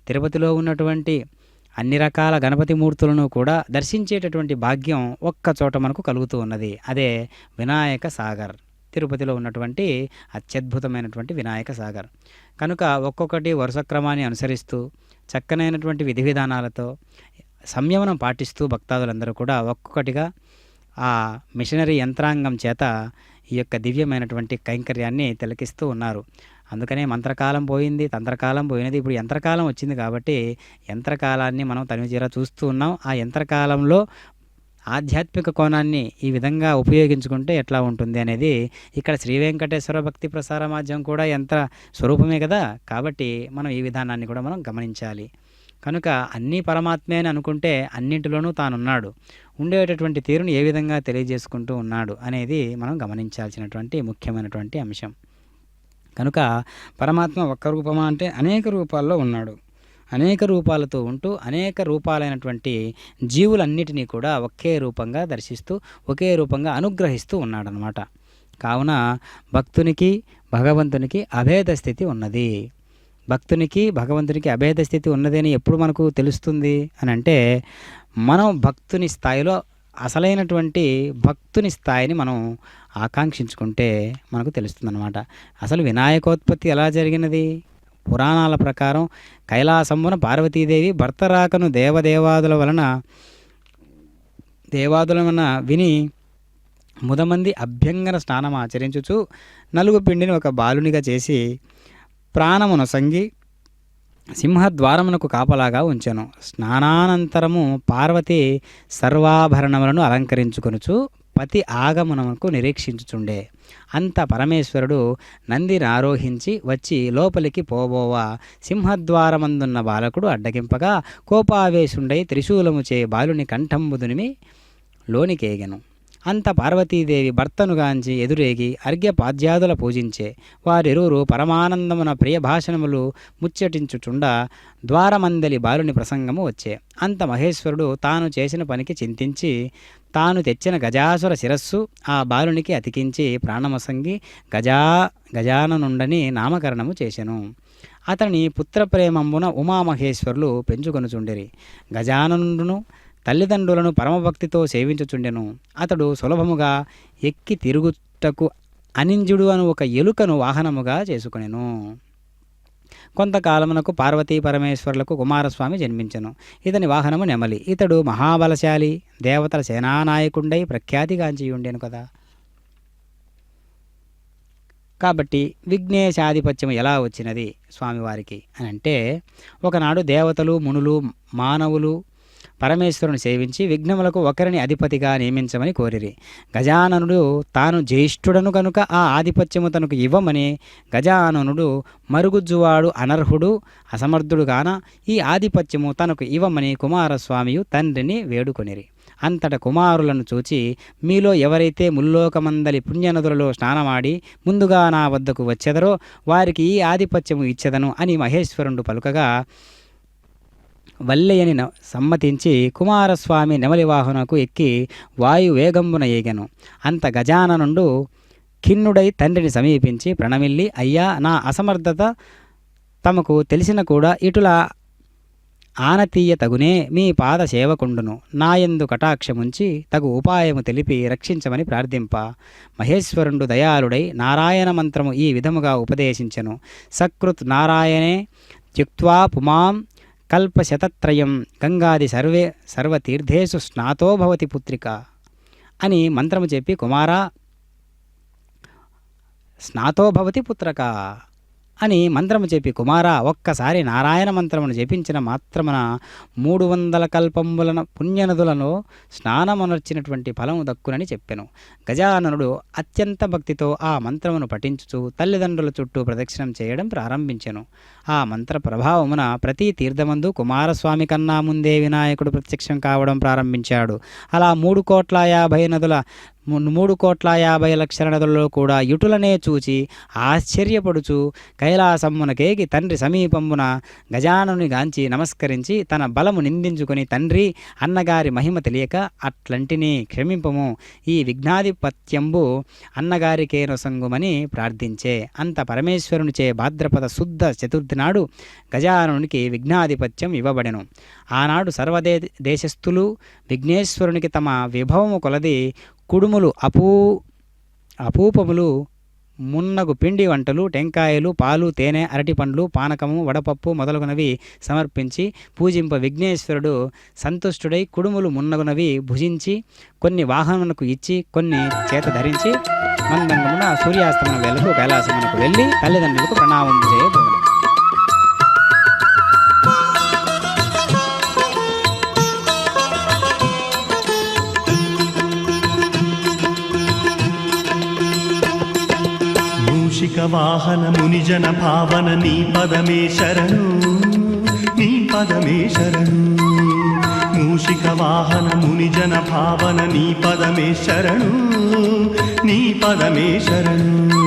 E: తిరుపతిలో ఉన్నటువంటి అన్ని రకాల గణపతి మూర్తులను కూడా దర్శించేటటువంటి భాగ్యం ఒక్క చోట మనకు కలుగుతూ ఉన్నది. అదే వినాయక సాగర్, తిరుపతిలో ఉన్నటువంటి అత్యద్భుతమైనటువంటి వినాయక సాగర్. కనుక ఒక్కొక్కటి వరుస క్రమాన్ని అనుసరిస్తూ చక్కనైనటువంటి విధి విధానాలతో సంయమనం పాటిస్తూ భక్తాదులందరూ కూడా ఒక్కొక్కటిగా ఆ మిషనరీ యంత్రాంగం చేత ఈ యొక్క దివ్యమైనటువంటి కైంకర్యాన్ని తిలకిస్తూ ఉన్నారు. అందుకనే మంత్రకాలం పోయింది, తంత్రకాలం పోయినది, ఇప్పుడు యంత్రకాలం వచ్చింది. కాబట్టి యంత్రకాలాన్ని మనం తనివితీరా చూస్తూ ఉన్నాం. ఆ యంత్రకాలంలో ఆధ్యాత్మిక కోణాన్ని ఈ విధంగా ఉపయోగించుకుంటే ఎట్లా ఉంటుంది అనేది ఇక్కడ శ్రీ వెంకటేశ్వర భక్తి ప్రసార మాధ్యమం కూడా యంత్ర స్వరూపమే కదా. కాబట్టి మనం ఈ విధానాన్ని కూడా మనం గమనించాలి. కనుక అన్నీ పరమాత్మే అని అనుకుంటే అన్నింటిలోనూ తానున్నాడు, ఉండేటటువంటి తీరును ఏ విధంగా తెలియజేసుకుంటూ ఉన్నాడు అనేది మనం గమనించాల్సినటువంటి ముఖ్యమైనటువంటి అంశం. కనుక పరమాత్మ ఒక్క రూపమా అంటే అనేక రూపాల్లో ఉన్నాడు. అనేక రూపాలతో ఉంటూ అనేక రూపాలైనటువంటి జీవులన్నిటినీ కూడా ఒకే రూపంగా దర్శిస్తూ ఒకే రూపంగా అనుగ్రహిస్తూ ఉన్నాడనమాట. కావున భక్తునికి భగవంతునికి అభేద స్థితి ఉన్నది. భక్తునికి భగవంతునికి అభేద స్థితి ఉన్నది అని ఎప్పుడు మనకు తెలుస్తుంది అని అంటే, మనం భక్తుని స్థాయిలో అసలైనటువంటి భక్తుని స్థాయిని మనం ఆకాంక్షించుకుంటే మనకు తెలుస్తుందన్నమాట. అసలు వినాయకోత్పత్తి ఎలా జరిగినది? పురాణాల ప్రకారం కైలాసమున పార్వతీదేవి భర్త రాకను దేవదేవాదుల వలన విని ముదమంది అభ్యంగన స్నానం ఆచరించుచు నలుగు పిండిని ఒక బాలునిగా చేసి ప్రాణమున సంగి సింహద్వారమునకు కాపలాగా ఉంచెను. స్నానానంతరము పార్వతి సర్వాభరణములను అలంకరించుకొనుచు పతి ఆగమనమునకు నిరీక్షించుచుండే. అంత పరమేశ్వరుడు నందిని ఆరోహించి వచ్చి లోపలికి పోబోవా సింహద్వారమందున్న బాలకుడు అడ్డగింపగా కోపావేశుండై త్రిశూలముచే బాలుని కంఠంబుదునిమి లోనికేగెను. అంత పార్వతీదేవి భర్తనుగాంచి ఎదురేగి అర్ఘ్యపాద్యాదుల పూజించే. వారిరువురు పరమానందమున ప్రియ భాషణములు ముచ్చటించుచుండా ద్వారమందలి బాలుని ప్రసంగము వచ్చే. అంత మహేశ్వరుడు తాను చేసిన పనికి చింతించి తాను తెచ్చిన గజాసుర శిరస్సు ఆ బాలునికి అతికించి ప్రాణమసంగి గజాననుండని నామకరణము చేసెను. అతని పుత్రప్రేమంబున ఉమామహేశ్వరులు పెంచుకొనుచుండిరి. గజాననుండును తల్లిదండ్రులను పరమభక్తితో సేవించుచుండెను. అతడు సులభముగా ఎక్కి తిరుగుటకు అనింజుడు అను ఒక ఎలుకను వాహనముగా చేసుకొనెను. కొంతకాలమునకు పార్వతీ పరమేశ్వరులకు కుమారస్వామి జన్మించెను. ఇతని వాహనము నెమలి. ఇతడు మహాబలశాలి, దేవతల సేనానాయకుండై ప్రఖ్యాతిగాంచియుండెను కదా. కాబట్టి విఘ్నేశాధిపత్యం ఎలా వచ్చినది స్వామివారికి అని అంటే, ఒకనాడు దేవతలు మునులు మానవులు పరమేశ్వరుని సేవించి విఘ్నములకు ఒకరిని అధిపతిగా నియమించమని కోరిరి. గజాననుడు తాను జ్యేష్ఠుడను కనుక ఆ ఆధిపత్యము తనకు ఇవ్వమని గజాననుడు మరుగుజ్జువాడు అనర్హుడు అసమర్థుడు గాన ఈ ఆధిపత్యము తనకు ఇవ్వమని కుమారస్వామియు తండ్రిని వేడుకొనిరి. అంతట కుమారులను చూచి, మీలో ఎవరైతే ముల్లోకమందలి పుణ్యనదులలో స్నానమాడి ముందుగా నా వద్దకు వచ్చెదరో వారికి ఈ ఆధిపత్యము ఇచ్చెదను అని మహేశ్వరుడు పలుకగా వల్లెయని సమ్మతించి కుమారస్వామి నెమలివాహనకు ఎక్కి వాయువేగంబున ఏగెను. అంత గజాననుండు ఖిన్నుడై తండ్రిని సమీపించి ప్రణమిల్లి, అయ్యా, నా అసమర్థత తమకు తెలిసిన కూడా ఇటుల ఆనతీయ తగునే మీ పాద సేవకుండును. నాయందు కటాక్షముంచి తగు ఉపాయము తెలిపి రక్షించమని ప్రార్థింప. మహేశ్వరుండు దయాళుడై నారాయణ మంత్రము ఈ విధముగా ఉపదేశించెను. సకృత్ నారాయణే త్యుక్త్వా పుమాం కల్పశతత్రయం గంగాది సర్వతీర్థేషు స్నాతో భవతి పుత్రిక అని మంత్రము చెప్పి, కుమారా స్నాతో భవతి పుత్రక అని మంత్రము చెప్పి, కుమారా ఒక్కసారి నారాయణ మంత్రమును జపించిన మాత్రమున 300 కల్పంబులను పుణ్యనదులను స్నానమనర్చినటువంటి ఫలము దక్కునని చెప్పెను. గజాననుడు అత్యంత భక్తితో ఆ మంత్రమును పఠించుచు తల్లిదండ్రుల చుట్టూ ప్రదక్షిణం చేయడం ప్రారంభించెను. ఆ మంత్ర ప్రభావమున ప్రతి తీర్థమందు కుమారస్వామి కన్నా ముందే వినాయకుడు ప్రత్యక్షం కావడం ప్రారంభించాడు. అలా 3,50,00,000 నదులలో కూడా ఇటులనే చూచి ఆశ్చర్యపడుచు కైలాసమ్మునకేగి తండ్రి సమీపమున గజానుని గాంచి నమస్కరించి తన బలము నిందించుకొని, తండ్రి, అన్నగారి మహిమ తెలియక అట్లంటిని క్షమింపము, ఈ విఘ్నాధిపత్యంబు అన్నగారికేనొసంగుమని ప్రార్థించే. అంత పరమేశ్వరునిచే భాద్రపద శుద్ధ చతుర్థి నాడు గజానునికి విఘ్నాధిపత్యం ఇవ్వబడెను. ఆనాడు దేశస్థులు విఘ్నేశ్వరునికి తమ విభవము కొలది కుడుములు అపూపములు మున్నగు పిండి వంటలు, టెంకాయలు, పాలు, తేనె, అరటిపండ్లు, పానకము, వడపప్పు మొదలగునవి సమర్పించి పూజింప విఘ్నేశ్వరుడు సంతుష్టుడై కుడుములు మున్నగునవి భుజించి కొన్ని వాహనమునకు ఇచ్చి కొన్ని చేత ధరించి మందంగమున సూర్యాస్తమన వేళకు కైలాసమునకు వెళ్ళి తల్లిదండ్రులకు ప్రణామం చేయబోదు.
A: మూషిక వాహన మునిజన భావన నీ పదమే శరణు, నీ పదమే శరణు. మూషిక వాహన మునిజన భావన నీ పదమే శరణు, నీ పదమే శరణు.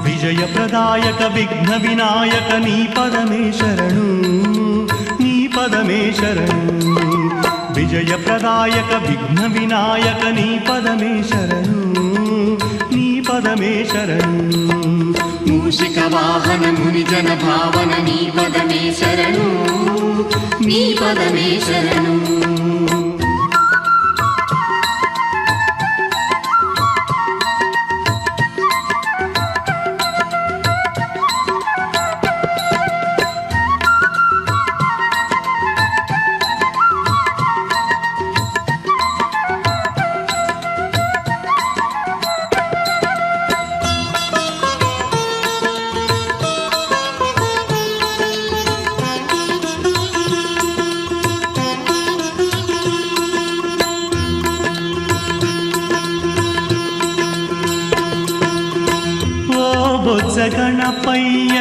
A: విజయ ప్రదాయక విఘ్న వినాయక నీ పదమే శరణు, నీ పదమే శరణు. విజయ ప్రదాయక విఘ్న వినాయక నీ పదమే శరణు, నీ పదమే శరణు.
D: మూషిక వాహన మునిజన భావన నీ పదమే శరణు, నీ పదమే శరణు.
A: గణపయ్య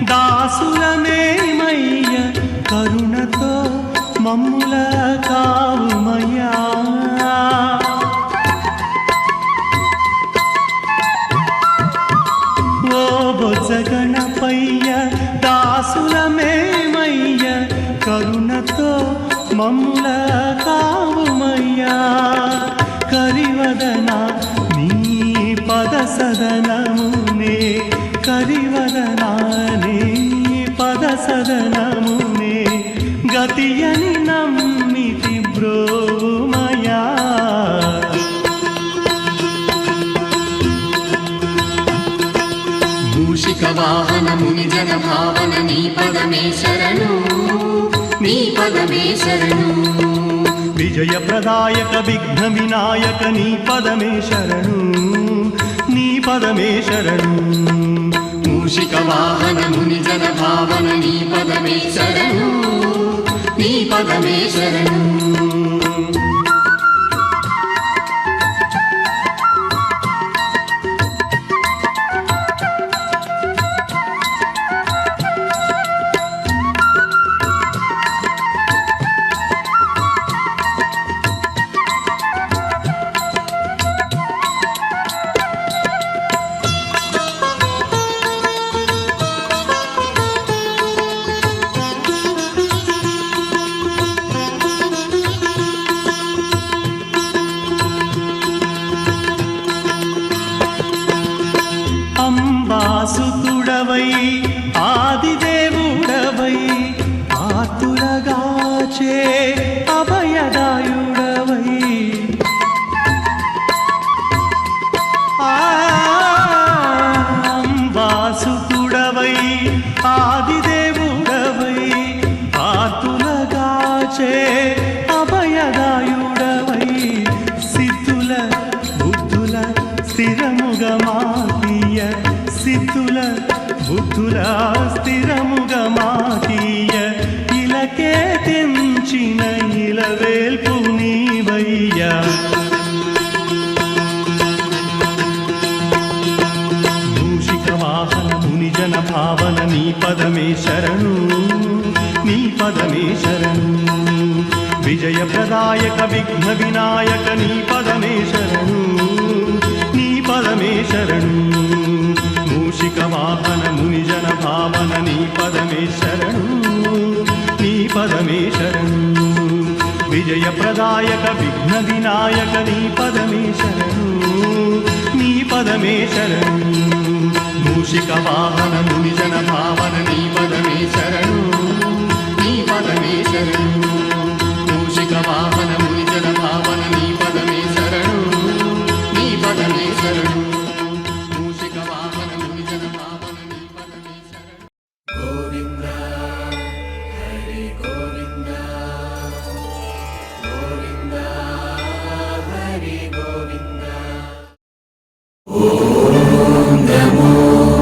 A: దాసులమేమయ్య కరుణతో మమ్ముల కావుమయ్యా. ఓ బొజ్జ గణపయ్య దాసులమేమయ్య కరుణతో మమ్ముల కావుమయ్యా. కరివదన నీ పద సదనమునే, కరివదనానే పద సదనమునే గతియని నమ్మితి బ్రోమయా.
D: మూషిక వాహన మునిజన భావన నీ పదమే శరణు, నీ పదమే శరణు.
A: విజయ ప్రదాయక విఘ్న వినాయక నీ పదమే శరణు, నీ పదమే శరణు.
D: మూషిక వాహన మునిజన భావన నీ పదమే శరణు, నీ పదమే శరణు.
A: అంబాసుతుడవై ఆదిదేవుడవై ఆతులగాచే అభయదాయుడవై అంబాసుతుడవై ఆదిదేవుడవై ఆతులగాచే అభయదాయుడవై సిద్ధుల బుద్ధుల స్థిరముగా మాతీయ, సిద్ధుల బుద్ధుల స్థిరముగా మాతీయ. ఇలకే తెంచిన ఇలవేల్పు నీవయ్యా. మూషిక వాహన మునిజన భావన నీ పదమే శరణు, నీ పదమే శరణు. విజయ ప్రదాయక విఘ్న వినాయక నీ పదమే శరణు, నీ పదమే శరణు. మూషిక వాహన మునిజన భావన నీ పదమే శరణు, నీ పదమే శరణు. విజయ ప్రదాయక విఘ్న వినాయక నీ పదమే శరణు, నీ పదమే శరణు. మూషిక వాహన మునిజన భావన నీ పదమే శరణు, నీ పదమే శరణు. మూషిక వాహన మునిజన భావన నీ పదమే శరణు, నీ పదమే శరణు. మూషిక వాహన
F: नमो